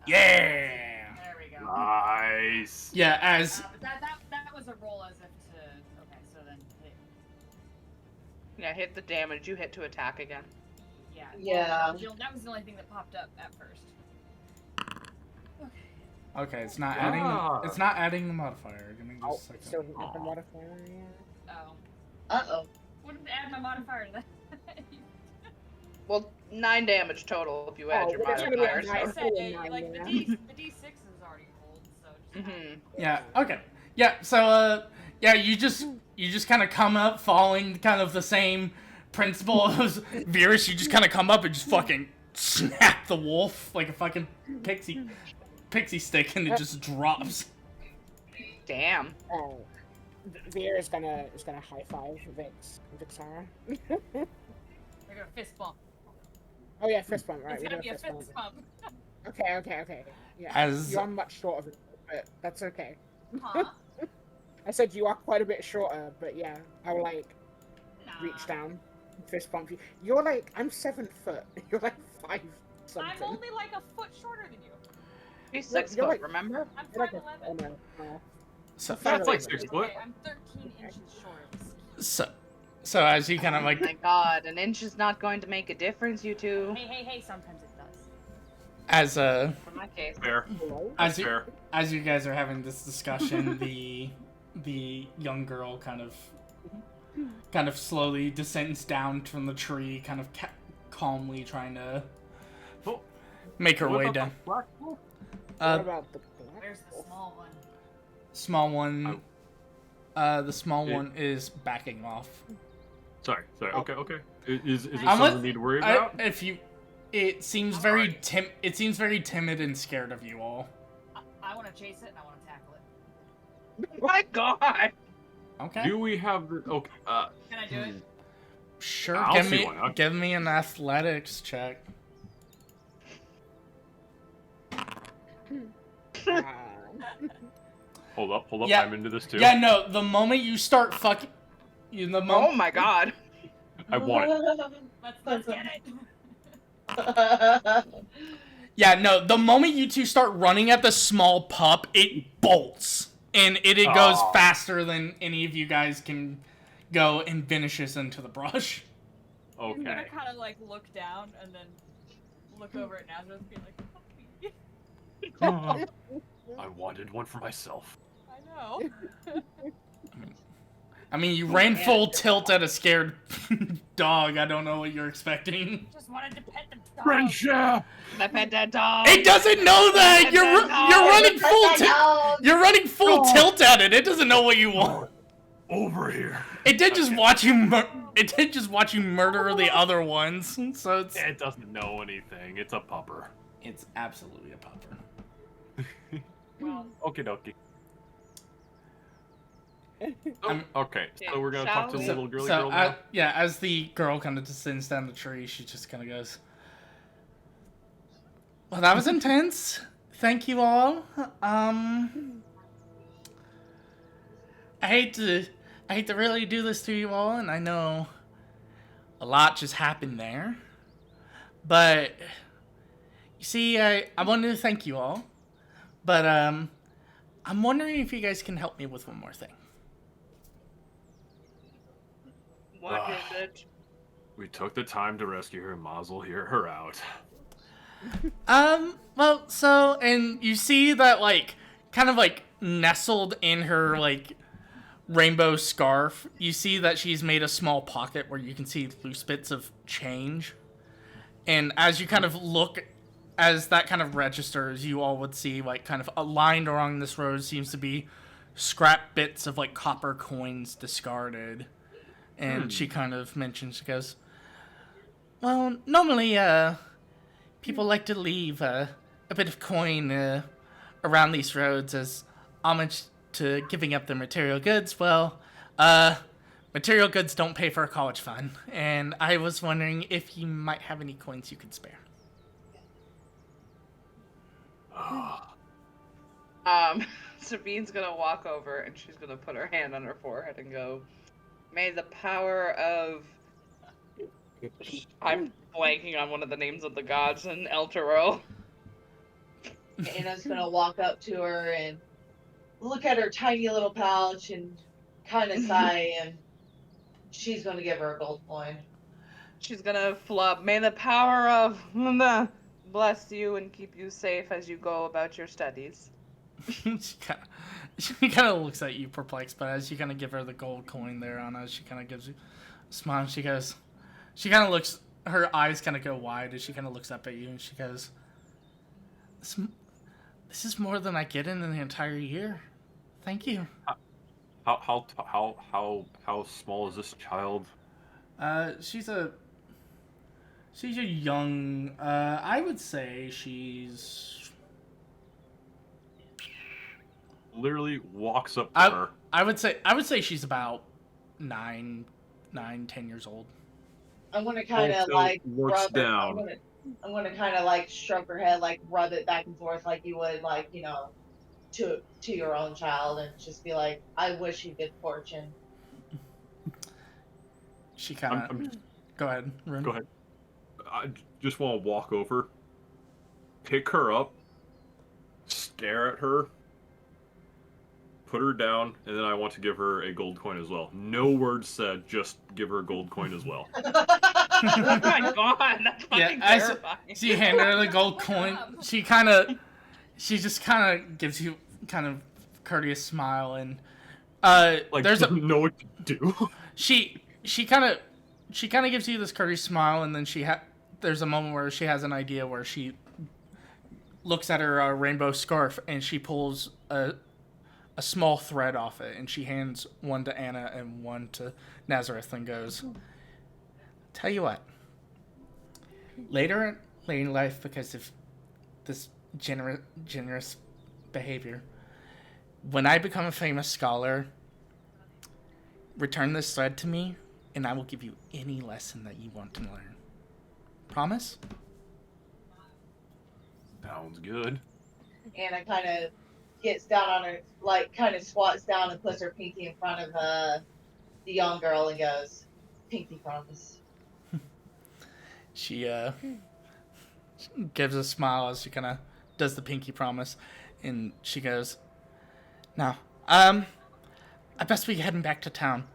[SPEAKER 2] Yeah.
[SPEAKER 4] There we go.
[SPEAKER 1] Nice.
[SPEAKER 2] Yeah, as
[SPEAKER 4] But that was a roll as if to. Okay, so then hit.
[SPEAKER 3] Yeah, hit the damage. You hit to attack again.
[SPEAKER 4] Yeah.
[SPEAKER 5] Yeah.
[SPEAKER 4] That was the only thing that popped up at first.
[SPEAKER 2] okay, it's not
[SPEAKER 1] Yeah.
[SPEAKER 2] adding. It's not adding the modifier. Give me
[SPEAKER 6] Oh,
[SPEAKER 2] just a
[SPEAKER 6] still
[SPEAKER 2] second.
[SPEAKER 6] didn't have the modifier yet.
[SPEAKER 4] Oh.
[SPEAKER 5] Uh-oh.
[SPEAKER 4] Wouldn't add my modifier to that.
[SPEAKER 3] Well, 9 damage total if you add
[SPEAKER 6] Oh,
[SPEAKER 3] your
[SPEAKER 6] well, that's gonna be a
[SPEAKER 3] modifier.
[SPEAKER 4] Like I
[SPEAKER 6] nice
[SPEAKER 3] So.
[SPEAKER 4] said,
[SPEAKER 6] roll,
[SPEAKER 4] like
[SPEAKER 6] yeah.
[SPEAKER 4] the D6 is already rolled, so just
[SPEAKER 3] Mhm.
[SPEAKER 2] Yeah. Okay. Yeah. So yeah, you just kind of come up following kind of the same principle as Virus. You just kind of come up and just fucking snap the wolf like a fucking pixie stick, and it just drops.
[SPEAKER 3] Damn.
[SPEAKER 6] Oh, Vera is gonna high five Vixara.
[SPEAKER 4] we're gonna fist bump.
[SPEAKER 6] Oh yeah, fist bump, right?
[SPEAKER 4] It's
[SPEAKER 6] we
[SPEAKER 4] gonna
[SPEAKER 6] do
[SPEAKER 4] be a
[SPEAKER 6] bump.
[SPEAKER 4] fist bump.
[SPEAKER 6] Okay. Yeah.
[SPEAKER 2] As-
[SPEAKER 6] You're much shorter than me, but that's okay.
[SPEAKER 4] Huh?
[SPEAKER 6] I said you are quite a bit shorter, but yeah, I'll like
[SPEAKER 4] Nah.
[SPEAKER 6] reach down, fist bump you. You're like, I'm 7 foot. You're like 5 something.
[SPEAKER 4] I'm only like a foot shorter than you.
[SPEAKER 3] He's 6
[SPEAKER 6] You're
[SPEAKER 3] foot,
[SPEAKER 6] like-
[SPEAKER 3] remember?
[SPEAKER 4] I'm
[SPEAKER 6] You're like
[SPEAKER 4] 5'11".
[SPEAKER 6] oh no, no.
[SPEAKER 2] So
[SPEAKER 1] That's like 6 foot.
[SPEAKER 4] Okay, I'm 13 inches short of this.
[SPEAKER 2] so as you kind of
[SPEAKER 3] Oh
[SPEAKER 2] like
[SPEAKER 3] my god, an inch is not going to make a difference, you two.
[SPEAKER 4] Hey, sometimes it does.
[SPEAKER 2] as
[SPEAKER 3] In my case.
[SPEAKER 1] Fair.
[SPEAKER 6] Hello?
[SPEAKER 2] as you
[SPEAKER 1] Fair.
[SPEAKER 2] as you guys are having this discussion, the young girl kind of slowly descends down from the tree, kind of calmly trying to
[SPEAKER 1] Oh,
[SPEAKER 2] make her
[SPEAKER 1] what
[SPEAKER 2] way
[SPEAKER 1] about
[SPEAKER 2] down.
[SPEAKER 1] the black wolf?
[SPEAKER 6] What about the black
[SPEAKER 4] Where's the
[SPEAKER 6] wolf?
[SPEAKER 4] small one?
[SPEAKER 2] Small one. The small
[SPEAKER 1] It-
[SPEAKER 2] one is backing off.
[SPEAKER 1] Sorry. Okay. Is this
[SPEAKER 4] I'm
[SPEAKER 1] something we need to worry about?
[SPEAKER 2] It seems very It seems very timid and scared of you all.
[SPEAKER 4] I want to chase it and I want to tackle it.
[SPEAKER 3] My god!
[SPEAKER 2] Okay.
[SPEAKER 1] Do we have the? Okay.
[SPEAKER 4] Can I do it?
[SPEAKER 2] Sure.
[SPEAKER 1] I'll
[SPEAKER 2] give
[SPEAKER 1] see
[SPEAKER 2] me
[SPEAKER 1] why not.
[SPEAKER 2] give me an athletics check.
[SPEAKER 1] Hold up.
[SPEAKER 2] Yeah.
[SPEAKER 1] I'm into this too.
[SPEAKER 2] Yeah, no. The moment you start fucking,
[SPEAKER 3] Oh my god.
[SPEAKER 1] I want it.
[SPEAKER 4] Let's get it.
[SPEAKER 2] Yeah, no. The moment you two start running at the small pup, it bolts, and it goes
[SPEAKER 1] Aw.
[SPEAKER 2] faster than any of you guys can go, and vanishes into the brush.
[SPEAKER 4] I'm gonna
[SPEAKER 1] Okay.
[SPEAKER 4] kind of like look down and then look over at Nazareth and be like, "Puppy."
[SPEAKER 1] I wanted one for myself.
[SPEAKER 4] I know. No.
[SPEAKER 2] I mean, you ran full tilt at a scared dog. I don't know what you're expecting.
[SPEAKER 4] Just wanted to pet the dog.
[SPEAKER 1] Friendship.
[SPEAKER 3] The pet that dog.
[SPEAKER 2] It doesn't know that. You're running full tilt. You're running full tilt at it. It doesn't know what you want.
[SPEAKER 1] Over here.
[SPEAKER 2] It did just watch you. It did just watch you murder the other ones. So
[SPEAKER 1] It doesn't know anything. It's a pupper.
[SPEAKER 2] it's absolutely a pupper.
[SPEAKER 4] Well,
[SPEAKER 1] Okie dokie. Okay, so we're gonna talk to the
[SPEAKER 3] Shall
[SPEAKER 1] little
[SPEAKER 3] we?
[SPEAKER 1] girly
[SPEAKER 2] So
[SPEAKER 1] girl now.
[SPEAKER 2] yeah, as the girl kind of descends down the tree, she just kind of goes, "Well, that was intense. Thank you all. I hate to really do this to you all, and I know a lot just happened there. But you see, I wanted to thank you all. But I'm wondering if you guys can help me with one more thing.
[SPEAKER 3] What is it?
[SPEAKER 1] We took the time to rescue her, Mazel. Hear her out.
[SPEAKER 2] Well, so, and you see that, like, kind of, like, nestled in her, like, rainbow scarf, you see that she's made a small pocket where you can see loose bits of change. And as you kind of look, as that kind of registers, you all would see, like, kind of aligned along this road seems to be scrap bits of, like, copper coins discarded. And she kind of mentions, she goes, well, normally, people like to leave a bit of coin around these roads as homage to giving up their material goods. Well, material goods don't pay for a college fund, and I was wondering if you might have any coins you could spare.
[SPEAKER 3] Sabine's gonna walk over and she's gonna put her hand on her forehead and go, may the power of... I'm blanking on one of the names of the gods in El Toro.
[SPEAKER 5] Anna's gonna walk up to her and look at her tiny little pouch and kind of sigh, and she's gonna give her a gold coin.
[SPEAKER 3] She's gonna flub, may the power of bless you and keep you safe as you go about your studies.
[SPEAKER 2] She kind of looks at you perplexed, but as you kind of give her the gold coin there, Anna, she kind of gives you a smile. She goes, she kind of looks, her eyes kind of go wide as she kind of looks up at you, and she goes, this is more than I get in the entire year. Thank you.
[SPEAKER 1] How small is this child?
[SPEAKER 2] She's a young, I would say she's...
[SPEAKER 1] Literally walks up to her.
[SPEAKER 2] I would say she's about 10 years old.
[SPEAKER 5] I'm gonna kind of
[SPEAKER 1] Also
[SPEAKER 5] like
[SPEAKER 1] works
[SPEAKER 5] rub her,
[SPEAKER 1] down.
[SPEAKER 5] I'm gonna kind of like stroke her head, like rub it back and forth, like you would, like, you know, to your own child, and just be like, I wish you good fortune.
[SPEAKER 2] She kind of... Go ahead, Rune.
[SPEAKER 1] Go ahead. I just want to walk over, pick her up, stare at her, put her down, and then I want to give her a gold coin as well. No words said, just give her a gold coin as well.
[SPEAKER 3] Oh my god, that's fucking terrifying.
[SPEAKER 2] So you hand her the gold coin. She just kind of gives you kind of courteous smile, and
[SPEAKER 1] Like,
[SPEAKER 2] there's
[SPEAKER 1] doesn't know what to do.
[SPEAKER 2] she kind of gives you this courteous smile, and then there's a moment where she has an idea where she looks at her rainbow scarf and she pulls a small thread off it, and she hands one to Anna and one to Nazareth and goes, tell you what, later in life, because of this generous behavior, when I become a famous scholar, return this thread to me and I will give you any lesson that you want to learn. Promise?
[SPEAKER 1] Sounds good.
[SPEAKER 5] Anna kind of gets down on her, like, kind of squats down and puts her pinky in front of the young girl and goes, pinky promise.
[SPEAKER 2] She gives a smile as she kind of does the pinky promise, and she goes, now, I best be heading back to town.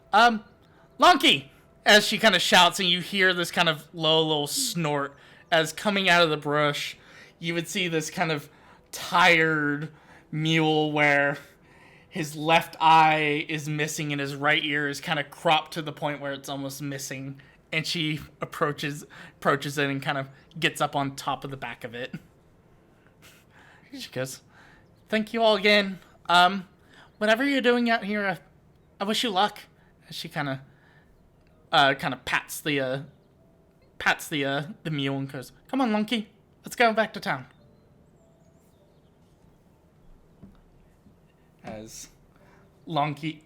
[SPEAKER 2] Lonky! As she kind of shouts, and you hear this kind of low little snort as coming out of the brush, you would see this kind of tired mule where his left eye is missing and his right ear is kind of cropped to the point where it's almost missing. And she approaches it and kind of gets up on top of the back of it. She goes, "Thank you all again. Whatever you're doing out here, I wish you luck." She kind of pats the mule and goes, "Come on, Lunky, let's go back to town." As Lonky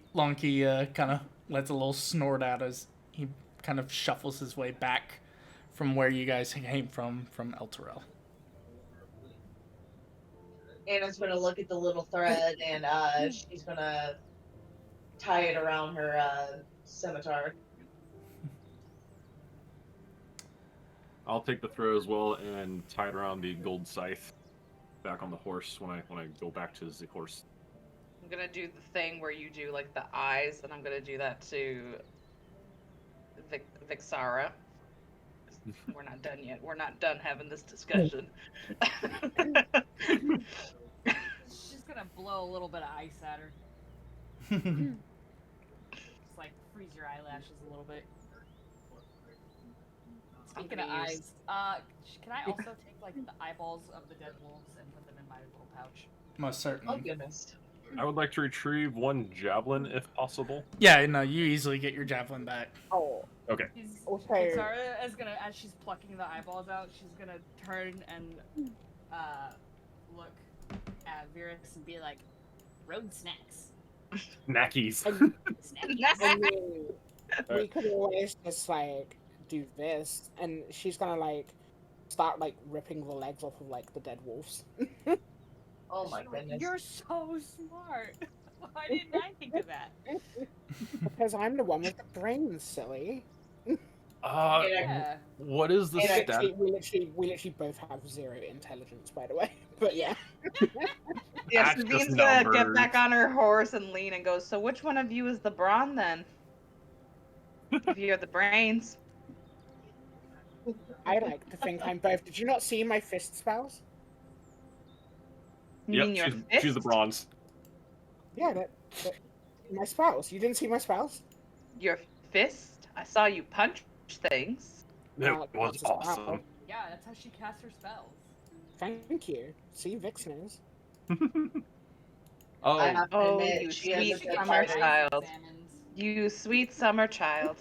[SPEAKER 2] kind of lets a little snort out as he kind of shuffles his way back from where you guys came from El Terrell.
[SPEAKER 5] Anna's gonna look at the little thread and she's gonna tie it around her scimitar.
[SPEAKER 1] I'll take the throw as well and tie it around the gold scythe back on the horse when I go back to the horse.
[SPEAKER 3] I'm gonna do the thing where you do like the eyes, and I'm gonna do that to Vixara. We're not done yet. We're not done having this discussion.
[SPEAKER 4] She's gonna blow a little bit of ice at her. Just like freeze your eyelashes a little bit. Speaking of eyes, can I also take like the eyeballs of the dead wolves and put them in my little pouch?
[SPEAKER 2] Most
[SPEAKER 5] Oh
[SPEAKER 2] certainly.
[SPEAKER 5] goodness.
[SPEAKER 1] I would like to retrieve one javelin if possible.
[SPEAKER 2] Yeah, no, you easily get your javelin back.
[SPEAKER 6] Oh,
[SPEAKER 1] Okay.
[SPEAKER 6] Okay.
[SPEAKER 4] Zara is gonna, as she's plucking the eyeballs out, she's gonna turn and look at Virus and be like, "Road snacks."
[SPEAKER 1] Knackies.
[SPEAKER 6] I mean, we could always just like do this, and she's gonna like start like ripping the legs off of like the dead wolves.
[SPEAKER 5] Oh my goodness.
[SPEAKER 4] You're so smart. Why didn't I think of that?
[SPEAKER 6] Because I'm the one with the brains, silly.
[SPEAKER 4] Yeah.
[SPEAKER 1] What is the
[SPEAKER 6] We
[SPEAKER 1] stat?
[SPEAKER 6] literally both have 0 intelligence, by the way. But yeah.
[SPEAKER 3] Yeah,
[SPEAKER 1] That's just
[SPEAKER 3] Sabine's gonna get
[SPEAKER 1] numbers.
[SPEAKER 3] back on her horse and lean and goes, "So which one of you is the brawn then? If you're the brains."
[SPEAKER 6] I like to think I'm both. Did you not see my fist spells?
[SPEAKER 3] You mean your
[SPEAKER 1] she's the
[SPEAKER 3] fist?
[SPEAKER 1] bronze.
[SPEAKER 6] Yeah, that my spells. You didn't see my spells?
[SPEAKER 3] Your fist? I saw you punch things.
[SPEAKER 1] It
[SPEAKER 6] Well,
[SPEAKER 1] was
[SPEAKER 6] that's just
[SPEAKER 1] awesome.
[SPEAKER 6] wow.
[SPEAKER 4] Yeah, that's how she casts her spells.
[SPEAKER 6] Thank you. See, Vix knows.
[SPEAKER 1] Oh,
[SPEAKER 5] I have to
[SPEAKER 3] Oh,
[SPEAKER 5] admit,
[SPEAKER 3] you
[SPEAKER 5] she has a
[SPEAKER 3] sweet
[SPEAKER 5] good
[SPEAKER 3] summer
[SPEAKER 5] fighter.
[SPEAKER 3] child. You sweet summer child.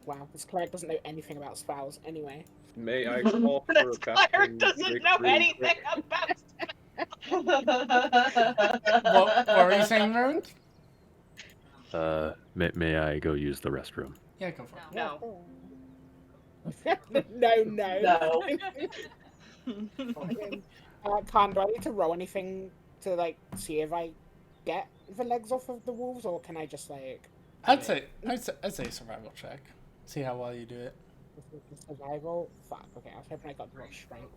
[SPEAKER 6] Wow, this cleric doesn't know anything about spells. Anyway.
[SPEAKER 1] may I call for
[SPEAKER 3] This
[SPEAKER 1] a
[SPEAKER 3] cleric
[SPEAKER 1] bathroom
[SPEAKER 3] doesn't
[SPEAKER 1] break
[SPEAKER 3] know
[SPEAKER 1] really
[SPEAKER 3] anything
[SPEAKER 1] quick?
[SPEAKER 3] about
[SPEAKER 2] What were you saying, Rowan?
[SPEAKER 1] May I go use the restroom?
[SPEAKER 2] Yeah, go for it.
[SPEAKER 3] No.
[SPEAKER 6] No.
[SPEAKER 3] No.
[SPEAKER 6] Khan, do I need to roll anything to like see if I get the legs off of the wolves, or can I just like
[SPEAKER 2] I'd say survival check. See how well you do it.
[SPEAKER 6] survival? Fuck. Okay, I was hoping I got more strength.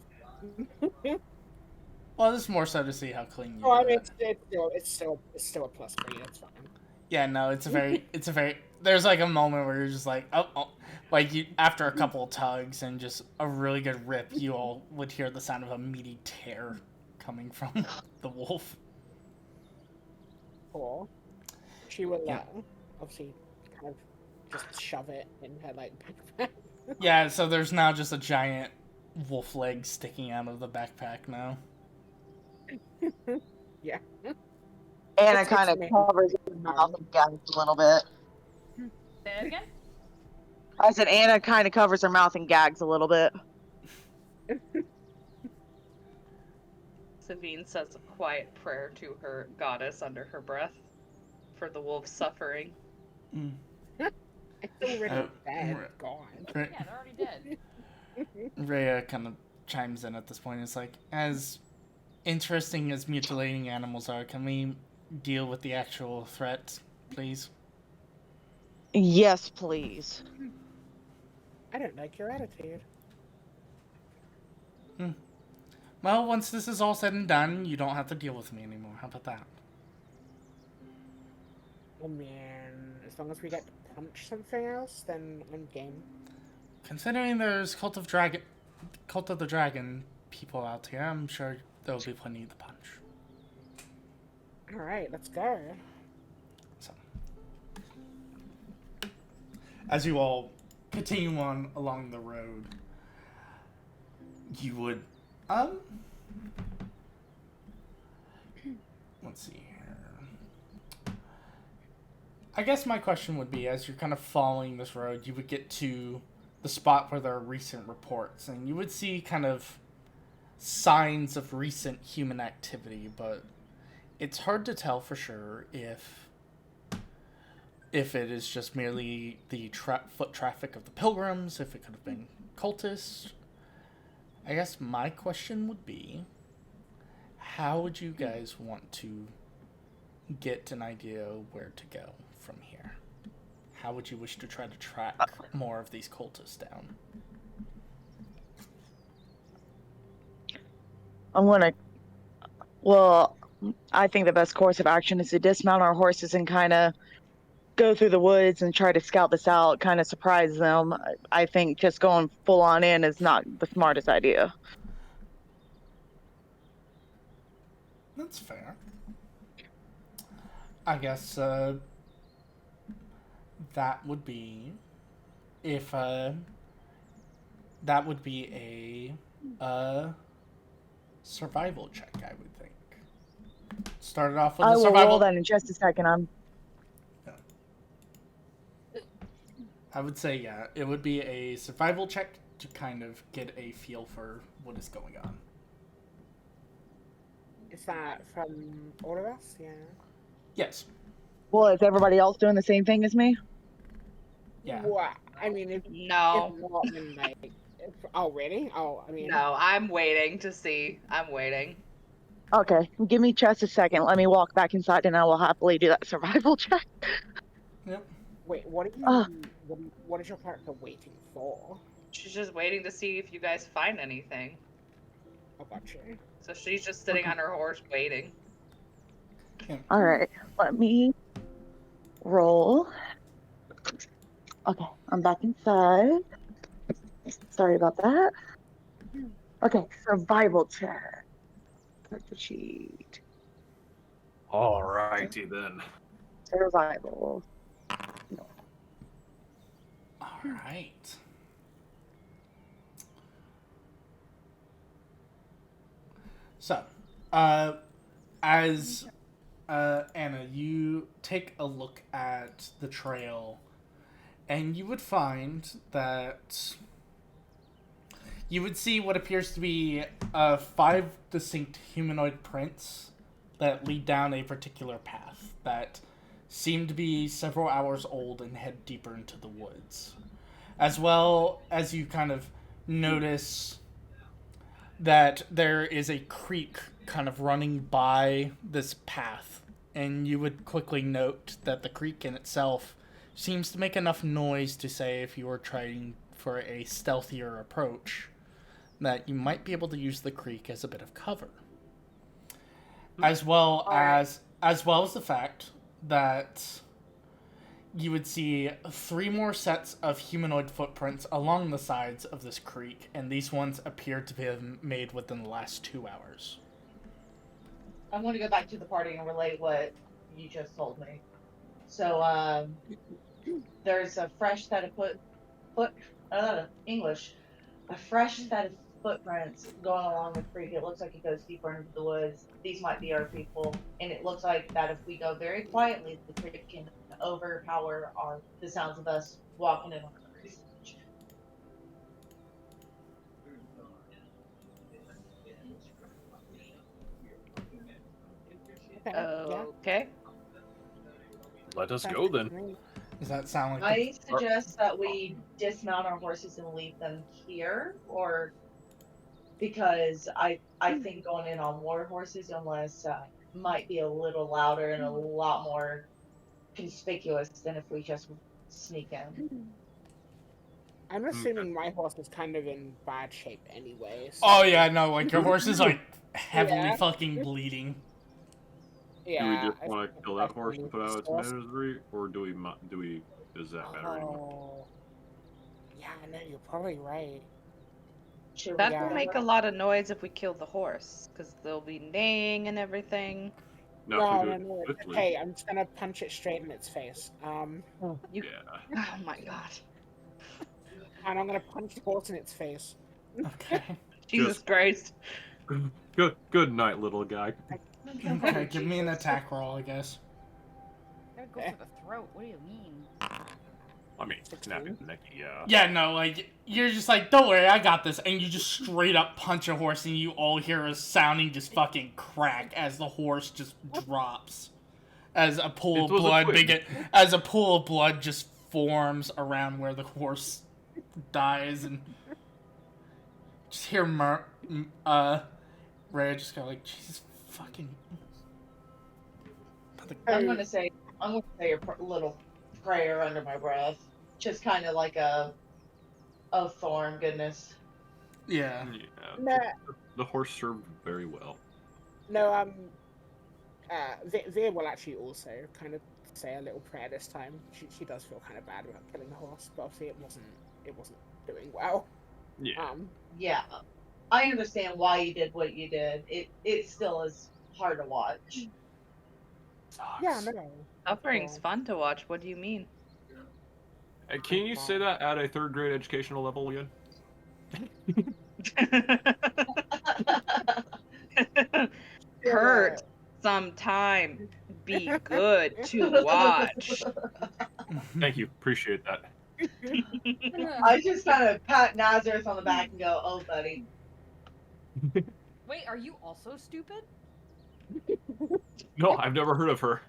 [SPEAKER 2] Well, this is more so to see how clean you
[SPEAKER 6] Oh, I
[SPEAKER 2] do
[SPEAKER 6] mean,
[SPEAKER 2] it.
[SPEAKER 6] it's still a +3. That's fine.
[SPEAKER 2] Yeah, no, it's a very there's like a moment where you're just like, oh, like you after a couple of tugs and just a really good rip, you all would hear the sound of a meaty tear coming from the wolf.
[SPEAKER 6] Or she will
[SPEAKER 2] Yeah.
[SPEAKER 6] obviously kind of just shove it in her like backpack.
[SPEAKER 2] Yeah, so there's now just a giant wolf leg sticking out of the backpack now.
[SPEAKER 6] Yeah.
[SPEAKER 3] Anna
[SPEAKER 6] It's
[SPEAKER 3] kind of
[SPEAKER 6] me.
[SPEAKER 3] covers her mouth and gags a little bit.
[SPEAKER 4] Say it again?
[SPEAKER 3] I said Anna kind of covers her mouth and gags a little bit. Savine says a quiet prayer to her goddess under her breath for the wolf's suffering.
[SPEAKER 6] It's already dead.
[SPEAKER 2] right.
[SPEAKER 6] Gone.
[SPEAKER 2] Right.
[SPEAKER 4] Yeah, they're already dead.
[SPEAKER 2] Rhea kind of chimes in at this point. It's like, as interesting as mutilating animals are, can we deal with the actual threat, please?
[SPEAKER 3] Yes, please.
[SPEAKER 6] I don't like your attitude.
[SPEAKER 2] Well, once this is all said and done, you don't have to deal with me anymore. How about that?
[SPEAKER 6] I mean, as long as we get to punch something else, then I'm game.
[SPEAKER 2] Considering there's Cult of the Dragon people out here, I'm sure there'll be plenty to punch.
[SPEAKER 6] All right, let's go.
[SPEAKER 2] So, as you all continue on along the road, you would let's see here. I guess my question would be, as you're kind of following this road, you would get to the spot where there are recent reports, and you would see kind of signs of recent human activity, but it's hard to tell for sure if it is just merely the foot traffic of the pilgrims, if it could have been cultists. I guess my question would be, how would you guys want to get an idea where to go from here? How would you wish to try to track more of these cultists down?
[SPEAKER 9] Well, I think the best course of action is to dismount our horses and kind of go through the woods and try to scout this out, kind of surprise them. I think just going full on in is not the smartest idea.
[SPEAKER 2] That's fair. I guess that would be if that would be a survival check, I would think. Started off with
[SPEAKER 9] I
[SPEAKER 2] a
[SPEAKER 9] will
[SPEAKER 2] survival.
[SPEAKER 9] roll that in just a second.
[SPEAKER 2] I would say, yeah, it would be a survival check to kind of get a feel for what is going on.
[SPEAKER 6] Is that from all of us? Yeah.
[SPEAKER 2] Yes.
[SPEAKER 9] Well, is everybody else doing the same thing as me?
[SPEAKER 2] Yeah.
[SPEAKER 6] Well, I mean, if
[SPEAKER 3] No.
[SPEAKER 6] not, then like, oh really? Oh, I mean,
[SPEAKER 3] No, I'm waiting to see. I'm waiting.
[SPEAKER 9] Okay, give me just a second. Let me walk back inside and I will happily do that survival check.
[SPEAKER 2] Yep.
[SPEAKER 6] wait, what are you?
[SPEAKER 9] Uh.
[SPEAKER 6] What is your character waiting for?
[SPEAKER 3] She's just waiting to see if you guys find anything.
[SPEAKER 6] I got you.
[SPEAKER 3] So she's just sitting on her horse waiting.
[SPEAKER 9] All right, let me roll. Okay, I'm back inside. Sorry about that. Okay, survival check. Character sheet.
[SPEAKER 1] Alrighty then.
[SPEAKER 9] Survival.
[SPEAKER 2] All right. So, as Anna, you take a look at the trail, and you would find that you would see what appears to be 5 distinct humanoid prints that lead down a particular path that seem to be several hours old and head deeper into the woods. As well as you kind of notice that there is a creek kind of running by this path, and you would quickly note that the creek in itself seems to make enough noise to say, if you were trying for a stealthier approach, that you might be able to use the creek as a bit of cover. As well as the fact that you would see 3 more sets of humanoid footprints along the sides of this creek, and these ones appear to be made within the last 2 hours.
[SPEAKER 5] I want to go back to the party and relay what you just told me. So, there's a fresh set of a fresh set of footprints going along the creek. It looks like it goes deeper into the woods. These might be our people, and it looks like that if we go very quietly, the creek can overpower the sounds of us walking in on the research.
[SPEAKER 6] Okay. Yeah.
[SPEAKER 3] Okay.
[SPEAKER 1] Let us
[SPEAKER 6] Sounds
[SPEAKER 1] go
[SPEAKER 6] good
[SPEAKER 1] then.
[SPEAKER 6] to me.
[SPEAKER 2] Does that sound like
[SPEAKER 5] I suggest that we dismount our horses and leave them here, or because I think going in on war horses, unless might be a little louder and a lot more conspicuous than if we just sneak in.
[SPEAKER 6] I'm assuming my horse is kind of in bad shape anyway. So...
[SPEAKER 2] Oh yeah, no, like your horse is like heavily
[SPEAKER 6] Yeah.
[SPEAKER 2] fucking bleeding.
[SPEAKER 6] Yeah.
[SPEAKER 1] Do we just
[SPEAKER 6] I
[SPEAKER 1] want
[SPEAKER 6] think
[SPEAKER 1] to kill that horse
[SPEAKER 6] definitely
[SPEAKER 1] and put out its
[SPEAKER 6] horse.
[SPEAKER 1] misery, or do we? Does that matter anymore?
[SPEAKER 6] Oh. Yeah, no, you're probably right.
[SPEAKER 5] Should we
[SPEAKER 3] That
[SPEAKER 6] Yeah.
[SPEAKER 3] will make a lot of noise if we kill the horse, because they'll be neighing and everything.
[SPEAKER 1] Now
[SPEAKER 6] No,
[SPEAKER 1] if we
[SPEAKER 6] no,
[SPEAKER 1] do
[SPEAKER 6] no.
[SPEAKER 1] it
[SPEAKER 6] It's
[SPEAKER 1] quickly,
[SPEAKER 6] okay. I'm just gonna punch it straight in its face.
[SPEAKER 3] You.
[SPEAKER 1] yeah.
[SPEAKER 3] Oh my god.
[SPEAKER 6] And I'm gonna punch the horse in its face.
[SPEAKER 2] Okay.
[SPEAKER 3] Jesus
[SPEAKER 1] Just-
[SPEAKER 3] Christ.
[SPEAKER 1] Good night, little guy.
[SPEAKER 2] Okay, give me an
[SPEAKER 6] Jesus.
[SPEAKER 2] attack roll, I guess.
[SPEAKER 4] Gotta go for the throat. What do you mean?
[SPEAKER 1] I mean, snap his neck, yeah.
[SPEAKER 2] Yeah, no, like, you're just like, don't worry, I got this. And you just straight up punch a horse, and you all hear a sounding just fucking crack as the horse just drops. As a pool
[SPEAKER 1] It
[SPEAKER 2] of
[SPEAKER 1] was a
[SPEAKER 2] blood
[SPEAKER 1] twig.
[SPEAKER 2] as a pool of blood just forms around where the horse dies, and just hear Ray just go like, Jesus fucking.
[SPEAKER 5] I'm gonna say a little prayer under my breath, just kind of like a thorn. Goodness.
[SPEAKER 2] Yeah.
[SPEAKER 1] Yeah.
[SPEAKER 6] No,
[SPEAKER 1] The horse served very well.
[SPEAKER 6] no. Veer will actually also kind of say a little prayer this time. She does feel kind of bad about killing the horse, but obviously it wasn't doing well.
[SPEAKER 1] Yeah.
[SPEAKER 5] Yeah, I understand why you did what you did. It still is hard to watch.
[SPEAKER 6] Yeah, no.
[SPEAKER 3] Suffering's fun to watch. What do you mean?
[SPEAKER 1] Can you say that at a 3rd grade educational level again?
[SPEAKER 3] Hurt sometime. Be good to watch.
[SPEAKER 1] Thank you. Appreciate that.
[SPEAKER 5] I just kind of pat Nazareth on the back and go, "Oh, buddy."
[SPEAKER 4] Wait, are you also stupid?
[SPEAKER 1] No, I've never heard of her.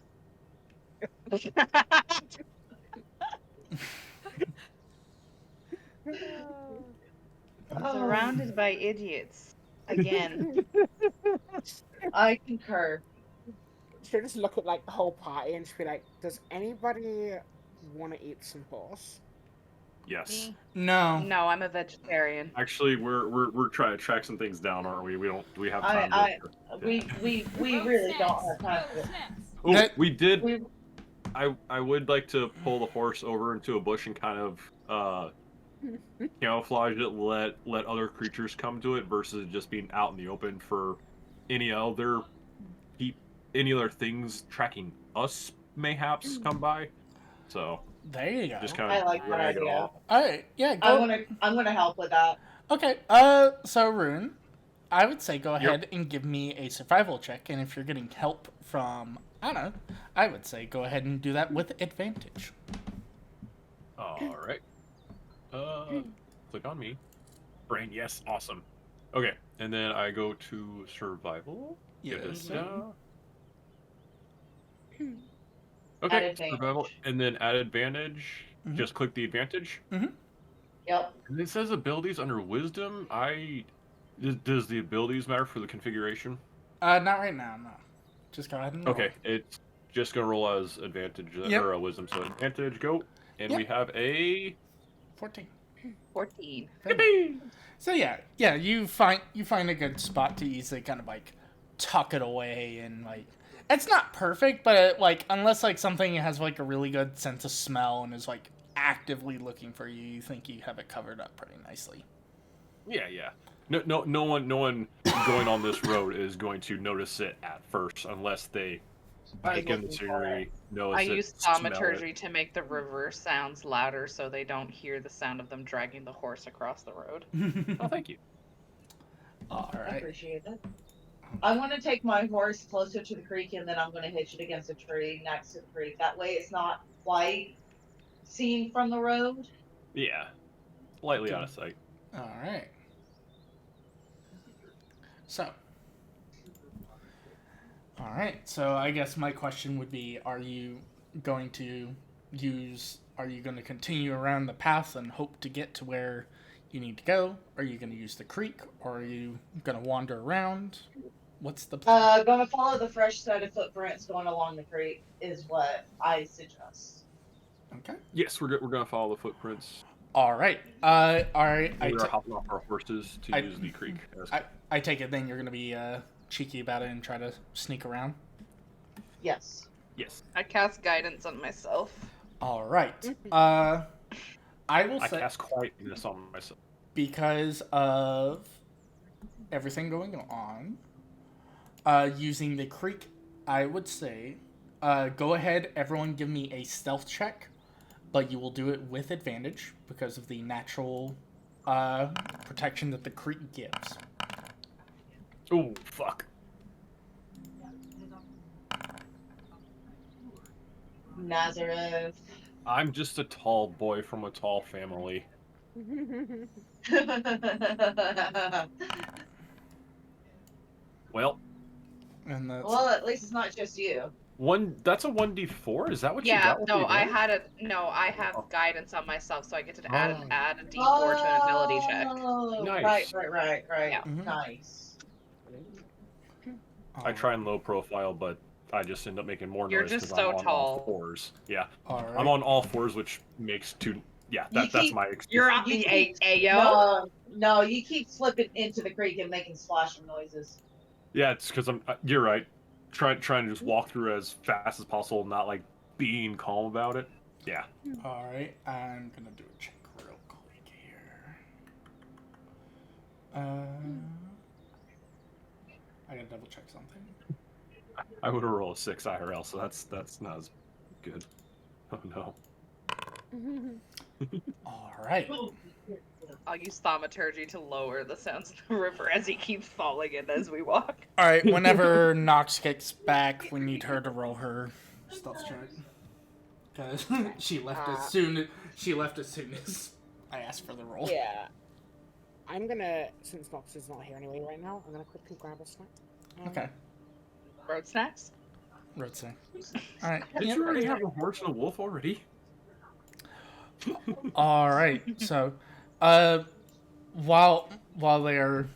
[SPEAKER 3] Surrounded by idiots. Again.
[SPEAKER 5] I concur.
[SPEAKER 6] She'll just look at like the whole party and she'll be like, "Does anybody want to eat some horse?"
[SPEAKER 1] Yes.
[SPEAKER 4] Me?
[SPEAKER 2] No.
[SPEAKER 3] No, I'm a vegetarian.
[SPEAKER 1] Actually, we're trying to track some things down, aren't we? Do we have time?
[SPEAKER 5] We
[SPEAKER 4] Road
[SPEAKER 5] really
[SPEAKER 4] snacks,
[SPEAKER 5] don't have time for
[SPEAKER 4] road
[SPEAKER 5] this.
[SPEAKER 4] snacks.
[SPEAKER 1] Oh,
[SPEAKER 2] That-
[SPEAKER 1] we did.
[SPEAKER 5] We
[SPEAKER 1] I would like to pull the horse over into a bush and kind of camouflage it, let other creatures come to it versus just being out in the open for any other things tracking us mayhaps come by. So
[SPEAKER 2] There you go.
[SPEAKER 1] just kind
[SPEAKER 5] I
[SPEAKER 1] of
[SPEAKER 5] like that
[SPEAKER 1] drag it
[SPEAKER 5] idea.
[SPEAKER 1] off.
[SPEAKER 2] Alright, yeah, go.
[SPEAKER 5] I'm gonna help with that.
[SPEAKER 2] Okay, so Rune, I would say go ahead and give me a survival check, and if you're getting help from Anna, I would say go ahead and do that with advantage.
[SPEAKER 1] All right. Click on me. Brain, yes, awesome. Okay, and then I go to survival. Give
[SPEAKER 2] Yes.
[SPEAKER 1] this down.
[SPEAKER 5] Add
[SPEAKER 1] Okay,
[SPEAKER 5] advantage.
[SPEAKER 1] survival, and then add advantage.
[SPEAKER 2] Mhm.
[SPEAKER 1] Just click the advantage.
[SPEAKER 5] Yep.
[SPEAKER 1] And it says abilities under wisdom. Does the abilities matter for the configuration?
[SPEAKER 2] Not right now, no. Just go ahead and roll.
[SPEAKER 1] Okay, it's just gonna roll as advantage
[SPEAKER 2] Yep.
[SPEAKER 1] or a wisdom. So advantage, go, and
[SPEAKER 2] Yep.
[SPEAKER 1] we have a
[SPEAKER 2] 14.
[SPEAKER 3] 14.
[SPEAKER 2] So yeah, you find a good spot to easily kind of like tuck it away, and like it's not perfect, but like unless like something has like a really good sense of smell and is like actively looking for you, you think you have it covered up pretty nicely.
[SPEAKER 1] yeah. No one going on this road is going to notice it at first unless they take in the scenery, notice
[SPEAKER 3] I
[SPEAKER 1] it,
[SPEAKER 3] use
[SPEAKER 1] smell it.
[SPEAKER 3] thaumaturgy to make the river sounds louder so they don't hear the sound of them dragging the horse across the road.
[SPEAKER 1] Oh, thank you.
[SPEAKER 2] All
[SPEAKER 5] I
[SPEAKER 2] right.
[SPEAKER 5] appreciate it. I want to take my horse closer to the creek and then I'm going to hitch it against a tree next to the creek. That way it's not quite seen from the road.
[SPEAKER 1] Yeah, lightly out of sight.
[SPEAKER 2] All right. So. All right. So I guess my question would be: are you going to continue around the path and hope to get to where you need to go? Are you going to use the creek, or are you going to wander around? What's the plan?
[SPEAKER 5] Going to follow the fresh set of footprints going along the creek is what I suggest.
[SPEAKER 2] Okay.
[SPEAKER 1] Yes, we're gonna follow the footprints.
[SPEAKER 2] All right. All right.
[SPEAKER 1] We're hopping off our horses to use the creek.
[SPEAKER 2] I take it then you're going to be cheeky about it and try to sneak around.
[SPEAKER 5] Yes.
[SPEAKER 1] Yes.
[SPEAKER 3] I cast guidance on myself.
[SPEAKER 2] All right. I will
[SPEAKER 1] I
[SPEAKER 2] say,
[SPEAKER 1] cast quietness on myself.
[SPEAKER 2] because of everything going on, using the creek I would say, go ahead, everyone give me a stealth check, but you will do it with advantage because of the natural protection that the creek gives.
[SPEAKER 1] Oh, fuck.
[SPEAKER 5] Nazareth.
[SPEAKER 1] I'm just a tall boy from a tall family. Well,
[SPEAKER 2] And that's
[SPEAKER 5] Well, at least it's not just you.
[SPEAKER 1] that's a 1d4? Is that what you
[SPEAKER 3] Yeah,
[SPEAKER 1] got with
[SPEAKER 3] no,
[SPEAKER 1] the
[SPEAKER 3] I
[SPEAKER 1] advantage?
[SPEAKER 3] had a no. I have
[SPEAKER 1] Oh.
[SPEAKER 3] guidance on myself, so I get to
[SPEAKER 1] Oh.
[SPEAKER 3] add a D4 to an ability check.
[SPEAKER 5] Oh,
[SPEAKER 1] Nice.
[SPEAKER 5] right.
[SPEAKER 3] Yeah.
[SPEAKER 2] Mhm.
[SPEAKER 5] Nice.
[SPEAKER 1] I try and low profile, but I just end up making more
[SPEAKER 3] You're
[SPEAKER 1] noise
[SPEAKER 3] just
[SPEAKER 1] because I'm
[SPEAKER 3] so
[SPEAKER 1] on
[SPEAKER 3] tall.
[SPEAKER 1] all fours. Yeah,
[SPEAKER 2] all
[SPEAKER 1] I'm
[SPEAKER 2] right.
[SPEAKER 1] on all fours, which makes two. Yeah,
[SPEAKER 5] You
[SPEAKER 1] that's
[SPEAKER 5] keep-
[SPEAKER 1] my excuse.
[SPEAKER 3] You're on
[SPEAKER 5] You
[SPEAKER 3] the
[SPEAKER 5] keep-
[SPEAKER 3] Ayo.
[SPEAKER 5] No, you keep slipping into the creek and making splashing noises.
[SPEAKER 1] Yeah, it's because I'm. You're right. Trying to just walk through as fast as possible, not like being calm about it. Yeah.
[SPEAKER 2] All right, I'm gonna do a check real quick here. I gotta double check something.
[SPEAKER 1] I would have rolled a 6 IRL, so that's not as good. Oh no.
[SPEAKER 2] All right.
[SPEAKER 3] I'll use thaumaturgy to lower the sounds of the river as he keeps falling in as we walk.
[SPEAKER 2] All right. Whenever Nox gets back, we need her to roll her stealth check because she left as soon as I asked for the roll.
[SPEAKER 6] Yeah. I'm gonna, since Nox is not here anyway right now, I'm gonna quickly grab a snack.
[SPEAKER 2] Okay.
[SPEAKER 3] Road snacks?
[SPEAKER 2] Road say. All right.
[SPEAKER 1] Did
[SPEAKER 2] Yep.
[SPEAKER 1] you already have a horse and a wolf already?
[SPEAKER 2] All right. So, while they are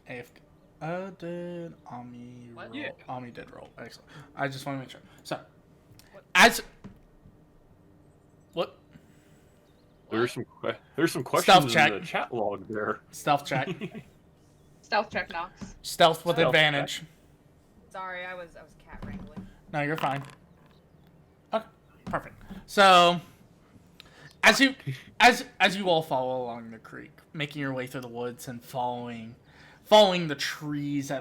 [SPEAKER 2] AFK, did Ami
[SPEAKER 3] What?
[SPEAKER 2] roll?
[SPEAKER 1] Yeah.
[SPEAKER 2] Ami did roll. Excellent. I just want to make sure. So, as what
[SPEAKER 1] There's some questions
[SPEAKER 2] check.
[SPEAKER 1] in the chat log there.
[SPEAKER 2] stealth check?
[SPEAKER 3] Stealth check, Nox.
[SPEAKER 2] Stealth with
[SPEAKER 1] Stealth
[SPEAKER 2] advantage.
[SPEAKER 4] Sorry, I was cat wrangling.
[SPEAKER 2] No, you're fine. Okay, perfect. So, as you all follow along the creek, making your way through the woods and following the trees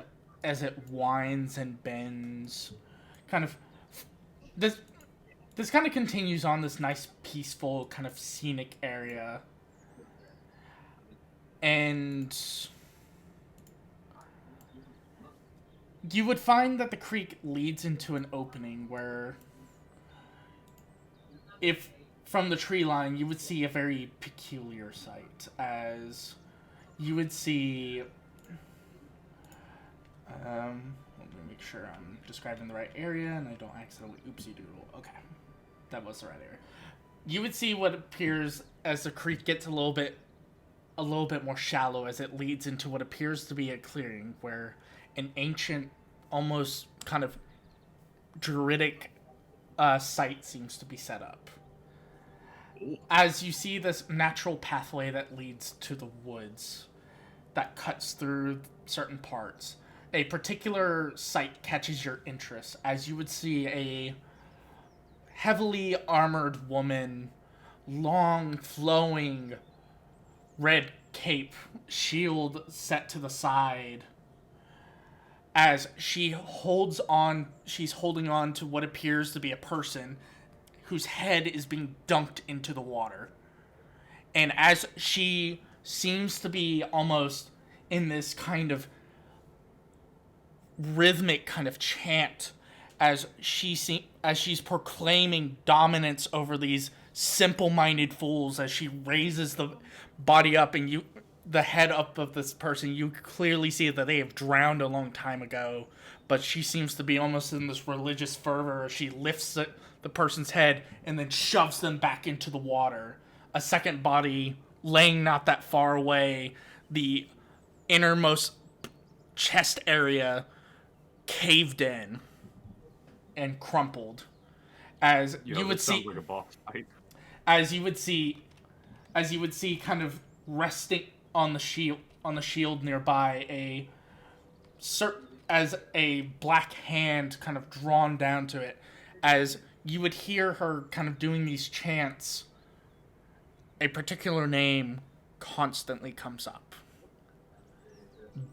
[SPEAKER 2] as it winds and bends, kind of this kind of continues on this nice, peaceful, kind of scenic area, and you would find that the creek leads into an opening where, if from the tree line, you would see a very peculiar sight, as you would see, let me make sure I'm describing the right area and I don't accidentally oopsie doodle. Okay, that was the right area. You would see what appears as the creek gets a little bit more shallow as it leads into what appears to be a clearing where an ancient, almost kind of druidic site seems to be set up. As you see this natural pathway that leads to the woods that cuts through certain parts, a particular site catches your interest as you would see a heavily armored woman, long flowing red cape, shield set to the side, as she's holding on to what appears to be a person whose head is being dunked into the water. And as she seems to be almost in this kind of rhythmic kind of chant, as she's proclaiming dominance over these simple-minded fools, as she raises the body up and the head up of this person, you clearly see that they have drowned a long time ago, but she seems to be almost in this religious fervor as she lifts the person's head and then shoves them back into the water. A second body laying not that far away, the innermost chest area caved in and crumpled, as you would see,
[SPEAKER 1] like a boss fight.
[SPEAKER 2] as you would see kind of resting on the shield nearby, as a black hand kind of drawn down to it, as you would hear her kind of doing these chants. A particular name constantly comes up.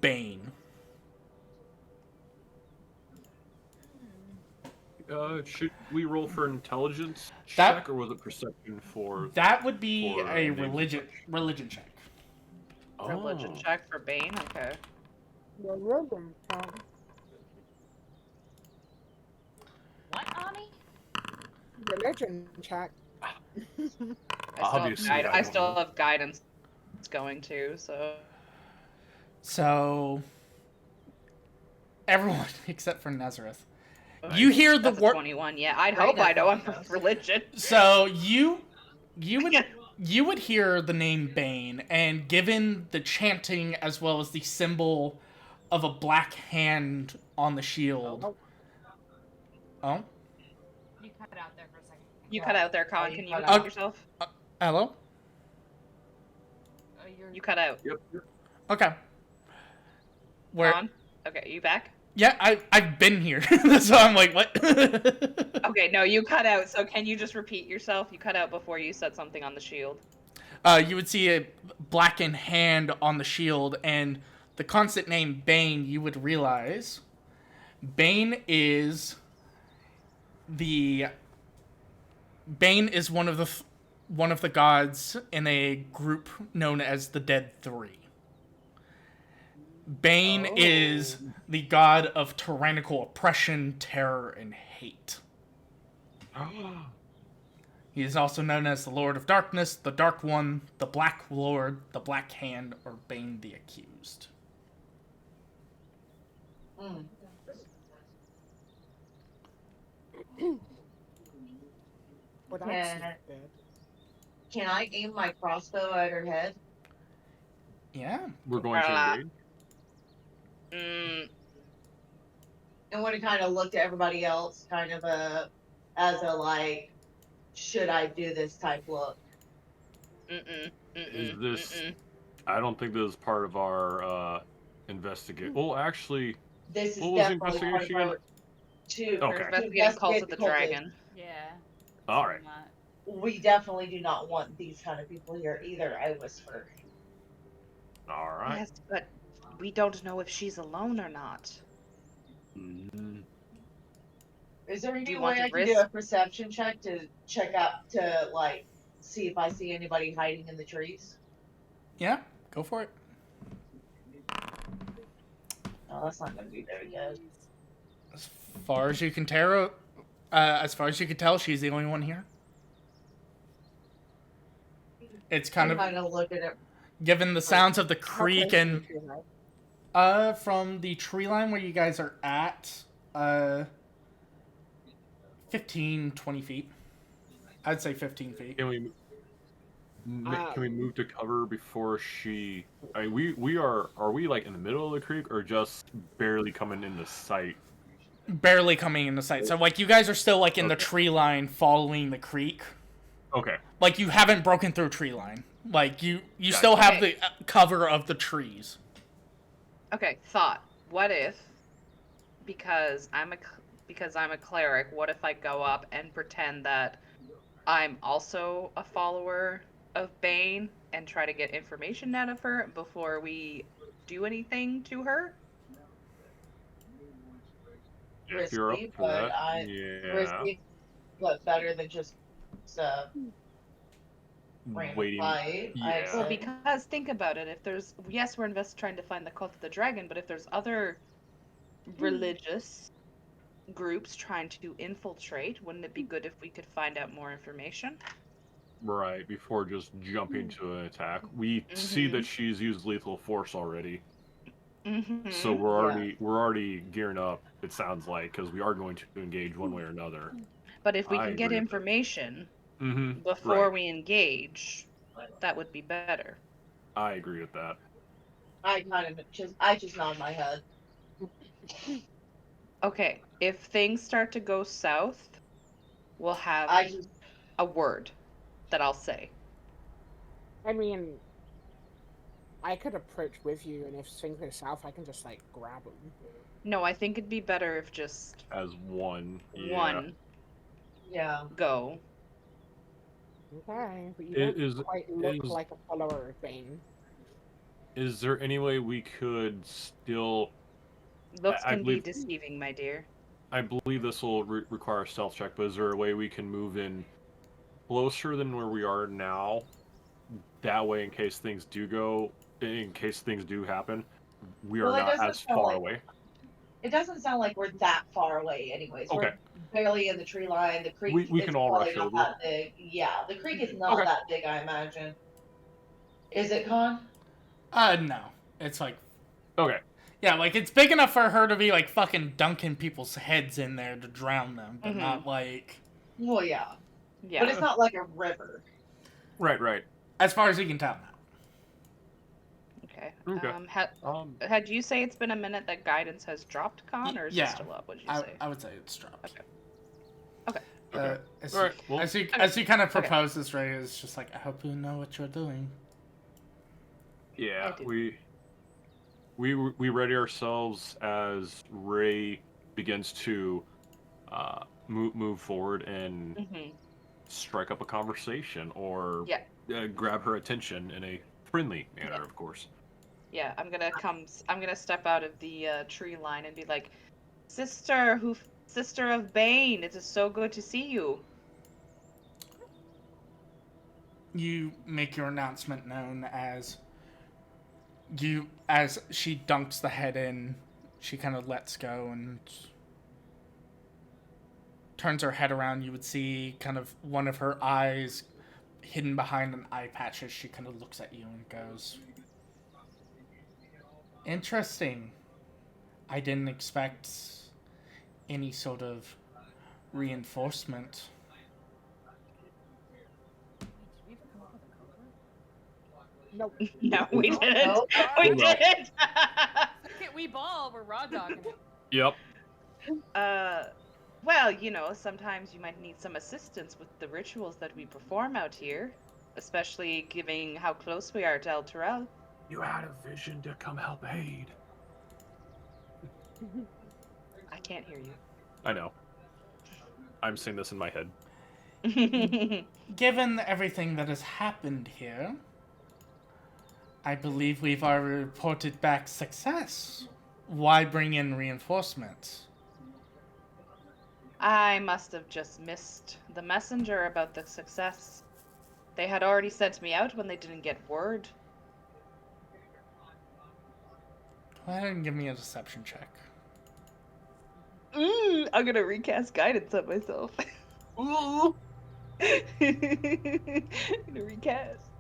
[SPEAKER 2] Bane.
[SPEAKER 1] Should we roll for intelligence
[SPEAKER 2] That-
[SPEAKER 1] check, or was it perception for?
[SPEAKER 2] That would be
[SPEAKER 1] For,
[SPEAKER 2] a
[SPEAKER 1] names and
[SPEAKER 2] religion check.
[SPEAKER 3] Religion
[SPEAKER 1] Oh.
[SPEAKER 3] check for Bane. Okay.
[SPEAKER 6] Religion check.
[SPEAKER 4] What, Ani?
[SPEAKER 6] Religion check.
[SPEAKER 1] Obviously, I
[SPEAKER 3] I
[SPEAKER 1] don't
[SPEAKER 3] still
[SPEAKER 1] know.
[SPEAKER 3] have guidance going too. So
[SPEAKER 2] So everyone except for Nazareth. You hear the
[SPEAKER 3] that's a
[SPEAKER 2] word.
[SPEAKER 3] 21. Yeah, I'd hope I know I'm for religion.
[SPEAKER 2] So you would hear the name Bane, and given the chanting as well as the symbol of a black hand on the shield. Oh,
[SPEAKER 4] You cut it out there for a second.
[SPEAKER 3] You cut out there, Colin.
[SPEAKER 5] you
[SPEAKER 3] Can you
[SPEAKER 5] cut
[SPEAKER 3] repeat
[SPEAKER 5] out.
[SPEAKER 3] yourself?
[SPEAKER 2] hello.
[SPEAKER 3] You cut out.
[SPEAKER 1] Yep.
[SPEAKER 2] Okay. Where?
[SPEAKER 3] Colin? Okay, you back?
[SPEAKER 2] Yeah, I've been here, so I'm like, what?
[SPEAKER 3] Okay, no, you cut out. So can you just repeat yourself? You cut out before you said something on the shield.
[SPEAKER 2] You would see a blackened hand on the shield, and the constant name Bane. You would realize Bane is one of the gods in a group known as the Dead Three. Bane is the god of tyrannical oppression, terror, and hate. He is also known as the Lord of Darkness, the Dark One, the Black Lord, the Black Hand, or Bane the Accused.
[SPEAKER 6] Well,
[SPEAKER 5] Can,
[SPEAKER 6] that's good.
[SPEAKER 5] can I aim my crossbow at her head?
[SPEAKER 2] Yeah.
[SPEAKER 1] We're going to engage.
[SPEAKER 5] And want to kind of look to everybody else, kind of as a like, should I do this type look?
[SPEAKER 1] Is this? I don't think this is part of our investigate. Well, actually,
[SPEAKER 5] This is
[SPEAKER 1] what was the
[SPEAKER 5] definitely part of
[SPEAKER 1] investigation
[SPEAKER 5] our
[SPEAKER 1] again?
[SPEAKER 5] to
[SPEAKER 1] Okay.
[SPEAKER 3] Investigating cult of the
[SPEAKER 5] investigate cultists.
[SPEAKER 3] dragon.
[SPEAKER 4] Yeah.
[SPEAKER 1] All right.
[SPEAKER 5] We definitely do not want these kind of people here either. I whisper.
[SPEAKER 1] All right.
[SPEAKER 3] Yes, but we don't know if she's alone or not.
[SPEAKER 1] Mm,
[SPEAKER 5] Is there
[SPEAKER 3] Do
[SPEAKER 5] any
[SPEAKER 3] you want
[SPEAKER 5] way
[SPEAKER 3] to
[SPEAKER 5] I can do
[SPEAKER 3] risk-
[SPEAKER 5] a perception check to check out to like see if I see anybody hiding in the trees?
[SPEAKER 2] Yeah, go for it.
[SPEAKER 5] No, that's not going to be very good.
[SPEAKER 2] As far as you can tell, she's the only one here. It's kind
[SPEAKER 5] I'm
[SPEAKER 2] of
[SPEAKER 5] kind of looking at.
[SPEAKER 2] given the sounds of the
[SPEAKER 6] How
[SPEAKER 2] creek
[SPEAKER 6] close
[SPEAKER 2] and
[SPEAKER 6] is she, right?
[SPEAKER 2] from the tree line where you guys are at, 15, 20 feet. I'd say 15 feet.
[SPEAKER 1] Can we move to cover before she? I mean, we are. Are we like in the middle of the creek or just barely coming into sight?
[SPEAKER 2] Barely coming into sight. So like you guys are still like in the
[SPEAKER 1] Okay.
[SPEAKER 2] tree line following the creek.
[SPEAKER 1] Okay.
[SPEAKER 2] Like you haven't broken through tree line. Like you still have
[SPEAKER 3] Okay.
[SPEAKER 2] the cover of the trees.
[SPEAKER 3] Okay, thought. What if, because I'm a cleric, what if I go up and pretend that I'm also a follower of Bane and try to get information out of her before we do anything to her?
[SPEAKER 1] If you're up
[SPEAKER 5] Risky,
[SPEAKER 1] for
[SPEAKER 5] but
[SPEAKER 1] that, yeah.
[SPEAKER 5] risky, but better than just random
[SPEAKER 1] Waiting.
[SPEAKER 5] fight.
[SPEAKER 1] Yeah.
[SPEAKER 5] I'd
[SPEAKER 3] Well,
[SPEAKER 5] say.
[SPEAKER 3] because think about it. If there's we're trying to find the cult of the dragon, but if there's other religious groups trying to infiltrate, wouldn't it be good if we could find out more information?
[SPEAKER 1] Right, before just jumping to an attack. We see that she's used lethal force already.
[SPEAKER 3] Mm-hmm.
[SPEAKER 1] So we're already gearing up, it sounds like, because we are going to engage one way or another.
[SPEAKER 3] But if we
[SPEAKER 1] I
[SPEAKER 3] can get
[SPEAKER 1] agree with that.
[SPEAKER 3] information
[SPEAKER 1] Mm-hmm.
[SPEAKER 3] before
[SPEAKER 1] Right.
[SPEAKER 3] we engage, that would be better.
[SPEAKER 1] I agree with that.
[SPEAKER 5] I just nod my head.
[SPEAKER 3] Okay, if things start to go south, we'll have
[SPEAKER 5] I just
[SPEAKER 3] a word that I'll say.
[SPEAKER 6] I mean, I could approach with you, and if things go south, I can just like grab them.
[SPEAKER 3] No, I think it'd be better if just
[SPEAKER 1] As one. Yeah.
[SPEAKER 3] one
[SPEAKER 5] yeah.
[SPEAKER 3] go.
[SPEAKER 6] Okay, but you
[SPEAKER 1] It
[SPEAKER 6] don't
[SPEAKER 1] is-
[SPEAKER 6] quite look
[SPEAKER 1] is-
[SPEAKER 6] like a follower of Bane.
[SPEAKER 1] Is there any way we could still...
[SPEAKER 3] Looks
[SPEAKER 1] I
[SPEAKER 3] can be
[SPEAKER 1] believe-
[SPEAKER 3] deceiving, my dear.
[SPEAKER 1] I believe this will require a stealth check, but is there a way we can move in closer than where we are now? That way, in case things do happen, we are
[SPEAKER 5] Well, it
[SPEAKER 1] not
[SPEAKER 5] doesn't
[SPEAKER 1] as
[SPEAKER 5] sound
[SPEAKER 1] far
[SPEAKER 5] like
[SPEAKER 1] away.
[SPEAKER 5] it doesn't sound like we're that far away. Anyways,
[SPEAKER 1] Okay,
[SPEAKER 5] we're barely in the tree line. The creek
[SPEAKER 1] we
[SPEAKER 5] is
[SPEAKER 1] can all
[SPEAKER 5] probably
[SPEAKER 1] rush
[SPEAKER 5] not
[SPEAKER 1] over.
[SPEAKER 5] that big. Yeah, the creek is not
[SPEAKER 1] Okay.
[SPEAKER 5] that big. I imagine. Is it, Con?
[SPEAKER 2] No. It's like,
[SPEAKER 1] Okay.
[SPEAKER 2] yeah, like it's big enough for her to be like fucking dunking people's heads in there to drown them, but
[SPEAKER 3] Mhm.
[SPEAKER 2] not like,
[SPEAKER 5] Well, yeah,
[SPEAKER 3] Yeah.
[SPEAKER 5] but it's not like a river.
[SPEAKER 1] Right.
[SPEAKER 2] as far as you can tell now.
[SPEAKER 3] Okay.
[SPEAKER 1] Okay.
[SPEAKER 3] Had you say it's been a minute that guidance has dropped, Con, or is
[SPEAKER 2] Yeah.
[SPEAKER 3] it still up? What'd you say?
[SPEAKER 2] I would say it's dropped.
[SPEAKER 3] Okay. Okay.
[SPEAKER 1] Okay.
[SPEAKER 2] As,
[SPEAKER 1] All right. Well,
[SPEAKER 2] as you kind of
[SPEAKER 3] Okay.
[SPEAKER 2] propose this, Ray is just like, I hope you know what you're doing.
[SPEAKER 1] yeah,
[SPEAKER 3] I do.
[SPEAKER 1] we ready ourselves as Ray begins to move forward and
[SPEAKER 3] Mhm.
[SPEAKER 1] strike up a conversation or
[SPEAKER 3] Yeah.
[SPEAKER 1] grab her attention in a friendly manner,
[SPEAKER 3] Yeah.
[SPEAKER 1] of course.
[SPEAKER 3] Yeah. I'm gonna step out of the tree line and be like, Sister of Bane, it is so good to see you.
[SPEAKER 2] You make your announcement known as she dunks the head in, she kind of lets go and turns her head around. You would see kind of one of her eyes hidden behind an eye patch as she kind of looks at you and goes, interesting. I didn't expect any sort of reinforcement.
[SPEAKER 4] Did we even come up with a code word?
[SPEAKER 6] Nope.
[SPEAKER 3] No, we
[SPEAKER 5] No,
[SPEAKER 3] didn't.
[SPEAKER 5] no.
[SPEAKER 3] We
[SPEAKER 1] No.
[SPEAKER 3] didn't.
[SPEAKER 4] Fuck it, we ball. We're raw dogging it.
[SPEAKER 1] Yep.
[SPEAKER 3] Well, sometimes you might need some assistance with the rituals that we perform out here, especially given how close we are to El Terrell.
[SPEAKER 1] You had a vision to come help aid.
[SPEAKER 3] I can't hear
[SPEAKER 1] I know. I'm saying this in my head.
[SPEAKER 3] you.
[SPEAKER 2] Given everything that has happened here, I believe we've already reported back success. Why bring in reinforcements?
[SPEAKER 3] I must have just missed the messenger about the success. They had already sent me out when they didn't get word.
[SPEAKER 2] Go ahead and give me a deception check.
[SPEAKER 3] I'm gonna recast guidance on myself.
[SPEAKER 1] Ooh.
[SPEAKER 3] I'm gonna recast.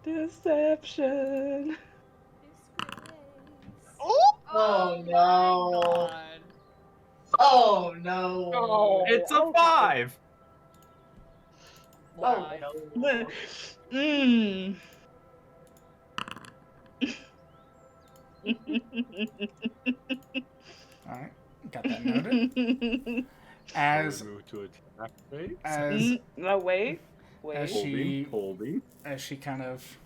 [SPEAKER 3] Deception.
[SPEAKER 5] Oh no!
[SPEAKER 4] God.
[SPEAKER 5] Oh no!
[SPEAKER 1] It's a
[SPEAKER 6] okay.
[SPEAKER 1] 5.
[SPEAKER 5] Oh no!
[SPEAKER 3] Mm.
[SPEAKER 2] Alright, got that noted. As
[SPEAKER 1] Move to attack phase.
[SPEAKER 2] as
[SPEAKER 3] No, wait.
[SPEAKER 2] as
[SPEAKER 3] Wait.
[SPEAKER 2] she as she kind of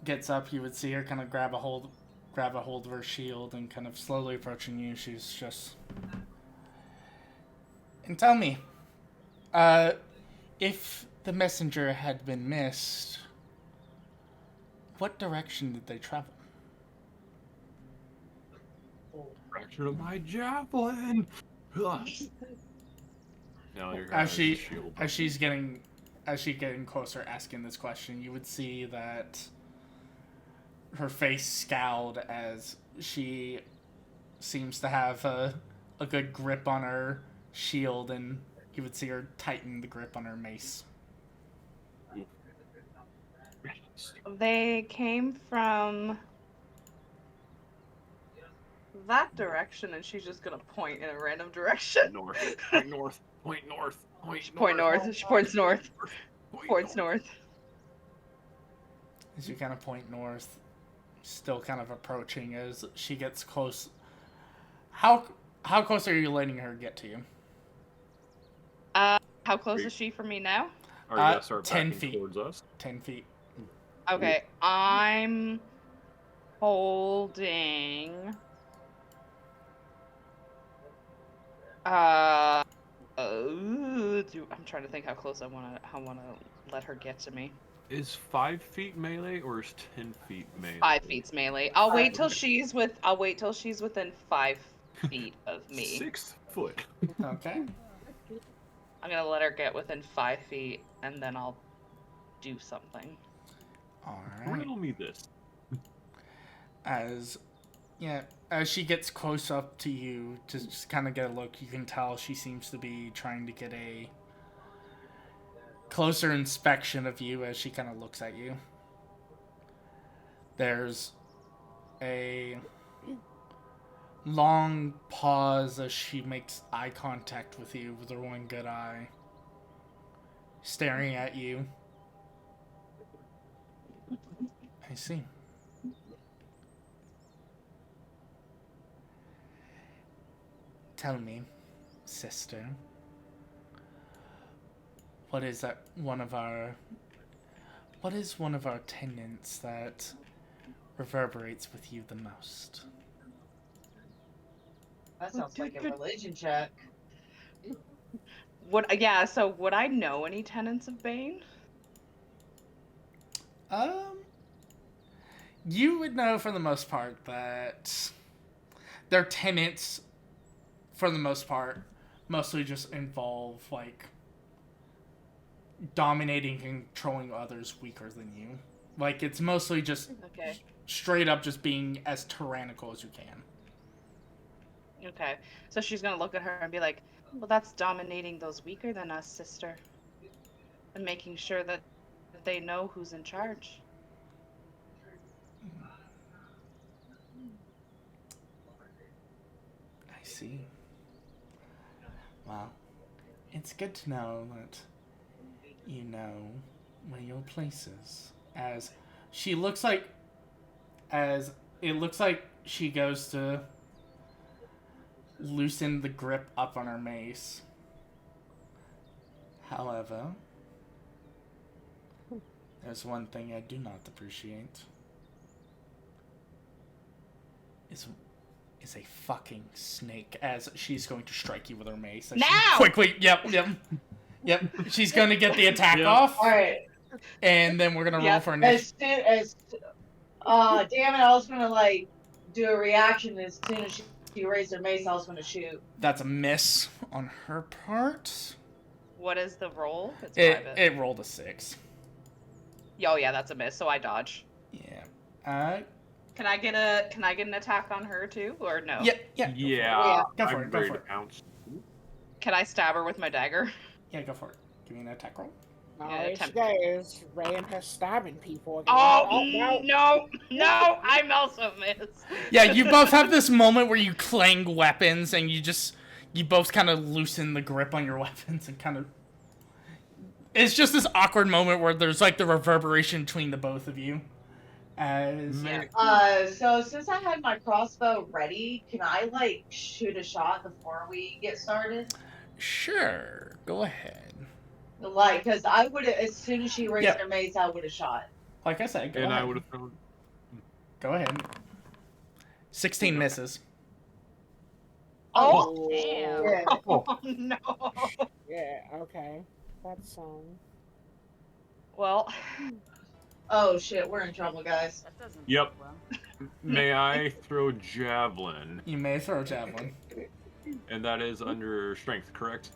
[SPEAKER 2] gets up, you would see her kind of grab a hold of her shield and kind of slowly approaching you. She's just, and tell me, if the messenger had been missed, what direction did they travel?
[SPEAKER 1] Fracture of my javelin. Ugh. Now you're gonna
[SPEAKER 2] As she
[SPEAKER 1] shield.
[SPEAKER 2] as she's getting closer, asking this question, you would see that her face scowled as she seems to have a good grip on her shield, and you would see her tighten the grip on her mace.
[SPEAKER 3] They came from that direction, and she's just gonna point in a random direction.
[SPEAKER 1] North. Point north. Point north. Point
[SPEAKER 3] Point
[SPEAKER 1] north.
[SPEAKER 3] north. She points north.
[SPEAKER 1] Point
[SPEAKER 3] Points north.
[SPEAKER 2] As you kind of point north, still kind of approaching as she gets close. How close are you letting her get to you?
[SPEAKER 3] How close is she from me now?
[SPEAKER 1] Are you gonna start
[SPEAKER 2] 10
[SPEAKER 1] backing
[SPEAKER 2] feet.
[SPEAKER 1] towards us?
[SPEAKER 2] 10 feet.
[SPEAKER 3] Okay, I'm holding. I'm trying to think how close I wanna let her get to me.
[SPEAKER 1] Is 5 feet melee or is 10 feet melee?
[SPEAKER 3] 5 feet's melee. I'll wait till she's within 5 feet of me.
[SPEAKER 1] 6 foot.
[SPEAKER 2] Okay.
[SPEAKER 3] I'm gonna let her get within 5 feet, and then I'll do something.
[SPEAKER 2] All right.
[SPEAKER 1] Riddle me this.
[SPEAKER 2] As she gets close up to you to just kind of get a look, you can tell she seems to be trying to get a closer inspection of you as she kind of looks at you. There's a long pause as she makes eye contact with you with her one good eye, staring at you. I see. Tell me, sister, what is one of our tenets that reverberates with you the most?
[SPEAKER 5] That sounds like a religion check.
[SPEAKER 3] So would I know any tenants of Bane?
[SPEAKER 2] You would know for the most part that their tenets, for the most part, mostly just involve, like, dominating and controlling others weaker than you. Like, it's mostly just straight up just being as tyrannical as you can.
[SPEAKER 3] Okay. So she's gonna look at her and be like, well, that's dominating those weaker than us, sister. And making sure that they know who's in charge.
[SPEAKER 2] I see. Well, it's good to know that you know where your place is. As it looks like she goes to loosen the grip up on her mace. However, there's one thing I do not appreciate. Is a fucking snake, as she's going to strike you with her mace.
[SPEAKER 3] Now!
[SPEAKER 2] Quickly, yep. She's going to get the attack off.
[SPEAKER 5] All right.
[SPEAKER 2] And then we're going to roll for initiative.
[SPEAKER 5] Damn it, I was gonna, like, do a reaction as soon as she raised her mace, I was gonna shoot.
[SPEAKER 2] That's a miss on her part.
[SPEAKER 3] What is the roll? It's private.
[SPEAKER 2] It rolled a 6.
[SPEAKER 3] Oh yeah, that's a miss, so I dodge.
[SPEAKER 2] Yeah.
[SPEAKER 3] Can I get an attack on her too, or no?
[SPEAKER 2] Yeah. Go for it.
[SPEAKER 1] I'm ready to pounce.
[SPEAKER 3] Can I stab her with my dagger?
[SPEAKER 2] Yeah, go for it. Give me an attack roll.
[SPEAKER 6] There she goes, Ray and her stabbing people again.
[SPEAKER 3] Oh, no, I'm also miss.
[SPEAKER 2] Yeah, you both have this moment where you clang weapons and you both kind of loosen the grip on your weapons and kind of... It's just this awkward moment where there's like the reverberation between the both of you.
[SPEAKER 5] So since I had my crossbow ready, can I, like, shoot a shot before we get started?
[SPEAKER 2] Sure, go ahead.
[SPEAKER 5] Like, because I would have, as soon as she raised her mace, I would have shot.
[SPEAKER 2] Like I said, go ahead.
[SPEAKER 1] I would have thrown...
[SPEAKER 2] Go ahead. 16 misses.
[SPEAKER 3] Oh,
[SPEAKER 6] damn.
[SPEAKER 5] Yeah.
[SPEAKER 3] Oh, no.
[SPEAKER 6] Yeah, okay. That's,
[SPEAKER 3] Well...
[SPEAKER 5] Oh, shit, we're in trouble, guys.
[SPEAKER 4] That doesn't
[SPEAKER 1] Yep.
[SPEAKER 4] well.
[SPEAKER 1] May I throw javelin?
[SPEAKER 2] You may throw a javelin.
[SPEAKER 1] And that is under strength, correct?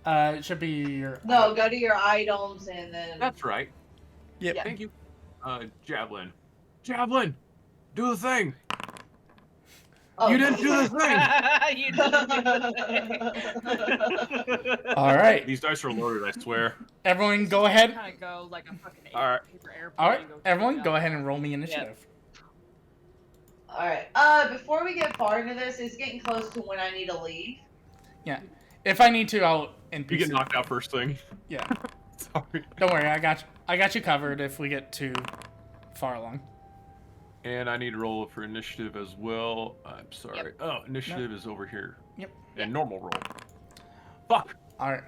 [SPEAKER 2] It should be your...
[SPEAKER 5] No, go to your items and then...
[SPEAKER 1] That's right.
[SPEAKER 2] Yep.
[SPEAKER 3] Yeah.
[SPEAKER 1] Thank you. Javelin. Javelin! Do the thing!
[SPEAKER 5] Oh.
[SPEAKER 1] You didn't do the thing!
[SPEAKER 3] You didn't do the
[SPEAKER 2] All right.
[SPEAKER 1] These dice are loaded, I swear.
[SPEAKER 2] Everyone go ahead.
[SPEAKER 4] Kind of go like a fucking
[SPEAKER 1] Alright.
[SPEAKER 4] paper airplane.
[SPEAKER 2] All right.
[SPEAKER 4] and go
[SPEAKER 2] Everyone
[SPEAKER 4] down.
[SPEAKER 2] go ahead and roll me initiative.
[SPEAKER 5] Alright, before we get far into this, it's getting close to when I need to leave.
[SPEAKER 2] Yeah. If I need to, I'll NPC.
[SPEAKER 1] You get knocked out first thing.
[SPEAKER 2] Yeah.
[SPEAKER 1] Sorry.
[SPEAKER 2] Don't worry, I got you covered if we get too far along.
[SPEAKER 1] And I need to roll for initiative as well. I'm sorry. Oh, initiative is over here.
[SPEAKER 2] Yep.
[SPEAKER 1] And normal roll. Fuck!
[SPEAKER 2] All right.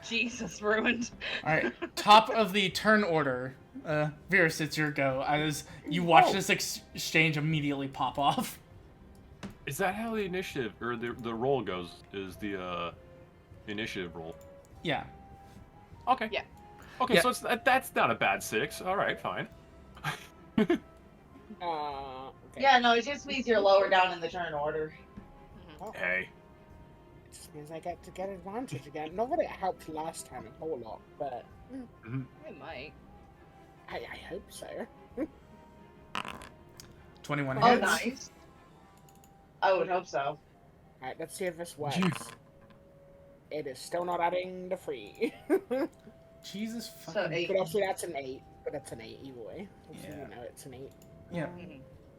[SPEAKER 3] Jesus, ruined.
[SPEAKER 2] All right. Top of the turn order. Virus, it's your go. As you watch this exchange immediately pop off.
[SPEAKER 1] Is that how the initiative, or the roll goes, is the initiative roll?
[SPEAKER 2] Yeah.
[SPEAKER 1] Okay.
[SPEAKER 3] Yeah.
[SPEAKER 1] Okay,
[SPEAKER 2] Yeah.
[SPEAKER 1] so that's not a bad 6. All right, fine.
[SPEAKER 6] Okay.
[SPEAKER 5] Yeah, no, it just means you're lower down in the turn order.
[SPEAKER 6] Well,
[SPEAKER 1] Hey.
[SPEAKER 6] it just means I get to get advantage again. Not that it helped last time a whole lot, but
[SPEAKER 3] It might.
[SPEAKER 6] I hope so.
[SPEAKER 2] 21
[SPEAKER 5] Oh,
[SPEAKER 2] hits.
[SPEAKER 5] nice. I would hope so.
[SPEAKER 6] Alright, let's see if this works. It is still not adding the 3.
[SPEAKER 2] Jesus
[SPEAKER 5] So
[SPEAKER 2] fucking.
[SPEAKER 5] 8.
[SPEAKER 6] But obviously that's an 8. But that's an 8 either way. Obviously,
[SPEAKER 2] Yeah.
[SPEAKER 6] you know it's an 8.
[SPEAKER 2] Yeah.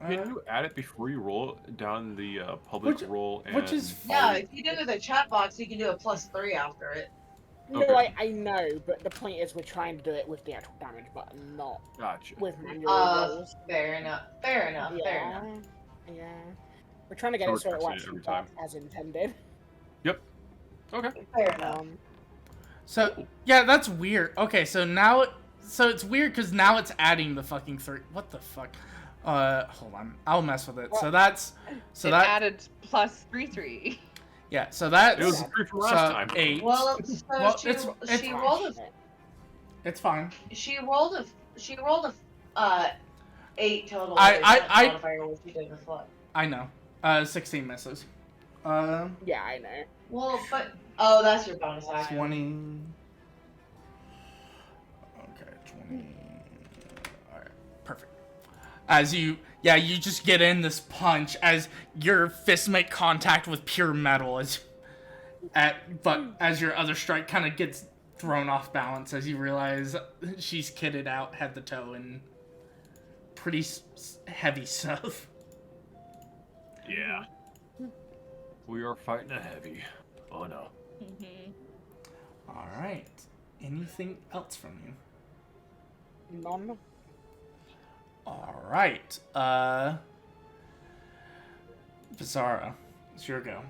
[SPEAKER 1] Can you add it before you roll it down the public roll? And
[SPEAKER 2] which is
[SPEAKER 5] Yeah, if you do it in the chat box, you can do a +3 after it.
[SPEAKER 6] No,
[SPEAKER 1] Okay.
[SPEAKER 6] I know, but the point is we're trying to do it with the actual damage button, not
[SPEAKER 1] Gotcha.
[SPEAKER 6] with manual rolls.
[SPEAKER 5] Fair enough. Fair enough. Fair enough.
[SPEAKER 6] Yeah. We're trying to get
[SPEAKER 1] So
[SPEAKER 6] it so
[SPEAKER 1] we're
[SPEAKER 6] it will
[SPEAKER 1] fixing it
[SPEAKER 6] actually
[SPEAKER 1] every time.
[SPEAKER 6] work as intended.
[SPEAKER 1] Yep. Okay.
[SPEAKER 5] Fair enough.
[SPEAKER 2] So yeah, that's weird. Okay, so now so it's weird because now it's adding the fucking 3. What the fuck? Hold on. I'll mess with it. So that's
[SPEAKER 3] It added +3.
[SPEAKER 2] yeah. So that's
[SPEAKER 1] It was a 3 from last time.
[SPEAKER 2] 8.
[SPEAKER 5] Well, so
[SPEAKER 2] Well,
[SPEAKER 5] she
[SPEAKER 2] it's
[SPEAKER 5] rolled
[SPEAKER 2] It's fine.
[SPEAKER 5] she rolled a 8 total.
[SPEAKER 2] I
[SPEAKER 5] modifier, which she did with what?
[SPEAKER 2] I know. 16 misses.
[SPEAKER 6] Yeah, I know.
[SPEAKER 5] Well, but that's your bonus action.
[SPEAKER 2] 20. Okay, 20. Alright, perfect. As you just get in this punch as your fists make contact with pure metal but as your other strike kind of gets thrown off balance as you realize she's kitted out head to toe in pretty heavy stuff.
[SPEAKER 1] Yeah. We are fighting a heavy. Oh no.
[SPEAKER 2] All right. Anything else from you?
[SPEAKER 6] None.
[SPEAKER 2] All right. Bizarra, it's your go.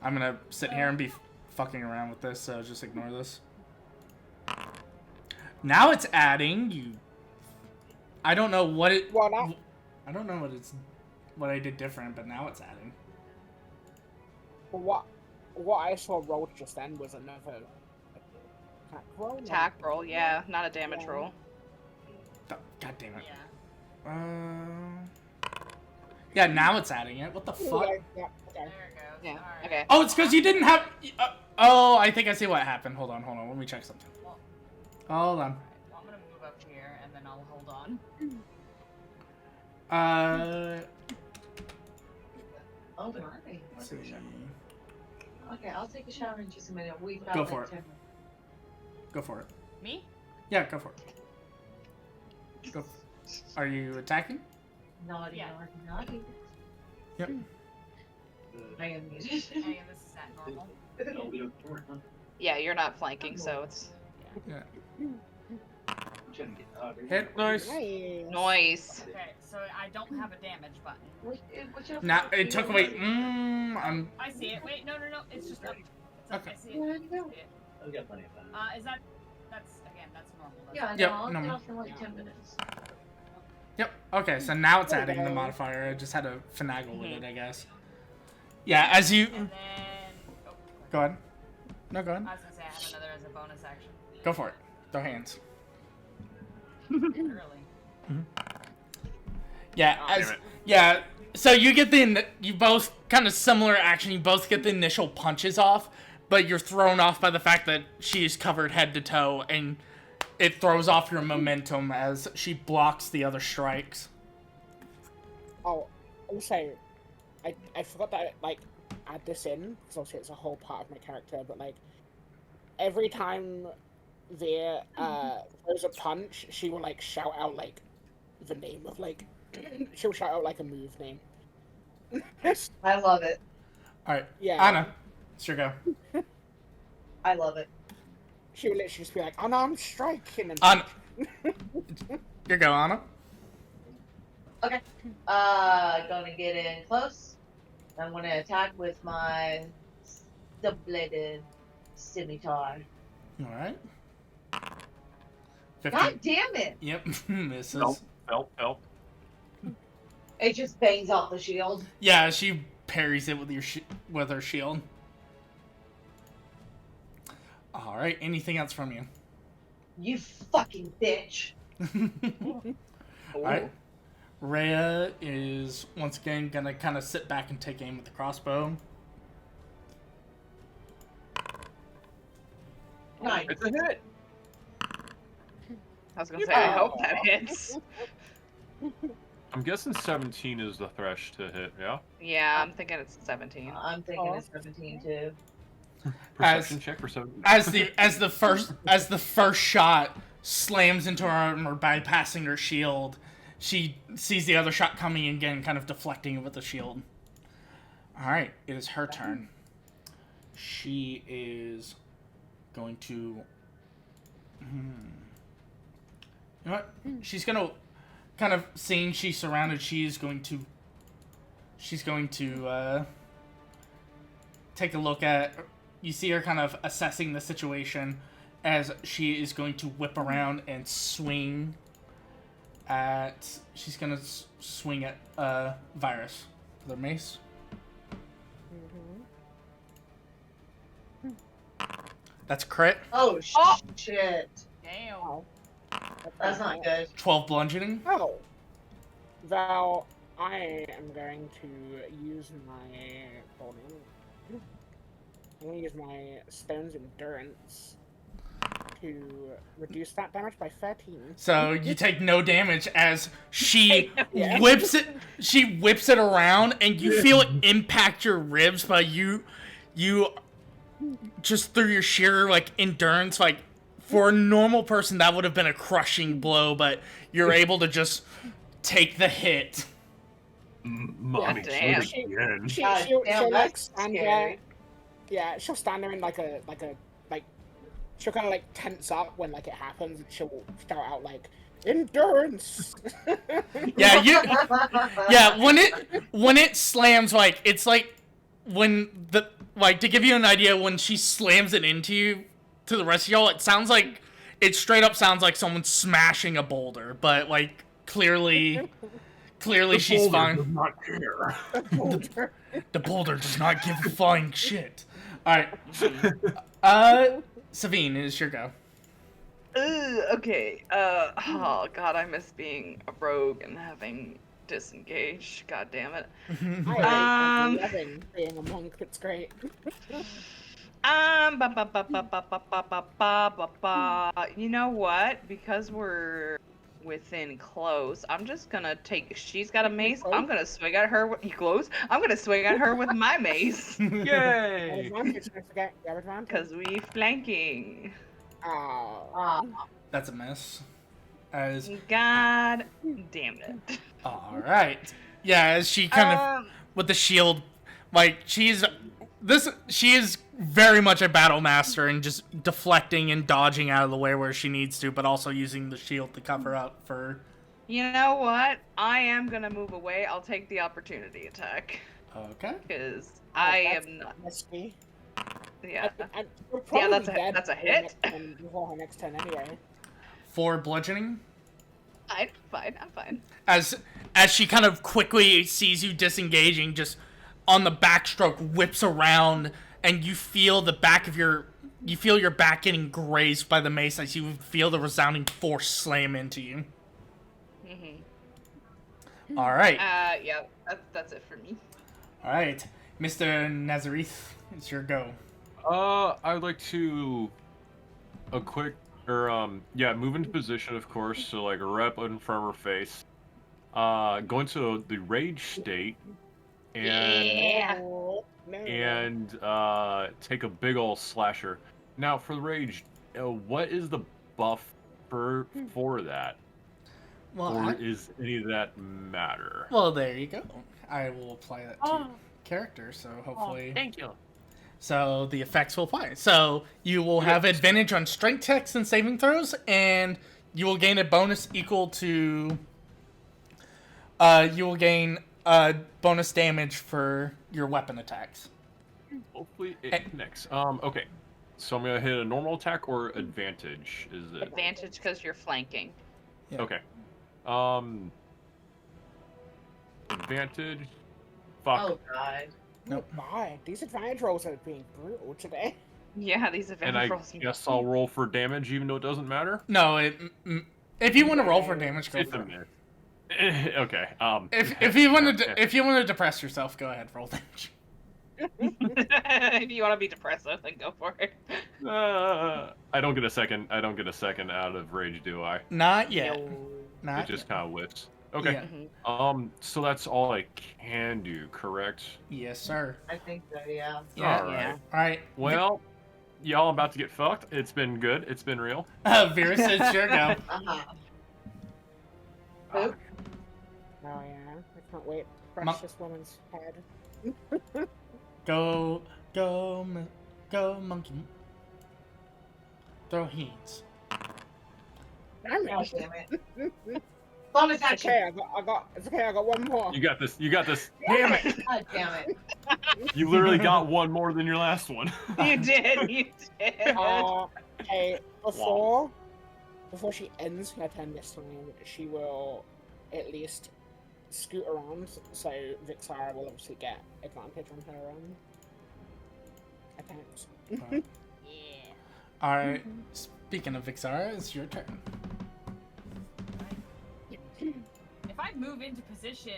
[SPEAKER 2] I'm gonna sit here and be fucking around with this, so just ignore this. Now it's adding you. I don't know what it.
[SPEAKER 6] Well, now,
[SPEAKER 2] I don't know what I did different, but now it's adding.
[SPEAKER 6] what I saw rolled just then was another attack roll.
[SPEAKER 3] Attack roll, yeah, not a damage
[SPEAKER 6] Yeah.
[SPEAKER 3] roll.
[SPEAKER 2] God damn it.
[SPEAKER 4] Yeah.
[SPEAKER 2] Yeah, now it's adding it. What the fuck?
[SPEAKER 6] Yeah, okay.
[SPEAKER 4] There it goes.
[SPEAKER 3] Yeah.
[SPEAKER 4] Alright.
[SPEAKER 3] Okay.
[SPEAKER 2] Oh, it's because you didn't have. Oh, I think I see what happened. Hold on. Let me check something.
[SPEAKER 4] Well,
[SPEAKER 2] Hold on.
[SPEAKER 4] well, I'm gonna move up here and then I'll hold on.
[SPEAKER 5] Oh, right.
[SPEAKER 2] Let's see.
[SPEAKER 5] Okay, I'll take a shower in just a minute. We've got
[SPEAKER 2] Go
[SPEAKER 5] like
[SPEAKER 2] for it.
[SPEAKER 5] 10 minutes.
[SPEAKER 2] Go for it.
[SPEAKER 4] Me?
[SPEAKER 2] Yeah, go for it. Go. Are you attacking?
[SPEAKER 5] Naughty,
[SPEAKER 4] Yeah.
[SPEAKER 5] naughty, naughty.
[SPEAKER 2] Yep.
[SPEAKER 5] I am muted.
[SPEAKER 4] Hey, and this is at normal.
[SPEAKER 3] Yeah, you're not flanking, so it's
[SPEAKER 2] Yeah.
[SPEAKER 7] Shouldn't get out of here.
[SPEAKER 2] Hit.
[SPEAKER 1] Nice.
[SPEAKER 6] Nice.
[SPEAKER 3] noise.
[SPEAKER 4] Okay, so I don't have a damage button.
[SPEAKER 5] What's your
[SPEAKER 2] Now it took away. I'm.
[SPEAKER 4] I see it. Wait, no. It's just up. It's up.
[SPEAKER 2] Okay.
[SPEAKER 4] I see it.
[SPEAKER 5] Where'd it go?
[SPEAKER 4] I see it.
[SPEAKER 7] I've got plenty of time.
[SPEAKER 4] Is that's normal. That's
[SPEAKER 5] Yeah,
[SPEAKER 2] Yep,
[SPEAKER 5] no, I'll
[SPEAKER 2] no.
[SPEAKER 5] get off in like 10 minutes.
[SPEAKER 2] Yep. Okay, so now it's
[SPEAKER 6] There you
[SPEAKER 2] adding the
[SPEAKER 6] go.
[SPEAKER 2] modifier. I just had to finagle with it, I guess. Yeah. As you.
[SPEAKER 4] And then, oh,
[SPEAKER 2] Go ahead. No, go ahead.
[SPEAKER 4] I was gonna say I have another as a bonus action.
[SPEAKER 2] Go for it. Throw hands.
[SPEAKER 4] Early.
[SPEAKER 2] Yeah.
[SPEAKER 4] Oh,
[SPEAKER 2] As
[SPEAKER 1] damn it.
[SPEAKER 2] yeah. So you get you both kind of similar action. You both get the initial punches off, but you're thrown off by the fact that she's covered head to toe, and it throws off your momentum as she blocks the other strikes.
[SPEAKER 6] Oh, also, I forgot that like add this in because obviously it's a whole part of my character. But like every time Veer throws a punch, she will like shout out like the name of like she'll shout out like a move name.
[SPEAKER 5] I love it.
[SPEAKER 2] All right.
[SPEAKER 6] Yeah.
[SPEAKER 2] Anna, it's your go.
[SPEAKER 5] I love it.
[SPEAKER 6] She will literally just be like, "Unarmed strike," and then
[SPEAKER 2] Anna. Your go, Anna.
[SPEAKER 5] Okay. Gonna get in close. I'm gonna attack with my double-bladed scimitar.
[SPEAKER 2] All right. 50.
[SPEAKER 5] God damn it!
[SPEAKER 2] Yep. Misses.
[SPEAKER 1] Help.
[SPEAKER 5] It just bangs off the shield.
[SPEAKER 2] Yeah, she parries it with with her shield. All right. Anything else from you?
[SPEAKER 5] You fucking bitch.
[SPEAKER 2] All right. Rhea is once again gonna kind of sit back and take aim with the crossbow.
[SPEAKER 5] Nice.
[SPEAKER 1] It's a hit.
[SPEAKER 3] I was gonna say, I hope that hits.
[SPEAKER 1] I'm guessing 17 is the thresh to hit. Yeah.
[SPEAKER 3] Yeah, I'm thinking it's 17.
[SPEAKER 5] I'm thinking it's 17 too.
[SPEAKER 1] Perception check for 17.
[SPEAKER 2] As the first shot slams into her armor, bypassing her shield, she sees the other shot coming again, kind of deflecting it with the shield. All right, it is her turn. She is going to. You know what? She's gonna kind of seeing she's surrounded. She's going to take a look at. You see her kind of assessing the situation as she is going to whip around and swing at. She's gonna swing at Virus with her mace. That's a crit.
[SPEAKER 5] Oh, shit.
[SPEAKER 4] Damn.
[SPEAKER 5] That's not good.
[SPEAKER 2] 12 bludgeoning.
[SPEAKER 6] Oh. Well, I am going to use my. Hold on. I'm going to use my Stone's Endurance to reduce that damage by 13.
[SPEAKER 2] So you take no damage as she
[SPEAKER 6] Yeah.
[SPEAKER 2] whips it. She whips it around, and you feel it impact your ribs. But you just through your sheer endurance, for a normal person that would have been a crushing blow, but you're able to just take the hit.
[SPEAKER 1] Mommy,
[SPEAKER 3] damn.
[SPEAKER 1] again.
[SPEAKER 6] She'll
[SPEAKER 5] Damn,
[SPEAKER 6] like
[SPEAKER 5] that's
[SPEAKER 6] stand there.
[SPEAKER 5] scary.
[SPEAKER 6] Yeah, she'll stand there and she'll kind of tense up when it happens, and she'll start out endurance.
[SPEAKER 2] Yeah, when it slams, it's when the to give you an idea, when she slams it into you, to the rest of y'all, it straight up sounds like someone smashing a boulder, but clearly she's fine.
[SPEAKER 1] Does not care.
[SPEAKER 2] The boulder does not give a flying shit. All right, Savine, it is your go.
[SPEAKER 3] Okay. Oh god, I miss being a rogue and having disengaged. God damn it.
[SPEAKER 6] I'm loving being a monk. It's great.
[SPEAKER 3] You know what? Because we're within close, I'm just gonna take. She's got a mace. I'm gonna swing at her. I'm gonna swing at her with my mace.
[SPEAKER 1] Yay!
[SPEAKER 6] Advantage, don't forget, you have advantage.
[SPEAKER 3] Cause we flanking.
[SPEAKER 2] That's a miss. As
[SPEAKER 3] God damn it.
[SPEAKER 2] all right, yeah, as she kind of with the shield, she is very much a battle master and just deflecting and dodging out of the way where she needs to, but also using the shield to cover up for.
[SPEAKER 3] You know what? I am gonna move away. I'll take the opportunity attack.
[SPEAKER 2] Okay.
[SPEAKER 3] Because I am not.
[SPEAKER 6] Risky.
[SPEAKER 3] Yeah.
[SPEAKER 6] Yeah,
[SPEAKER 3] that's a hit.
[SPEAKER 6] Before her next turn anyway.
[SPEAKER 2] For bludgeoning.
[SPEAKER 3] I'm fine.
[SPEAKER 2] As she kind of quickly sees you disengaging, just on the backstroke whips around, and you feel your back getting grazed by the mace as you feel the resounding force slam into you.
[SPEAKER 3] Mm-hmm.
[SPEAKER 2] All right.
[SPEAKER 3] Yeah, that's it for me.
[SPEAKER 2] All right, Mr. Nazareth, it's your go.
[SPEAKER 1] I would like to move into position, of course, so a rep in front of her face. Go into the rage state and take a big ol' slasher. Now for the rage, what is the buff for that?
[SPEAKER 2] Well,
[SPEAKER 1] or is any of that matter?
[SPEAKER 2] Well, there you go. I will apply that to your character, so hopefully.
[SPEAKER 1] Thank you.
[SPEAKER 2] So the effects will apply. So you will have advantage on strength checks and saving throws, and you will gain a bonus equal to. You will gain bonus damage for your weapon attacks.
[SPEAKER 1] Hopefully it connects. Okay. So I'm gonna hit a normal attack or advantage. Is it
[SPEAKER 3] Advantage because you're flanking.
[SPEAKER 2] Yeah.
[SPEAKER 1] okay? Advantage. Fuck.
[SPEAKER 5] Oh god.
[SPEAKER 2] Nope.
[SPEAKER 6] My, these advantage rolls are being brutal today.
[SPEAKER 3] Yeah, these
[SPEAKER 1] And
[SPEAKER 3] advantage
[SPEAKER 1] I
[SPEAKER 3] rolls.
[SPEAKER 1] guess I'll roll for damage, even though it doesn't matter.
[SPEAKER 2] No, if you want to roll for damage, go
[SPEAKER 1] It's
[SPEAKER 2] for
[SPEAKER 1] a
[SPEAKER 2] it.
[SPEAKER 1] myth. Okay.
[SPEAKER 2] If you want to depress yourself, go ahead, roll damage.
[SPEAKER 3] If you want to be depressive, then go for it.
[SPEAKER 1] I don't get a second. I don't get a second out of rage, do I?
[SPEAKER 2] Not yet.
[SPEAKER 6] No.
[SPEAKER 2] Not
[SPEAKER 1] It just
[SPEAKER 2] yet.
[SPEAKER 1] kind of whiffs. Okay.
[SPEAKER 2] Yeah.
[SPEAKER 1] So that's all I can do, correct?
[SPEAKER 2] Yes, sir.
[SPEAKER 5] I think so, yeah.
[SPEAKER 2] Yeah.
[SPEAKER 1] All right.
[SPEAKER 2] All right.
[SPEAKER 1] Well, y'all about to get fucked. It's been good. It's been real.
[SPEAKER 2] Virus, it's your go.
[SPEAKER 5] Uh-huh.
[SPEAKER 1] Ah,
[SPEAKER 5] Oop.
[SPEAKER 6] Oh yeah, I can't wait. Crush this woman's head.
[SPEAKER 2] Go, monkey. Throw hands.
[SPEAKER 6] Damn
[SPEAKER 5] Gosh
[SPEAKER 6] it.
[SPEAKER 5] damn it. Bonus
[SPEAKER 6] It's
[SPEAKER 5] action.
[SPEAKER 6] okay, it's okay, I got one more.
[SPEAKER 1] You got this. You got this. Damn it!
[SPEAKER 5] God damn it.
[SPEAKER 1] You literally got one more than your last one.
[SPEAKER 3] You did. You did.
[SPEAKER 6] Okay, before she ends her turn this time, she will at least scoot around, so Vixara will obviously get advantage on her attacks.
[SPEAKER 4] Yeah.
[SPEAKER 2] All right. Speaking of Vixara, it's your turn.
[SPEAKER 4] If I move into position,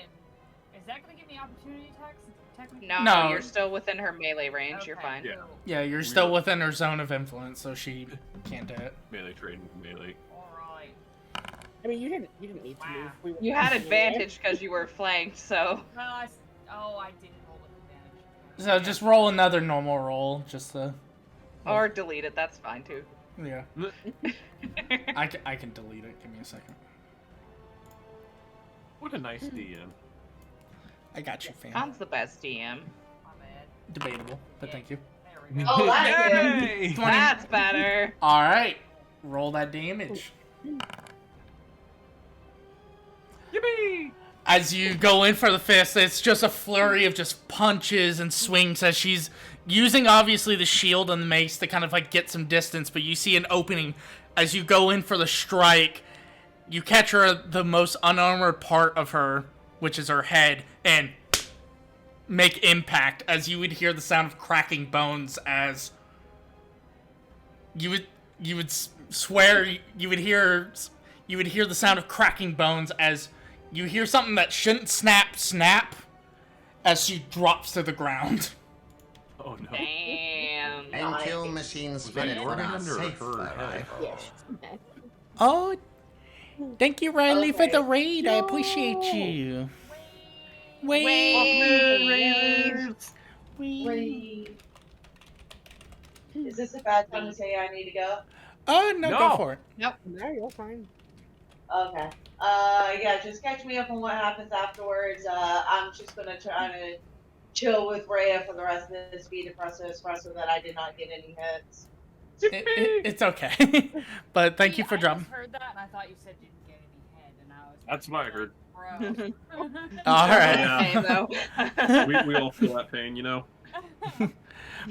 [SPEAKER 4] is that going to give me opportunity attacks? Technically?
[SPEAKER 3] No,
[SPEAKER 2] No.
[SPEAKER 3] you're still within her melee range. You're
[SPEAKER 4] Okay,
[SPEAKER 3] fine.
[SPEAKER 1] Yeah.
[SPEAKER 4] cool.
[SPEAKER 2] Yeah, you're still within her zone of influence, so she can't do it.
[SPEAKER 1] Melee trading, melee.
[SPEAKER 4] Alright.
[SPEAKER 6] I mean, you didn't need to
[SPEAKER 4] Wow.
[SPEAKER 6] move. We were
[SPEAKER 3] You had
[SPEAKER 6] anyway.
[SPEAKER 3] advantage because you were flanked, so.
[SPEAKER 4] Well, I didn't roll with advantage.
[SPEAKER 2] So just roll another normal roll, just to.
[SPEAKER 3] Or delete it, that's fine too.
[SPEAKER 2] Yeah. I can delete it. Give me a second.
[SPEAKER 1] What a nice DM.
[SPEAKER 2] I got you, fam.
[SPEAKER 3] Tom's the best DM.
[SPEAKER 4] My bad.
[SPEAKER 2] Debatable, but thank you.
[SPEAKER 4] There we go.
[SPEAKER 5] Oh, that's good.
[SPEAKER 1] Yay!
[SPEAKER 2] 20.
[SPEAKER 3] That's better.
[SPEAKER 2] All right. Roll that damage.
[SPEAKER 1] Yippee!
[SPEAKER 2] As you go in for the fist, it's just a flurry of just punches and swings as she's using obviously the shield and the mace to kind of like get some distance, but you see an opening as you go in for the strike. You catch her at the most unarmored part of her, which is her head, and make impact as you would hear the sound of cracking bones as you would swear you would hear the sound of cracking bones as you hear something that shouldn't snap as she drops to the ground.
[SPEAKER 1] Oh no.
[SPEAKER 3] Damn.
[SPEAKER 8] Until machines
[SPEAKER 1] Was that
[SPEAKER 8] spin it
[SPEAKER 1] Jordan
[SPEAKER 8] for
[SPEAKER 1] under
[SPEAKER 8] safe
[SPEAKER 1] her head?
[SPEAKER 6] Yes.
[SPEAKER 2] Oh, thank you, Riley, for
[SPEAKER 5] Okay.
[SPEAKER 2] the raid. I appreciate you.
[SPEAKER 3] Wait.
[SPEAKER 5] Wait. Is this a bad time to say I need to go?
[SPEAKER 2] Oh, no, go
[SPEAKER 1] No.
[SPEAKER 2] for it.
[SPEAKER 6] No, you're fine.
[SPEAKER 5] Okay. Yeah, just catch me up on what happens afterwards. I'm just gonna try to chill with Rhea for the rest of this, be depressed that I did not get any hits.
[SPEAKER 2] It's okay. But thank you for
[SPEAKER 4] I
[SPEAKER 2] dropping.
[SPEAKER 4] just heard that and I thought you said you didn't get any head, and I was.
[SPEAKER 1] That's what I heard.
[SPEAKER 4] Bro.
[SPEAKER 2] All right.
[SPEAKER 1] Yeah.
[SPEAKER 3] Though.
[SPEAKER 1] We all feel that pain, you know?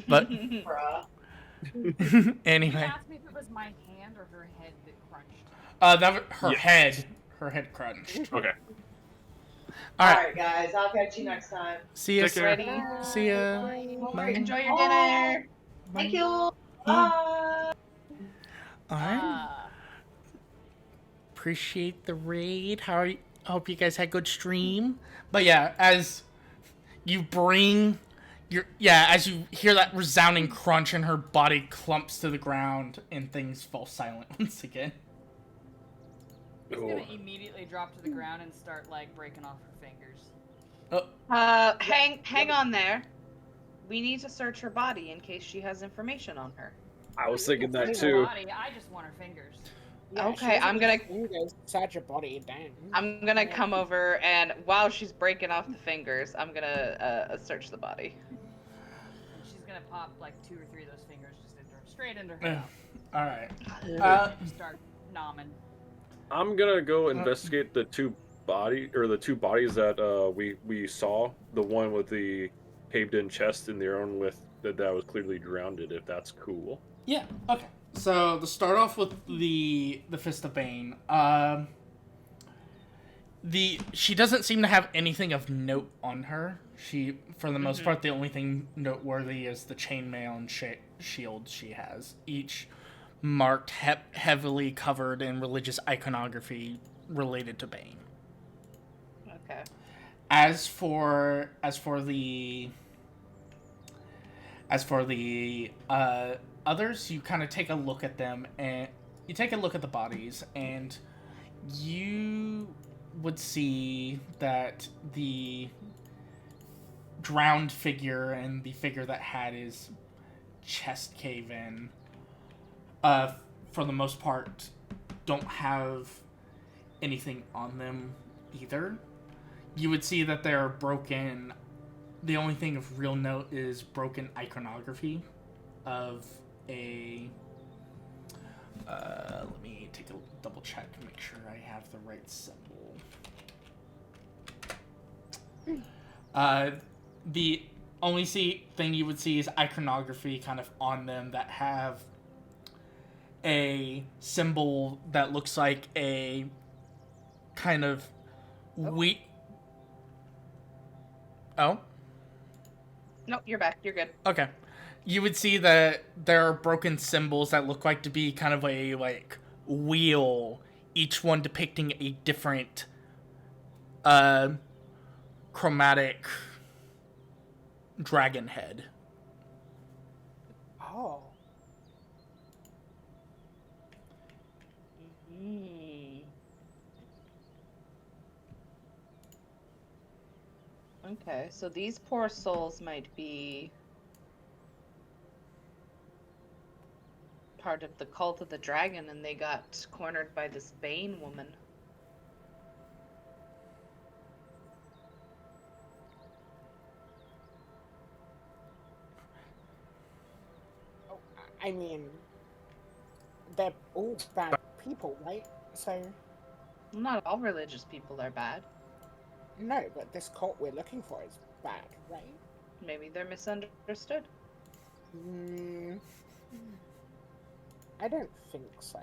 [SPEAKER 2] But
[SPEAKER 5] Bruh.
[SPEAKER 4] You
[SPEAKER 2] anyway,
[SPEAKER 4] asked me if it was my hand or her head that crunched.
[SPEAKER 2] her
[SPEAKER 1] Yes.
[SPEAKER 2] head crunched.
[SPEAKER 1] Okay.
[SPEAKER 2] All right.
[SPEAKER 5] Alright, guys, I'll catch you next time.
[SPEAKER 2] See ya.
[SPEAKER 1] Take care.
[SPEAKER 3] Ready?
[SPEAKER 2] See ya. Bye.
[SPEAKER 3] Enjoy your dinner.
[SPEAKER 5] Thank you.
[SPEAKER 2] Yeah.
[SPEAKER 5] Bye.
[SPEAKER 2] All right. Appreciate the raid. How are you? Hope you guys had good stream. But yeah, as you as you hear that resounding crunch and her body clumps to the ground and things fall silent once again.
[SPEAKER 4] She's gonna immediately drop to the ground and start like breaking off her fingers.
[SPEAKER 3] Hang on there. We need to search her body in case she has information on her.
[SPEAKER 10] I was thinking that
[SPEAKER 4] Her
[SPEAKER 10] too.
[SPEAKER 4] body, I just want her fingers.
[SPEAKER 6] Yeah,
[SPEAKER 3] Okay, I'm gonna-
[SPEAKER 6] search your body down.
[SPEAKER 3] I'm gonna come over and while she's breaking off the fingers, I'm gonna search the body.
[SPEAKER 4] And she's gonna pop like 2 or 3 of those fingers just straight into her
[SPEAKER 2] Yeah.
[SPEAKER 4] mouth.
[SPEAKER 2] All right.
[SPEAKER 4] And start nomming.
[SPEAKER 10] I'm gonna go investigate the two bodies that we saw. The one with the caved-in chest and the other one with that was clearly drowned. If that's cool.
[SPEAKER 2] Yeah. Okay. So to start off with the Fist of Bane, She doesn't seem to have anything of note on her. She, for the most part, the only thing noteworthy is the chainmail and shield she has, each marked heavily covered in religious iconography related to Bane.
[SPEAKER 3] Okay.
[SPEAKER 2] As for the others, you kind of take a look at them, and you take a look at the bodies, and you would see that the drowned figure and the figure that had his chest cave in, for the most part, don't have anything on them either. You would see that they're broken. The only thing of real note is broken iconography of a... let me take a double check to make sure I have the right symbol. The only thing you would see is iconography kind of on them that have a symbol that looks like a kind of Oh?
[SPEAKER 3] Nope, you're back. You're good.
[SPEAKER 2] Okay. You would see that there are broken symbols that look like to be kind of a, like, wheel, each one depicting a different, chromatic dragon head.
[SPEAKER 6] Oh.
[SPEAKER 3] Okay, so these poor souls might be part of the cult of the dragon, and they got cornered by this Bane woman.
[SPEAKER 6] Oh, I mean, they're all bad people, right? So,
[SPEAKER 3] Not all religious people are bad.
[SPEAKER 6] no, but this cult we're looking for is bad, right?
[SPEAKER 3] Maybe they're misunderstood.
[SPEAKER 6] I don't think so.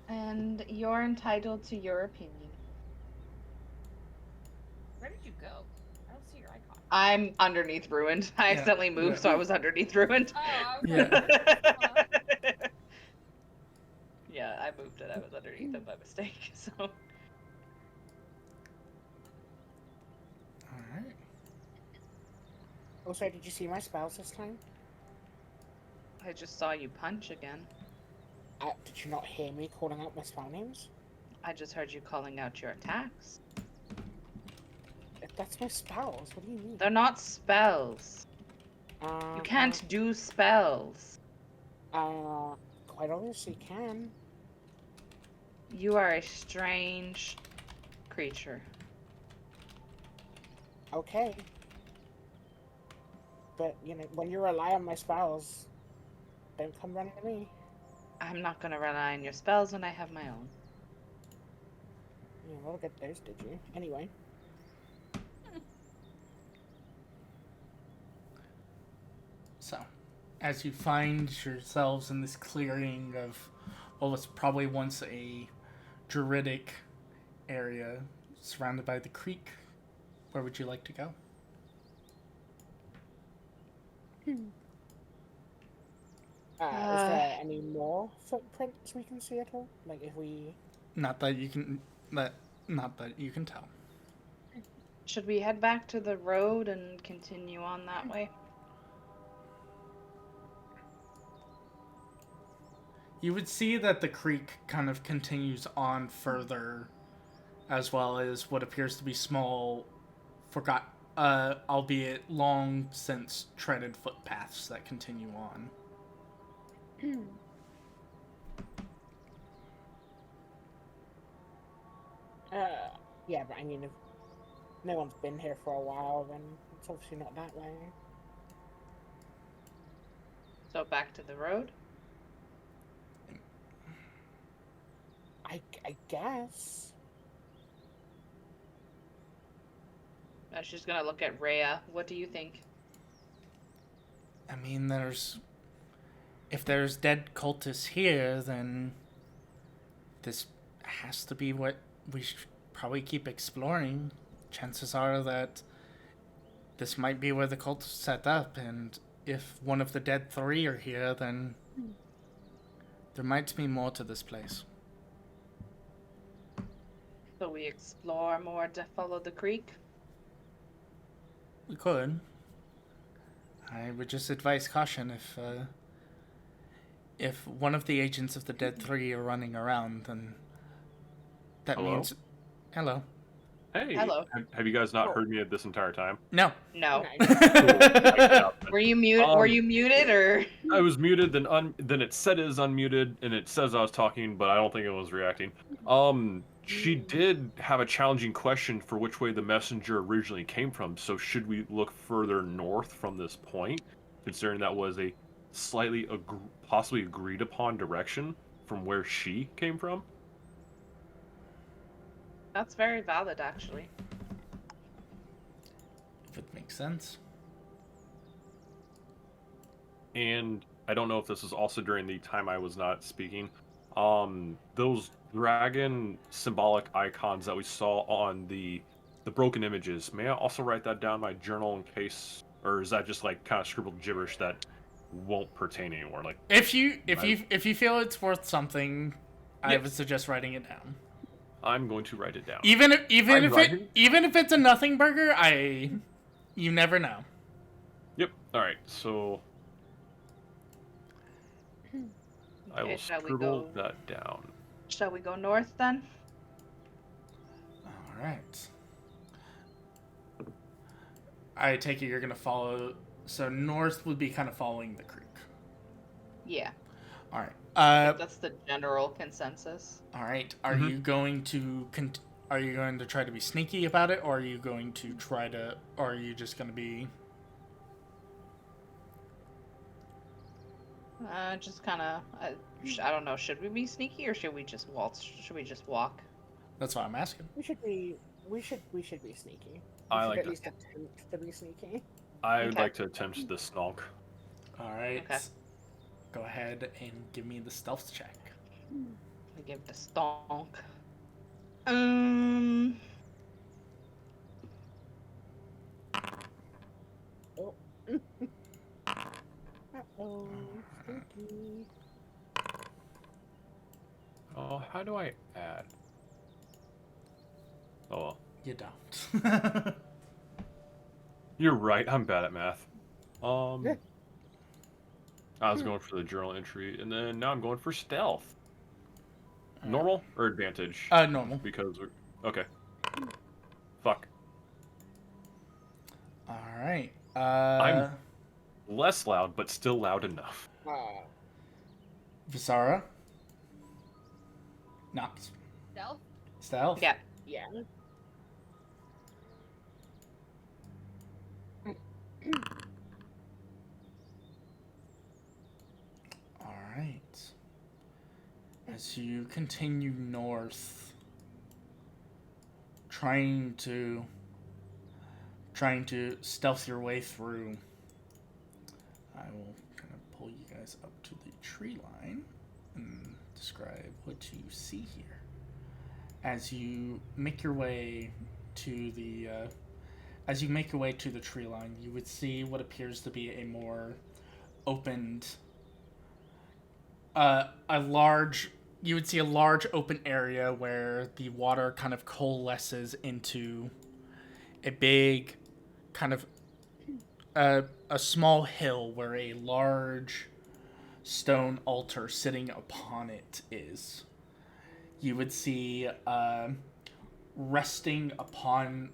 [SPEAKER 3] And you're entitled to your opinion.
[SPEAKER 4] Where did you go? I don't see your icon.
[SPEAKER 3] I'm underneath ruined. I accidentally moved, so I was underneath ruined.
[SPEAKER 4] Oh, okay.
[SPEAKER 2] Yeah.
[SPEAKER 3] Yeah, I moved it. I was underneath it by mistake. So
[SPEAKER 2] Alright.
[SPEAKER 6] Also, did you see my spells this time?
[SPEAKER 3] I just saw you punch again.
[SPEAKER 6] Did you not hear me calling out my spell names?
[SPEAKER 3] I just heard you calling out your attacks.
[SPEAKER 6] That's my spells. What do you mean?
[SPEAKER 3] They're not spells. You can't do spells.
[SPEAKER 6] Quite obviously can.
[SPEAKER 3] You are a strange creature.
[SPEAKER 6] Okay. But, you know, when you rely on my spells, don't come running to me.
[SPEAKER 3] I'm not gonna rely on your spells when I have my own.
[SPEAKER 6] Yeah, well, get those, did you? Anyway.
[SPEAKER 2] So, as you find yourselves in this clearing of what was probably once a druidic area surrounded by the creek, where would you like to go?
[SPEAKER 6] Is there any more footprints we can see at all? Like, if we...
[SPEAKER 2] Not that you can tell.
[SPEAKER 3] Should we head back to the road and continue on that way?
[SPEAKER 2] You would see that the creek kind of continues on further, as well as what appears to be small, albeit long since treaded footpaths that continue on.
[SPEAKER 6] Yeah, but I mean, if no one's been here for a while, then it's obviously not that way.
[SPEAKER 3] So back to the road?
[SPEAKER 6] I guess.
[SPEAKER 3] She's gonna look at Rhea. What do you think?
[SPEAKER 2] I mean, if there's dead cultists here, then this has to be what we should probably keep exploring. Chances are that this might be where the cult is set up, and if one of the dead three are here, then there might be more to this place.
[SPEAKER 3] So we explore more to follow the creek.
[SPEAKER 2] We could. I would just advise caution if one of the agents of the dead three are running around, then that
[SPEAKER 1] Hello?
[SPEAKER 2] means... Hello.
[SPEAKER 1] Hey,
[SPEAKER 3] Hello.
[SPEAKER 1] have you guys not
[SPEAKER 6] Oh.
[SPEAKER 1] heard me this entire time?
[SPEAKER 2] No.
[SPEAKER 3] No.
[SPEAKER 6] No.
[SPEAKER 3] Were you mute? Were
[SPEAKER 1] Um,
[SPEAKER 3] you muted or?
[SPEAKER 1] I was muted, then it said it is unmuted, and it says I was talking, but I don't think it was reacting. She did have a challenging question for which way the messenger originally came from. So should we look further north from this point, considering that was a slightly possibly agreed upon direction from where she came from?
[SPEAKER 3] That's very valid, actually.
[SPEAKER 2] If it makes sense.
[SPEAKER 1] And I don't know if this was also during the time I was not speaking. Those dragon symbolic icons that we saw on the broken images, may I also write that down in my journal in case, or is that just like kind of scribbled gibberish that won't pertain anymore? Like,
[SPEAKER 2] If you feel it's worth something, I
[SPEAKER 1] Yes.
[SPEAKER 2] would suggest writing it down.
[SPEAKER 1] I'm going to write it down.
[SPEAKER 2] Even if
[SPEAKER 1] writing?
[SPEAKER 2] even if it's a nothing burger, you never know.
[SPEAKER 1] Yep. All right. So I will
[SPEAKER 3] shall we
[SPEAKER 1] scribble
[SPEAKER 3] go?
[SPEAKER 1] that down.
[SPEAKER 3] Shall we go north then?
[SPEAKER 2] All right. I take it you're gonna follow. So north would be kind of following the creek.
[SPEAKER 3] Yeah.
[SPEAKER 2] All right.
[SPEAKER 3] That's the general consensus.
[SPEAKER 2] All right. Are
[SPEAKER 1] Mhm.
[SPEAKER 2] you going to are you going to try to be sneaky about it, or are you going to try to, or are you just going to be?
[SPEAKER 3] Just kind of. I don't know. Should we be sneaky or should we just waltz? Should we just walk?
[SPEAKER 2] That's what I'm asking.
[SPEAKER 6] We should be sneaky.
[SPEAKER 1] I
[SPEAKER 6] We should
[SPEAKER 1] like
[SPEAKER 6] at
[SPEAKER 1] that.
[SPEAKER 6] least attempt to be sneaky.
[SPEAKER 1] I would
[SPEAKER 3] Okay.
[SPEAKER 1] like to attempt the stalk.
[SPEAKER 2] All right.
[SPEAKER 3] Okay.
[SPEAKER 2] Go ahead and give me the stealth check.
[SPEAKER 3] I give the stonk.
[SPEAKER 6] Oh. Uh-oh. Stinky.
[SPEAKER 1] Oh, how do I add? Oh well.
[SPEAKER 2] You don't.
[SPEAKER 1] You're right. I'm bad at math.
[SPEAKER 6] Yeah.
[SPEAKER 1] I was going for the journal entry, and then now I'm going for stealth. Normal or advantage?
[SPEAKER 2] Normal.
[SPEAKER 1] Because we're okay. Fuck.
[SPEAKER 2] All right.
[SPEAKER 1] I'm less loud, but still loud enough.
[SPEAKER 2] Visara. Not
[SPEAKER 4] Stealth?
[SPEAKER 2] stealth.
[SPEAKER 3] Yeah.
[SPEAKER 6] Yeah.
[SPEAKER 2] All right. As you continue north, trying to stealth your way through, I will kind of pull you guys up to the tree line and describe what you see here. As you make your way to the tree line, you would see what appears to be a more opened, you would see a large open area where the water kind of coalesces into a big kind of a small hill where a large stone altar sitting upon it is. You would see resting upon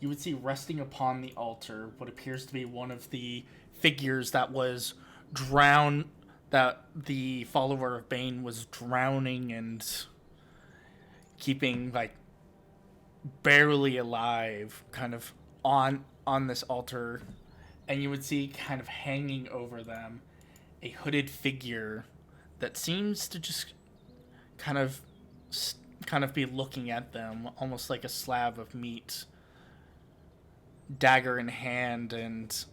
[SPEAKER 2] the altar what appears to be one of the figures that was drowned, that the follower of Bane was drowning and keeping like barely alive kind of on this altar. And you would see kind of hanging over them a hooded figure that seems to just kind of be looking at them, almost like a slab of meat, dagger in hand, and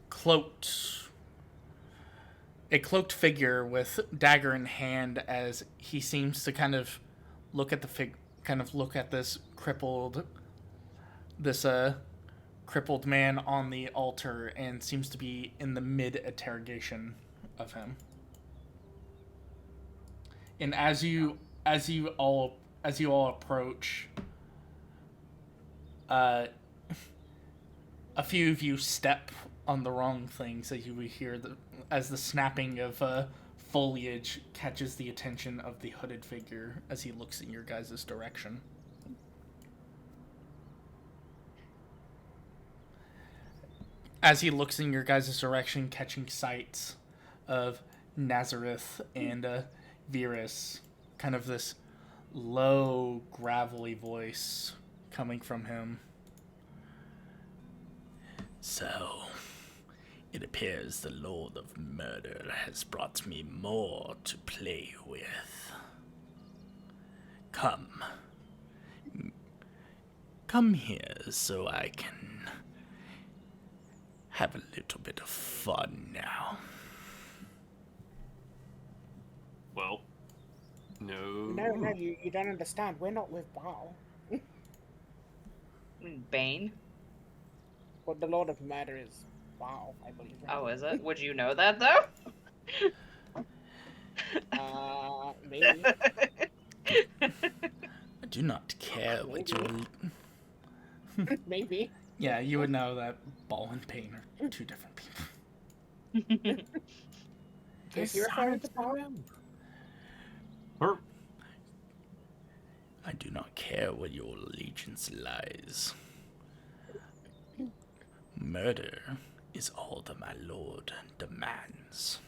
[SPEAKER 2] cloaked a cloaked figure with dagger in hand as he seems to kind of look at this crippled man on the altar and seems to be in the mid-interrogation of him. And as you all approach, a few of you step on the wrong things as you hear as the snapping of foliage catches the attention of the hooded figure as he looks in your guys' direction. As he looks in your guys' direction, catching sights of Nazareth and Virus, kind of this low, gravelly voice coming from him. So, it appears the Lord of Murder has brought me more to play with. Come. Come here so I can have a little bit of fun now.
[SPEAKER 1] Well, no.
[SPEAKER 6] No, you don't understand. We're not with Baal.
[SPEAKER 3] Bane?
[SPEAKER 6] Well, the Lord of Murder is Baal, I believe. Right?
[SPEAKER 3] Oh, is it? Would you know that, though?
[SPEAKER 6] Maybe.
[SPEAKER 2] I do not care what you're...
[SPEAKER 6] Maybe.
[SPEAKER 2] Yeah, you would know that Ball and Bane are two different people.
[SPEAKER 6] If you're referring to Baal,
[SPEAKER 2] I do not care where your allegiance lies. Murder is all that my lord demands.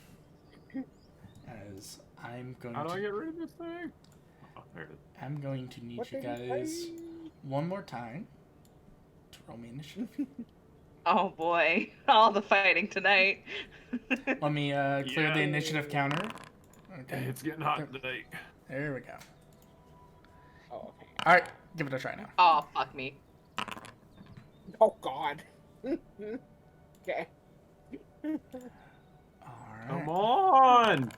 [SPEAKER 2] As I'm going
[SPEAKER 1] How do
[SPEAKER 2] to...
[SPEAKER 1] I get rid of this thing? Oh, there it is.
[SPEAKER 2] I'm going to need
[SPEAKER 6] What
[SPEAKER 2] you
[SPEAKER 6] did he
[SPEAKER 2] guys
[SPEAKER 6] say?
[SPEAKER 2] one more time to roll me initiative.
[SPEAKER 3] Oh boy, all the fighting tonight.
[SPEAKER 2] Let me clear the initiative counter. Okay.
[SPEAKER 1] It's getting hot tonight.
[SPEAKER 2] There we go.
[SPEAKER 6] oh, okay.
[SPEAKER 2] Alright, give it a try now.
[SPEAKER 3] Oh, fuck me.
[SPEAKER 6] Oh, God. Okay.
[SPEAKER 2] Alright.
[SPEAKER 1] Come on!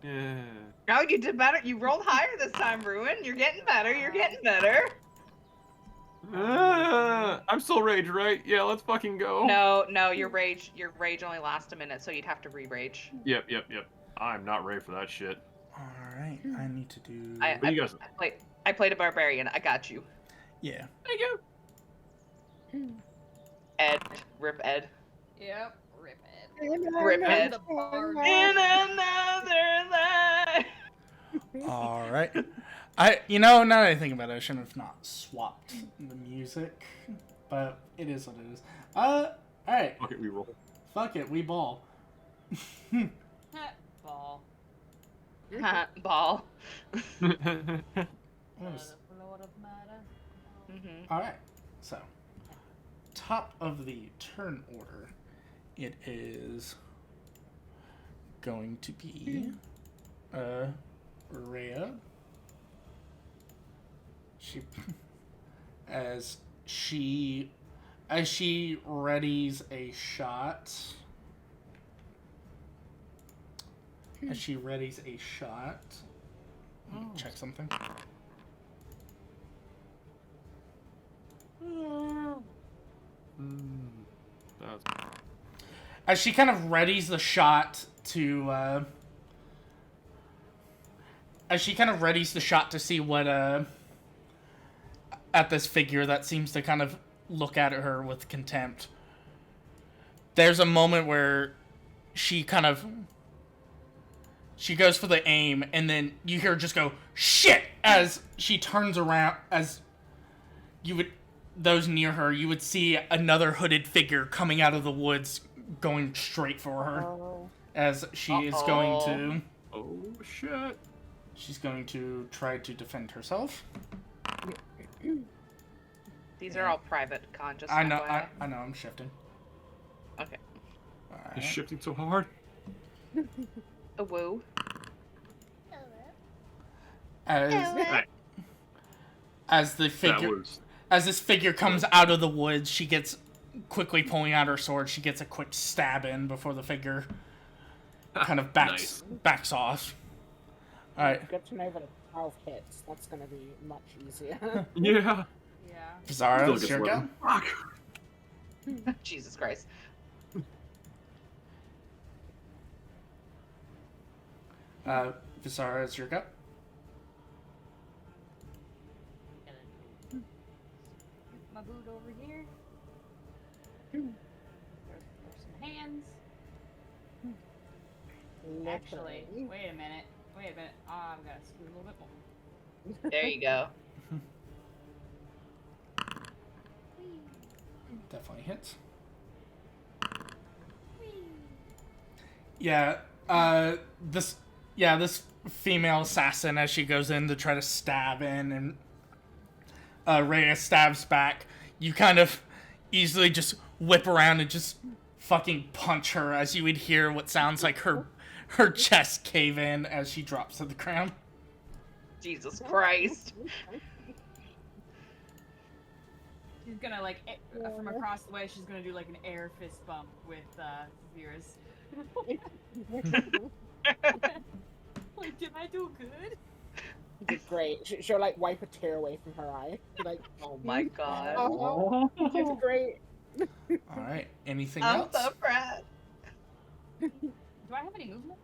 [SPEAKER 1] Yeah.
[SPEAKER 3] Oh, you did better. You rolled higher this time, Ruin. You're getting better. You're getting better.
[SPEAKER 1] I'm still rage, right? Yeah, let's fucking go.
[SPEAKER 3] No, your rage only lasts a minute, so you'd have to re-rage.
[SPEAKER 1] Yep. I'm not ready for that shit.
[SPEAKER 2] Alright, I need to do...
[SPEAKER 1] What you guys?
[SPEAKER 3] I played a barbarian. I got you.
[SPEAKER 2] Yeah.
[SPEAKER 1] Thank you.
[SPEAKER 3] Ed. Rip Ed.
[SPEAKER 4] Yep. Rip it.
[SPEAKER 3] Rip Ed.
[SPEAKER 4] The bard.
[SPEAKER 3] In another life.
[SPEAKER 2] Alright. Now that I think about it, I shouldn't have not swapped the music. But it is what it is. Alright.
[SPEAKER 1] Okay, we roll.
[SPEAKER 2] Fuck it, we ball.
[SPEAKER 4] Ball.
[SPEAKER 3] Ball.
[SPEAKER 4] Lord of Murder.
[SPEAKER 3] Mm-hmm.
[SPEAKER 2] Alright, so top of the turn order, it is going to be Rhea. As she readies a shot. Let me check something. As she kind of readies the shot to see what at this figure that seems to kind of look at her with contempt. There's a moment where she goes for the aim, and then you hear her just go, shit, as she turns around. As those near her, you would see another hooded figure coming out of the woods going straight for her. As she is going to...
[SPEAKER 1] Oh, shit.
[SPEAKER 2] She's going to try to defend herself.
[SPEAKER 3] These are all private con, just
[SPEAKER 2] I know,
[SPEAKER 3] FYI.
[SPEAKER 2] I know, I'm shifting.
[SPEAKER 3] Okay.
[SPEAKER 2] Alright.
[SPEAKER 1] It's shifting so hard.
[SPEAKER 3] A woo.
[SPEAKER 2] As this figure comes out of the woods, she gets quickly pulling out her sword. She gets a quick stab in before the figure kind of backs off. All right.
[SPEAKER 6] Good to know that 12 hits. That's going to be much easier.
[SPEAKER 1] Yeah.
[SPEAKER 4] Yeah.
[SPEAKER 2] Pizarro,
[SPEAKER 10] Still
[SPEAKER 2] it's
[SPEAKER 10] gets
[SPEAKER 2] your go.
[SPEAKER 10] 11. Fuck.
[SPEAKER 3] Jesus Christ.
[SPEAKER 2] Pizarro, it's your go.
[SPEAKER 4] My boot over here. There's some hands. Actually, wait a minute. Oh, I've got to scoot a little bit more.
[SPEAKER 3] There you go.
[SPEAKER 2] Definitely hits. Yeah, this female assassin, as she goes in to try to stab in, and Rhea stabs back, you kind of easily just whip around and just fucking punch her as you would hear what sounds like her chest cave in as she drops to the ground.
[SPEAKER 3] Jesus Christ.
[SPEAKER 4] She's gonna, like, from across the way, she's gonna do, like, an air fist bump with, Vera's. Like, did I do good?
[SPEAKER 6] You did great. She'll, like, wipe a tear away from her eye. Like,
[SPEAKER 3] Oh my god.
[SPEAKER 6] oh, you did great.
[SPEAKER 2] Alright, anything
[SPEAKER 3] I'm
[SPEAKER 2] else?
[SPEAKER 3] so proud.
[SPEAKER 4] Do I have any movement?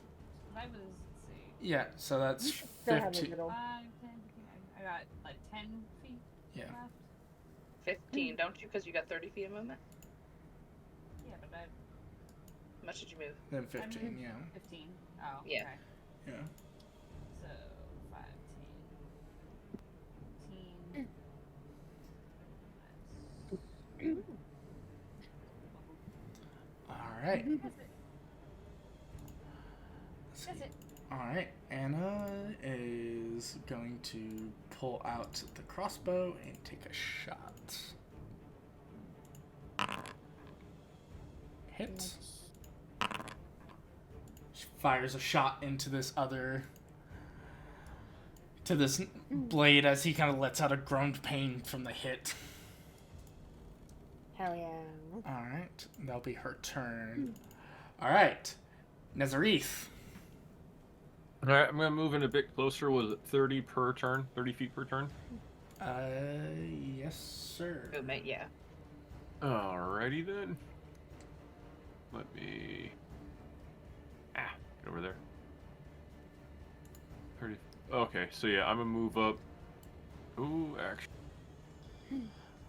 [SPEAKER 4] I was, let's see.
[SPEAKER 2] Yeah, so that's
[SPEAKER 6] Still have a
[SPEAKER 2] 15.
[SPEAKER 6] little.
[SPEAKER 4] 5, 10, 15, I got, like, 10 feet
[SPEAKER 2] Yeah.
[SPEAKER 4] left.
[SPEAKER 3] 15, don't you? Because you got 30 feet of movement.
[SPEAKER 4] Yeah, but
[SPEAKER 3] How much did you move?
[SPEAKER 2] Then 15, yeah.
[SPEAKER 4] 15. Oh,
[SPEAKER 3] Yeah.
[SPEAKER 4] okay.
[SPEAKER 2] Yeah.
[SPEAKER 4] So, 5, 10, 15.
[SPEAKER 2] Alright.
[SPEAKER 4] That's it.
[SPEAKER 2] Alright, Anna is going to pull out the crossbow and take a shot. Hit. She fires a shot into this blade as he kind of lets out a groaned pain from the hit.
[SPEAKER 6] Hell yeah.
[SPEAKER 2] Alright, that'll be her turn. Alright, Nazareth.
[SPEAKER 1] Alright, I'm gonna move in a bit closer. Was it 30 per turn? 30 feet per turn?
[SPEAKER 2] Yes, sir.
[SPEAKER 3] Movement, yeah.
[SPEAKER 1] Alrighty then. Let me... get over there. 30... Okay, so yeah, I'm gonna move up. Ooh, actually...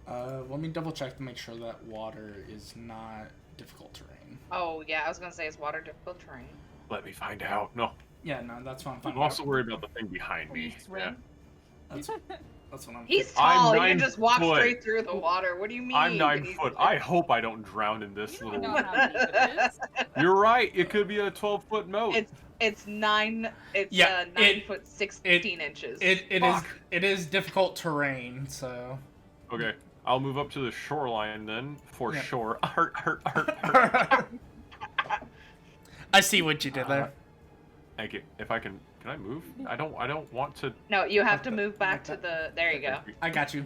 [SPEAKER 2] Let me double check to make sure that water is not difficult terrain.
[SPEAKER 3] Oh, yeah, I was gonna say, is water difficult terrain?
[SPEAKER 1] Let me find out. No,
[SPEAKER 2] Yeah, no, that's what I'm
[SPEAKER 1] I'm
[SPEAKER 2] finding
[SPEAKER 1] also
[SPEAKER 2] out.
[SPEAKER 1] worried about the thing behind
[SPEAKER 4] Can you
[SPEAKER 1] me.
[SPEAKER 4] swim?
[SPEAKER 2] That's what I'm
[SPEAKER 3] He's
[SPEAKER 1] I'm
[SPEAKER 3] tall, you
[SPEAKER 1] 9
[SPEAKER 3] just walk
[SPEAKER 1] foot.
[SPEAKER 3] straight through the water. What do you mean?
[SPEAKER 1] I'm 9
[SPEAKER 3] He's-
[SPEAKER 1] foot. I hope I don't drown in this
[SPEAKER 4] You
[SPEAKER 1] little...
[SPEAKER 4] don't know how deep it is.
[SPEAKER 1] You're right, it could be a 12-foot moat.
[SPEAKER 3] It's 9
[SPEAKER 2] Yeah,
[SPEAKER 3] 9 foot 16 inches.
[SPEAKER 1] Fuck.
[SPEAKER 2] it is difficult terrain, so
[SPEAKER 1] Okay, I'll move up to the shoreline then, for
[SPEAKER 2] Yeah.
[SPEAKER 1] sure.
[SPEAKER 2] I see what you did there.
[SPEAKER 1] Thank you. If I can I move? I don't want to...
[SPEAKER 3] No, you have to move back to the... There you go.
[SPEAKER 2] I got you.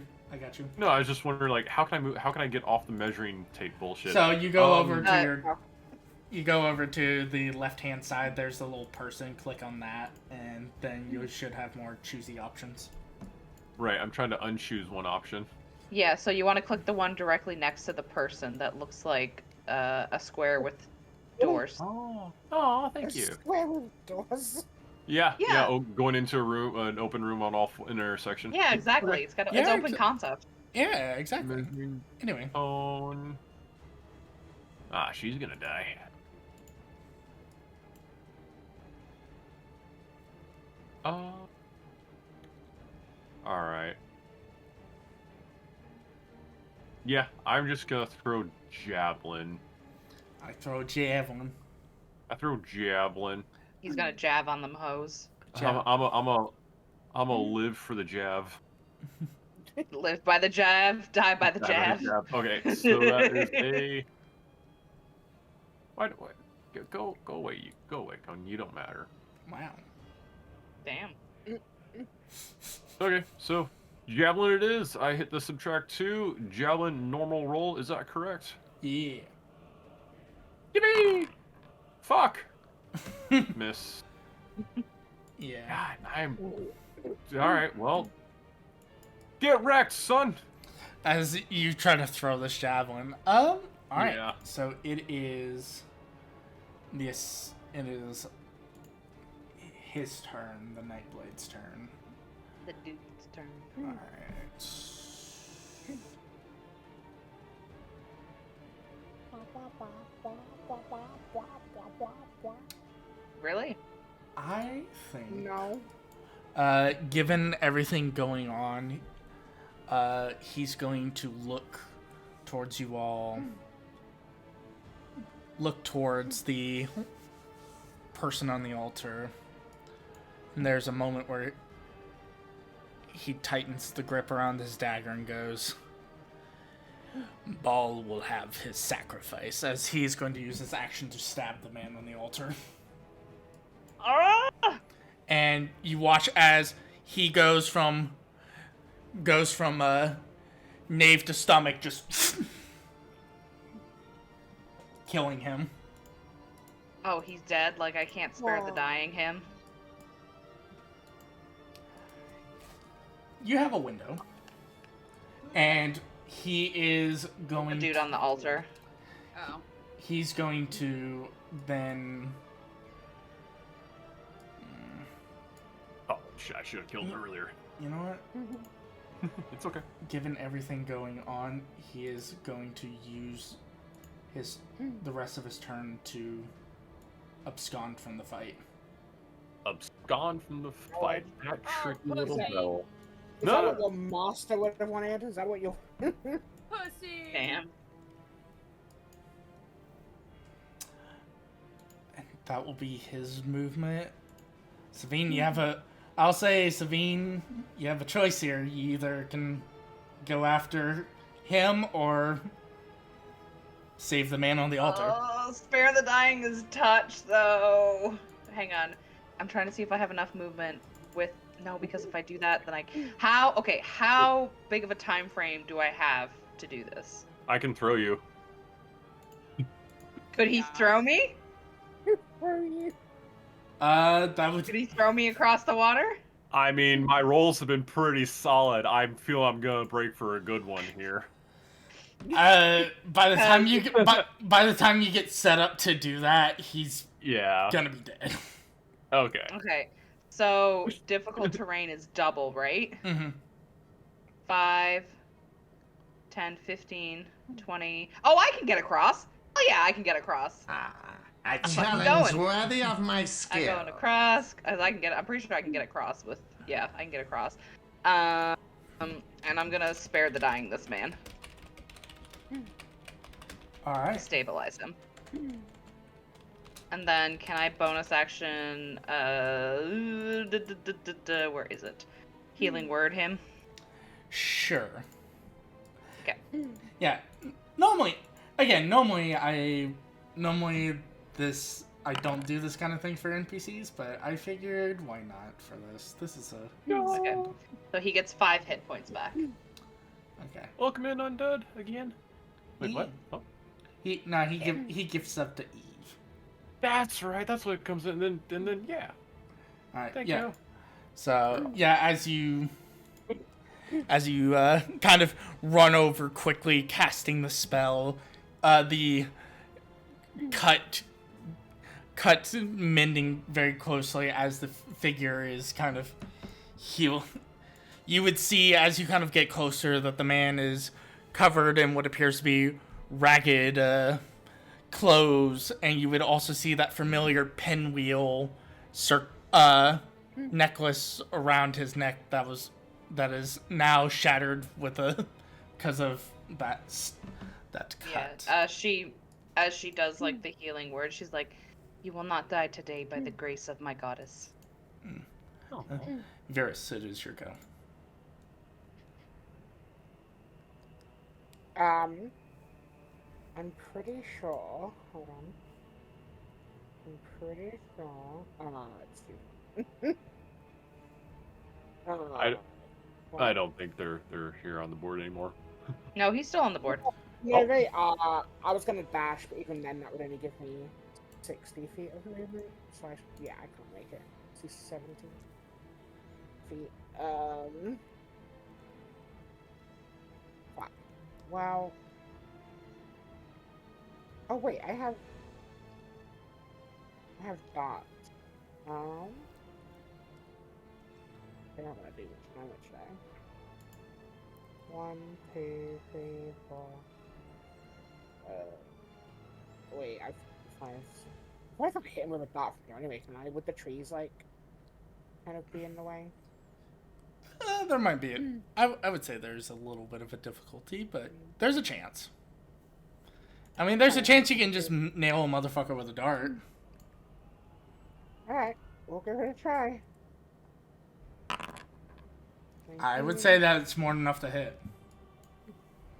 [SPEAKER 1] No, I was just wondering, like, how can I move? How can I get off the measuring tape bullshit?
[SPEAKER 2] So you go over to
[SPEAKER 3] Uh,
[SPEAKER 2] you go over to the left-hand side. There's the little person. Click on that, and then you should have more choosy options.
[SPEAKER 1] Right, I'm trying to unchoose one option.
[SPEAKER 3] Yeah, so you want to click the one directly next to the person that looks like a square with doors.
[SPEAKER 1] Oh, thank you.
[SPEAKER 6] Square with doors.
[SPEAKER 1] Yeah,
[SPEAKER 3] Yeah.
[SPEAKER 1] going into a room, an open room on all intersection.
[SPEAKER 3] Yeah, exactly. It's got it's open concept.
[SPEAKER 2] Yeah, exactly.
[SPEAKER 1] Measuring
[SPEAKER 2] Anyway,
[SPEAKER 1] tone. Ah, she's gonna die. Alright. Yeah, I'm just gonna throw javelin.
[SPEAKER 2] I throw a javelin.
[SPEAKER 1] I throw javelin.
[SPEAKER 3] He's gonna jab on them hoes.
[SPEAKER 2] Jav-
[SPEAKER 1] I'm a live for the jav.
[SPEAKER 3] Live by the jab, die by the
[SPEAKER 1] Die by
[SPEAKER 3] jab.
[SPEAKER 1] the jab. Okay, so that is a. Why? Go away! Go away, Conan. You don't matter.
[SPEAKER 2] Wow.
[SPEAKER 3] Damn.
[SPEAKER 1] Okay, so javelin it is. I hit the subtract 2. Javelin normal roll. Is that correct?
[SPEAKER 2] Yeah.
[SPEAKER 1] Yippee! Fuck! Miss.
[SPEAKER 2] Yeah.
[SPEAKER 1] God, I'm. All right. Well, get wrecked, son.
[SPEAKER 2] As you try to throw this javelin. All right.
[SPEAKER 1] Yeah.
[SPEAKER 2] So it is this. It is his turn. The Nightblade's turn.
[SPEAKER 3] The dude's turn.
[SPEAKER 2] All right.
[SPEAKER 3] Really?
[SPEAKER 2] I think.
[SPEAKER 6] No.
[SPEAKER 2] Given everything going on, he's going to look towards you all. Look towards the person on the altar. And there's a moment where he tightens the grip around his dagger and goes, Ball will have his sacrifice, as he's going to use his action to stab the man on the altar.
[SPEAKER 3] Ah!
[SPEAKER 2] And you watch as he goes from nave to stomach, just killing him.
[SPEAKER 3] Oh, he's dead? Like, I can't spare the dying him?
[SPEAKER 2] You have a window, and he is going.
[SPEAKER 3] The dude on the altar.
[SPEAKER 4] Oh.
[SPEAKER 2] He's going to then.
[SPEAKER 1] Oh shit! I should have killed him earlier.
[SPEAKER 2] You know what?
[SPEAKER 1] It's okay.
[SPEAKER 2] Given everything going on, he is going to use the rest of his turn to abscond from the fight.
[SPEAKER 1] Abscond from the fight. That tricky
[SPEAKER 6] what
[SPEAKER 1] little
[SPEAKER 6] is that?
[SPEAKER 1] bell.
[SPEAKER 6] Is
[SPEAKER 1] No.
[SPEAKER 6] that what your master would have wanted? Is that what your...
[SPEAKER 4] Pussy.
[SPEAKER 3] Damn.
[SPEAKER 2] And that will be his movement. Savine, you have a... I'll say, Savine, you have a choice here. You either can go after him or save the man on the altar.
[SPEAKER 3] Oh, spare the dying is touch, though. Hang on. I'm trying to see if I have enough movement with... No, because if I do that, then how big of a time frame do I have to do this?
[SPEAKER 1] I can throw you.
[SPEAKER 3] Could he throw me?
[SPEAKER 2] That would...
[SPEAKER 3] Could he throw me across the water?
[SPEAKER 1] I mean, my rolls have been pretty solid. I feel I'm gonna break for a good one here.
[SPEAKER 2] By the time you get, by the time you get set up to do that, he's gonna be dead.
[SPEAKER 1] Okay.
[SPEAKER 3] Okay. So, difficult terrain is double, right?
[SPEAKER 2] Mm-hmm.
[SPEAKER 3] 5, 10, 15, 20. Oh, I can get across. Oh, yeah, I can get across.
[SPEAKER 8] A
[SPEAKER 3] fucking
[SPEAKER 8] challenge
[SPEAKER 3] going.
[SPEAKER 8] worthy of my
[SPEAKER 3] I'm
[SPEAKER 8] skill.
[SPEAKER 3] going across. I'm pretty sure I can get across with... Yeah, I can get across. And I'm gonna spare the dying this man.
[SPEAKER 2] Alright.
[SPEAKER 3] Stabilize him. And then, can I bonus action, where is it? Healing word him?
[SPEAKER 2] Sure.
[SPEAKER 3] Okay.
[SPEAKER 2] Yeah. Normally I don't do this kind of thing for NPCs, but I figured why not for this. This is a...
[SPEAKER 3] Okay. So he gets 5 hit points back.
[SPEAKER 2] Okay.
[SPEAKER 1] Welcome in, undead, again. Wait, what? Oh.
[SPEAKER 2] He gives up to Eve.
[SPEAKER 1] That's right, that's what comes in, and then yeah.
[SPEAKER 2] Alright,
[SPEAKER 1] Thank
[SPEAKER 2] yeah.
[SPEAKER 1] you.
[SPEAKER 2] So, yeah, as you kind of run over quickly, casting the spell, the cut mending very closely as the figure is kind of healed. You would see as you kind of get closer that the man is covered in what appears to be ragged clothes, and you would also see that familiar pinwheel necklace around his neck that is now shattered because of that cut.
[SPEAKER 3] Yeah. As she does like the healing word, she's like, "You will not die today by the grace of my goddess."
[SPEAKER 1] Oh.
[SPEAKER 2] Varys, it is your go.
[SPEAKER 6] I'm pretty sure. Hold on. I'm pretty sure. Let's see.
[SPEAKER 1] I don't think they're here on the board anymore.
[SPEAKER 3] No, he's still on the board.
[SPEAKER 6] Yeah, they are. I was gonna dash, but even then, that would only give me 60 feet of movement, so yeah, I can't make it. See 70 feet. Fuck. Well. Oh wait, I have dots. I don't want to do much damage there. 1, 2, 3, 4. Wait, I've 5. What if I hit him with a dart from here anyway? Can I? Would the trees like kind of be in the way?
[SPEAKER 2] There might be. I would say there's a little bit of a difficulty, but there's a chance. I mean, there's a chance you can just nail a motherfucker with a dart.
[SPEAKER 6] Alright, we'll give it a try.
[SPEAKER 2] I would say that it's more than enough to hit.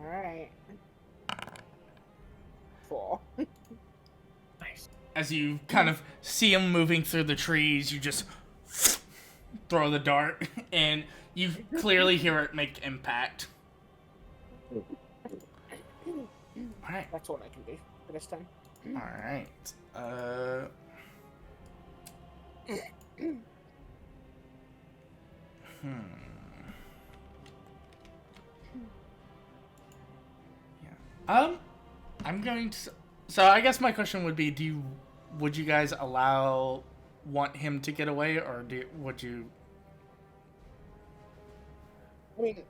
[SPEAKER 6] Alright. 4.
[SPEAKER 7] Nice.
[SPEAKER 2] As you kind of see him moving through the trees, you just throw the dart, and you clearly hear it make impact. Alright.
[SPEAKER 6] That's all I can do for this time.
[SPEAKER 2] Alright. Yeah. I'm going to. So I guess my question would be: would you guys want him to get away, or would you?
[SPEAKER 6] I mean,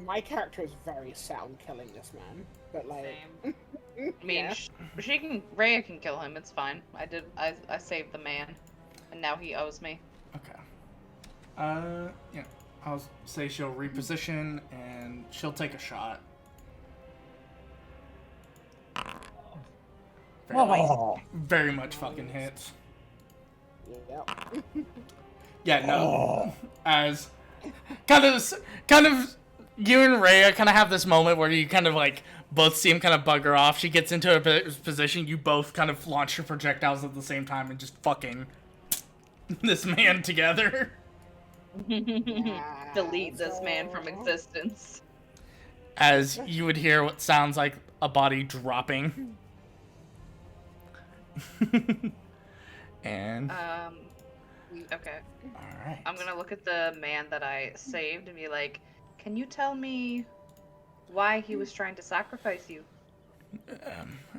[SPEAKER 6] my character is very set on killing this man, but like.
[SPEAKER 3] Same. I mean,
[SPEAKER 6] yeah.
[SPEAKER 3] Rhea can kill him. It's fine. I saved the man, and now he owes me.
[SPEAKER 2] Okay. Yeah. I'll say she'll reposition and she'll take a shot. Very much fucking hits.
[SPEAKER 6] Yep.
[SPEAKER 2] Yeah, no. As kind of you and Rhea kind of have this moment where you kind of like both see him kind of bug her off. She gets into a position. You both kind of launch your projectiles at the same time and just fucking this man together.
[SPEAKER 3] Delete this man from existence.
[SPEAKER 2] As you would hear what sounds like a body dropping. And
[SPEAKER 3] Okay.
[SPEAKER 2] Alright.
[SPEAKER 3] I'm gonna look at the man that I saved and be like, can you tell me why he was trying to sacrifice you?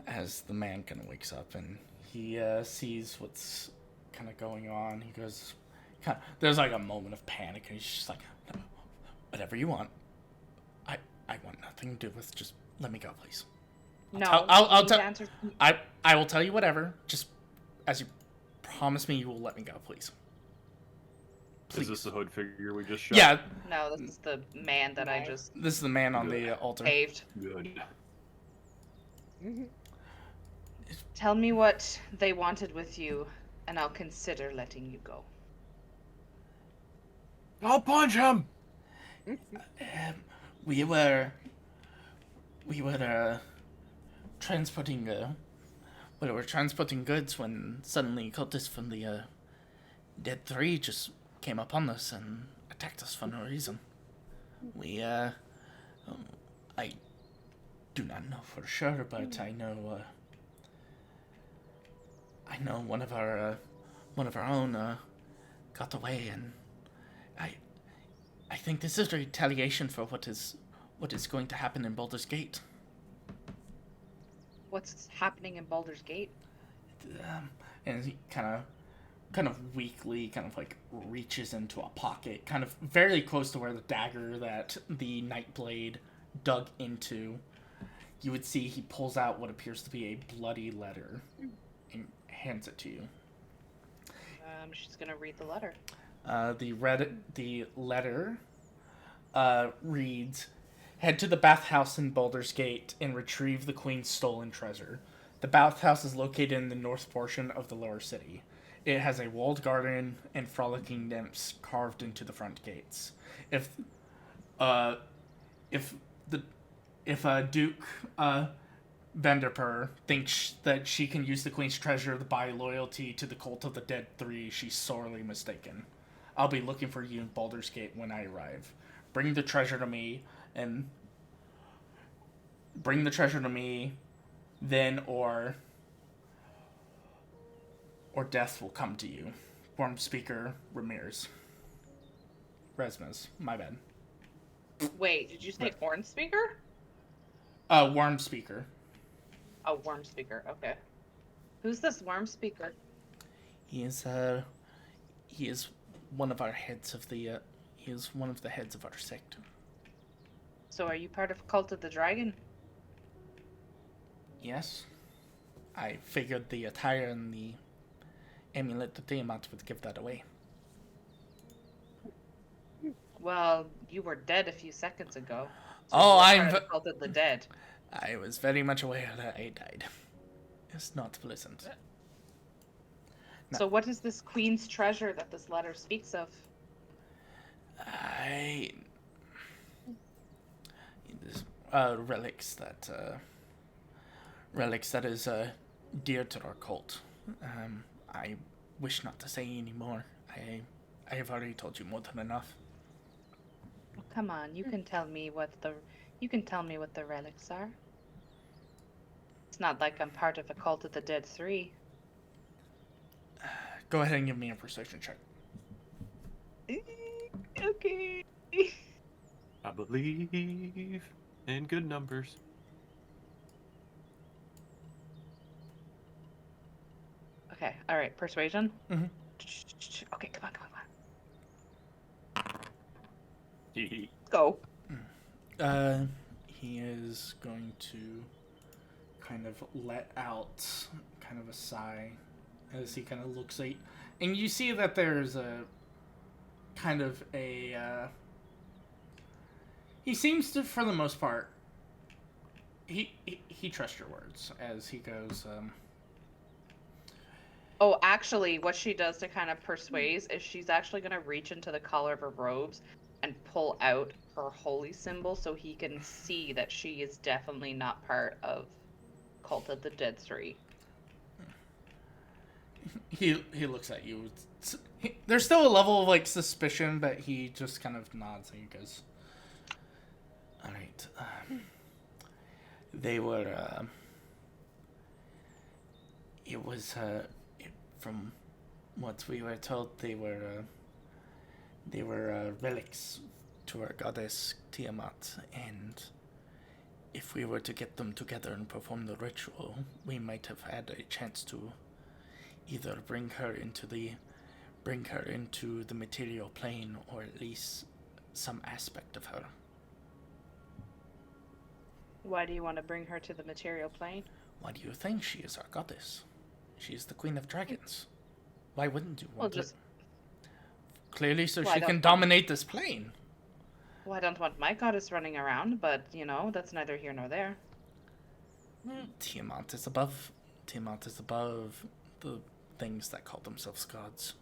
[SPEAKER 2] As the man kind of wakes up and he sees what's kind of going on, he goes, there's like a moment of panic, and he's just like, no, whatever you want. I want nothing to do with. Just let me go, please. I'll tell. I will tell you whatever. Just as you promise me, you will let me go, please. Please.
[SPEAKER 10] Is this the hood figure we just shot?
[SPEAKER 2] Yeah.
[SPEAKER 3] No, this is the man that I just.
[SPEAKER 2] This is the man on the altar.
[SPEAKER 3] Saved.
[SPEAKER 10] Good.
[SPEAKER 3] Tell me what they wanted with you, and I'll consider letting you go.
[SPEAKER 10] I'll punch him.
[SPEAKER 2] We were transporting goods when suddenly cultists from the Dead 3 just came upon us and attacked us for no reason. I do not know for sure, but I know one of our own got away, and I think this is a retaliation for what is going to happen in Baldur's Gate.
[SPEAKER 3] What's happening in Baldur's Gate?
[SPEAKER 2] And he kind of weakly kind of like reaches into a pocket, kind of very close to where the dagger that the Nightblade dug into. You would see he pulls out what appears to be a bloody letter and hands it to you.
[SPEAKER 3] She's gonna read the letter.
[SPEAKER 2] The letter reads, "Head to the bathhouse in Baldur's Gate and retrieve the Queen's stolen treasure. The bathhouse is located in the north portion of the lower city. It has a walled garden and frolicking nymphs carved into the front gates. If Duke Vanderpur thinks that she can use the Queen's treasure to buy loyalty to the cult of the Dead 3, she's sorely mistaken. I'll be looking for you in Baldur's Gate when I arrive. Bring the treasure to me, then, or or death will come to you. Worm Speaker Ramirez. Resmes, my bad.
[SPEAKER 3] Wait, did you say Horn Speaker?
[SPEAKER 2] Worm Speaker.
[SPEAKER 3] Oh, Worm Speaker. Okay. Who's this Worm Speaker?
[SPEAKER 2] He is one of our heads of the he is one of the heads of our sect.
[SPEAKER 3] So are you part of Cult of the Dragon?
[SPEAKER 2] Yes. I figured the attire and the amulet that Tiamat would give that away.
[SPEAKER 3] Well, you were dead a few seconds ago. So
[SPEAKER 2] Oh,
[SPEAKER 3] you were part of the Cult of the Dead.
[SPEAKER 2] I was very much aware that I died. It's not pleasant. No.
[SPEAKER 3] So what is this Queen's treasure that this letter speaks of?
[SPEAKER 2] Relics that is dear to our cult. I wish not to say any more. I have already told you more than enough.
[SPEAKER 3] Oh, come on, you can tell me what the relics are. It's not like I'm part of a Cult of the Dead 3.
[SPEAKER 2] Go ahead and give me a perception check.
[SPEAKER 3] Okay.
[SPEAKER 1] I believe in good numbers.
[SPEAKER 3] Okay, alright, persuasion?
[SPEAKER 2] Mm-hmm.
[SPEAKER 3] Okay, come on. Go.
[SPEAKER 2] He is going to kind of let out kind of a sigh as he kind of looks at, and you see that there's a kind of a he seems to, for the most part, he trusts your words as he goes.
[SPEAKER 3] Oh, actually, what she does to kind of persuade is she's actually going to reach into the collar of her robes and pull out her holy symbol so he can see that she is definitely not part of Cult of the Dead 3.
[SPEAKER 2] He looks at you. There's still a level of like suspicion, but he just kind of nods and he goes, "All right." They were. It was from what we were told. They were relics to our goddess Tiamat, and if we were to get them together and perform the ritual, we might have had a chance to either bring her into the material plane, or at least some aspect of her.
[SPEAKER 3] Why do you want to bring her to the material plane?
[SPEAKER 2] Why do you think? She is our goddess? She is the queen of dragons. Why wouldn't you want it? Clearly, so she can dominate this plane.
[SPEAKER 3] Well, I don't want my goddess running around, but, that's neither here nor there.
[SPEAKER 2] Tiamat is above the things that call themselves gods.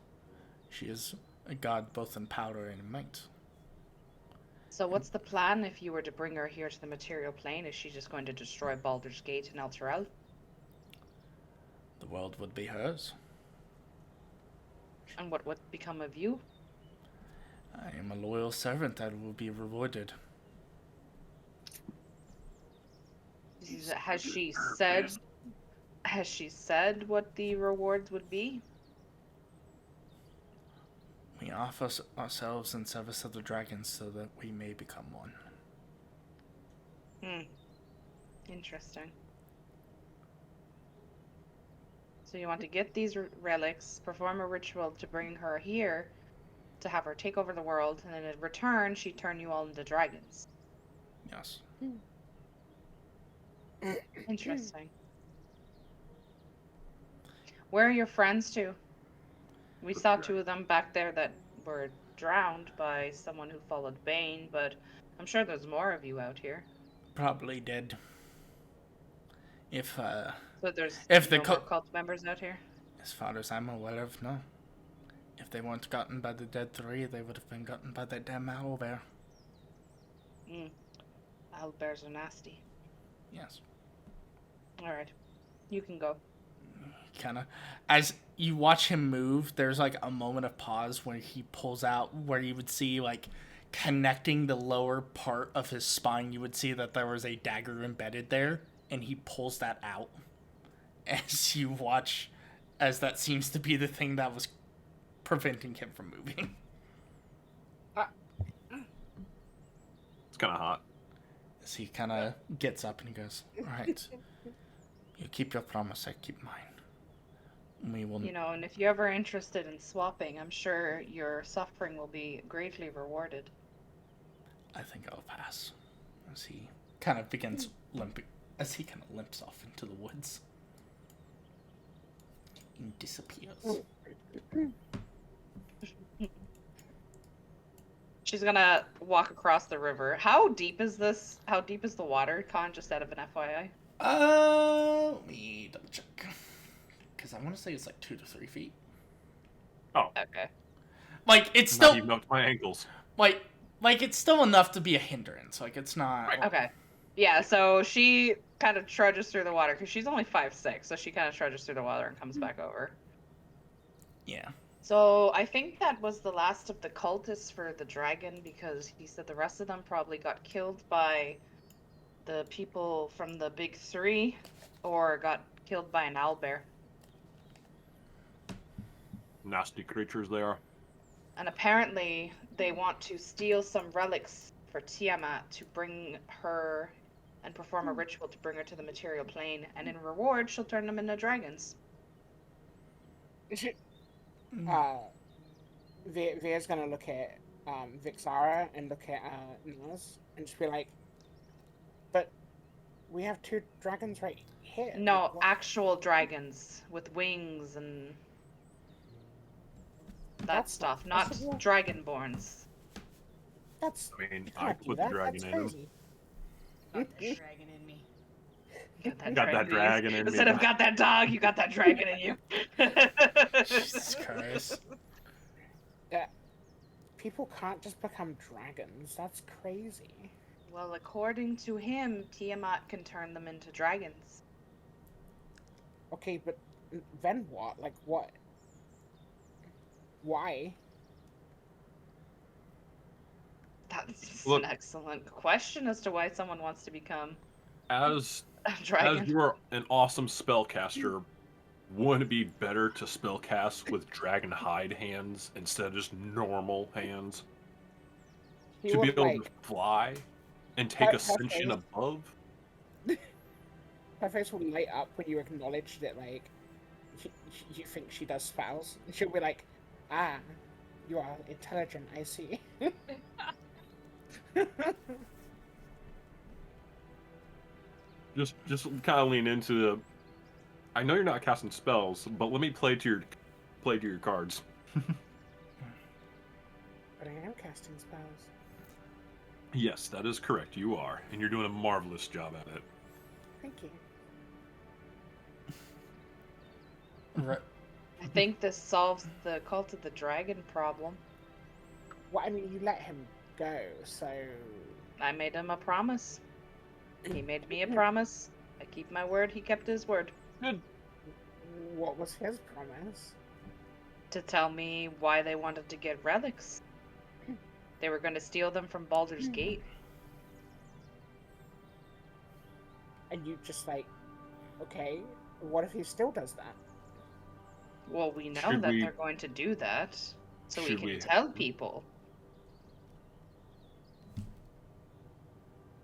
[SPEAKER 2] She is a god both in power and in might.
[SPEAKER 3] So what's the plan if you were to bring her here to the material plane? Is she just going to destroy Baldur's Gate and Elturel?
[SPEAKER 2] The world would be hers.
[SPEAKER 3] And what would become of you?
[SPEAKER 2] I am a loyal servant that will be rewarded.
[SPEAKER 3] Has she said what the rewards would be?
[SPEAKER 2] We offer ourselves in service of the dragons so that we may become one.
[SPEAKER 3] Interesting. So you want to get these relics, perform a ritual to bring her here, to have her take over the world, and then in return, she'd turn you all into dragons.
[SPEAKER 2] Yes.
[SPEAKER 3] Interesting. Where are your friends to? We saw two of them back there that were drowned by someone who followed Bane, but I'm sure there's more of you out here.
[SPEAKER 2] Probably dead.
[SPEAKER 3] So there's
[SPEAKER 2] the
[SPEAKER 3] more cult members out here?
[SPEAKER 2] As far as I'm aware of, no. If they weren't gotten by the Dead 3, they would have been gotten by that damn owlbear.
[SPEAKER 3] Owlbears are nasty.
[SPEAKER 2] Yes.
[SPEAKER 3] Alright. You can go.
[SPEAKER 2] Kinda. As you watch him move, there's like a moment of pause where he pulls out, where you would see like connecting the lower part of his spine, you would see that there was a dagger embedded there, and he pulls that out as you watch as that seems to be the thing that was preventing him from moving.
[SPEAKER 1] It's kind of hot.
[SPEAKER 2] As he kind of gets up and he goes, "All right, you keep your promise, I keep mine. We will."
[SPEAKER 3] You know, and if you're ever interested in swapping, I'm sure your suffering will be greatly rewarded.
[SPEAKER 2] I think I'll pass. As he kind of begins limping, as he kind of limps off into the woods and disappears.
[SPEAKER 3] She's gonna walk across the river. How deep is this? How deep is the water, Con? Just out of an FYI.
[SPEAKER 2] Let me double check. Because I want to say it's like 2 to 3 feet.
[SPEAKER 1] Oh,
[SPEAKER 3] Okay.
[SPEAKER 2] Like, it's
[SPEAKER 1] not
[SPEAKER 2] still...
[SPEAKER 1] even up to my ankles.
[SPEAKER 2] Like, it's still enough to be a hindrance. Like, it's not...
[SPEAKER 1] Right.
[SPEAKER 3] Okay. Yeah, so she kind of trudges through the water, because she's only 5'6", so she kind of trudges through the water and comes back over.
[SPEAKER 2] Yeah.
[SPEAKER 3] So I think that was the last of the cultists for the dragon, because he said the rest of them probably got killed by the people from the big three, or got killed by an owlbear.
[SPEAKER 1] Nasty creatures they are.
[SPEAKER 3] And apparently they want to steal some relics for Tiamat to bring her and perform a ritual to bring her to the material plane, and in reward she'll turn them into dragons.
[SPEAKER 6] Via's gonna look at Vixara and look at Naz and just be like, "But we have 2 dragons right here."
[SPEAKER 3] No,
[SPEAKER 6] What?
[SPEAKER 3] actual dragons with wings and that
[SPEAKER 6] That's
[SPEAKER 3] stuff,
[SPEAKER 6] not
[SPEAKER 3] not
[SPEAKER 6] possible.
[SPEAKER 3] dragonborns.
[SPEAKER 6] That's
[SPEAKER 1] I mean,
[SPEAKER 6] you
[SPEAKER 1] I
[SPEAKER 6] can't do
[SPEAKER 1] put the
[SPEAKER 6] that.
[SPEAKER 1] dragon
[SPEAKER 6] That's
[SPEAKER 1] in him.
[SPEAKER 6] crazy.
[SPEAKER 4] Got the dragon in me.
[SPEAKER 3] Got that
[SPEAKER 1] Got that dragon in me.
[SPEAKER 3] Instead of got that dog, you got that dragon in you.
[SPEAKER 2] Jesus Christ.
[SPEAKER 6] Yeah, people can't just become dragons. That's crazy.
[SPEAKER 3] Well, according to him, Tiamat can turn them into dragons.
[SPEAKER 6] Okay, but then what? Like what? Why?
[SPEAKER 3] That's
[SPEAKER 1] Look.
[SPEAKER 3] an excellent question as to why someone wants to become
[SPEAKER 1] As
[SPEAKER 3] a dragon.
[SPEAKER 1] you're an awesome spellcaster, wouldn't it be better to spellcast with dragon hide hands instead of just normal hands?
[SPEAKER 6] He
[SPEAKER 1] To be
[SPEAKER 6] would,
[SPEAKER 1] able
[SPEAKER 6] like,
[SPEAKER 1] to fly and take
[SPEAKER 6] her
[SPEAKER 1] ascension
[SPEAKER 6] face-
[SPEAKER 1] above?
[SPEAKER 6] her face will light up when you acknowledge that, like, you think she does spells. And she'll be like, "Ah, you are intelligent, I see."
[SPEAKER 1] Just kind of lean into the. I know you're not casting spells, but let me play to your cards.
[SPEAKER 6] But I am casting spells.
[SPEAKER 1] Yes, that is correct. You are, and you're doing a marvelous job at it.
[SPEAKER 6] Thank you.
[SPEAKER 2] Right.
[SPEAKER 3] I think this solves the cult of the dragon problem.
[SPEAKER 6] Well, I mean, you let him go, so
[SPEAKER 3] I made him a promise. He made me a promise. I keep my word, he kept his word.
[SPEAKER 1] Good.
[SPEAKER 6] what was his promise?
[SPEAKER 3] To tell me why they wanted to get relics. They were going to steal them from Baldur's Gate.
[SPEAKER 6] And you just like, okay, what if he still does that?
[SPEAKER 3] Well, we know
[SPEAKER 1] Should
[SPEAKER 3] that
[SPEAKER 1] we-
[SPEAKER 3] they're going to do that, so we
[SPEAKER 1] should
[SPEAKER 3] can
[SPEAKER 1] we-
[SPEAKER 3] tell people.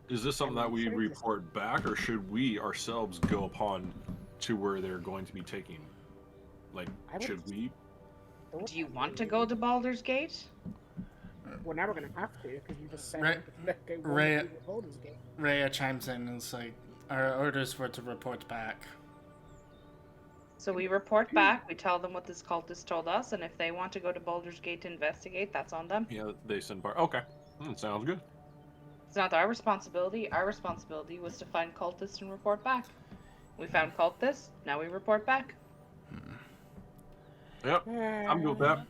[SPEAKER 1] Is this something that we
[SPEAKER 6] Should we just-
[SPEAKER 1] report back, or should we ourselves go upon to where they're going to be taking? Like,
[SPEAKER 6] I would-
[SPEAKER 1] should we?
[SPEAKER 3] Do you want to go to Baldur's Gate?
[SPEAKER 6] We're never gonna have to because you just said
[SPEAKER 2] Right-
[SPEAKER 6] okay, we'll
[SPEAKER 2] right-
[SPEAKER 6] do the Baldur's Gate.
[SPEAKER 2] Rhea chimes in and is like, our orders were to report back.
[SPEAKER 3] So we report back, we tell them what this cultist told us, and if they want to go to Baldur's Gate to investigate, that's on them.
[SPEAKER 1] Yeah, they send part. Okay, sounds good.
[SPEAKER 3] It's not our responsibility. Our responsibility was to find cultists and report back. We found cultists, now we report back.
[SPEAKER 1] Yep, I'm good with that.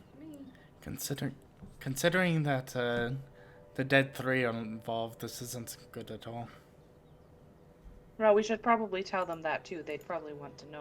[SPEAKER 2] Considering that the dead 3 are involved, this isn't good at all.
[SPEAKER 3] Well, we should probably tell them that too. They'd probably want to know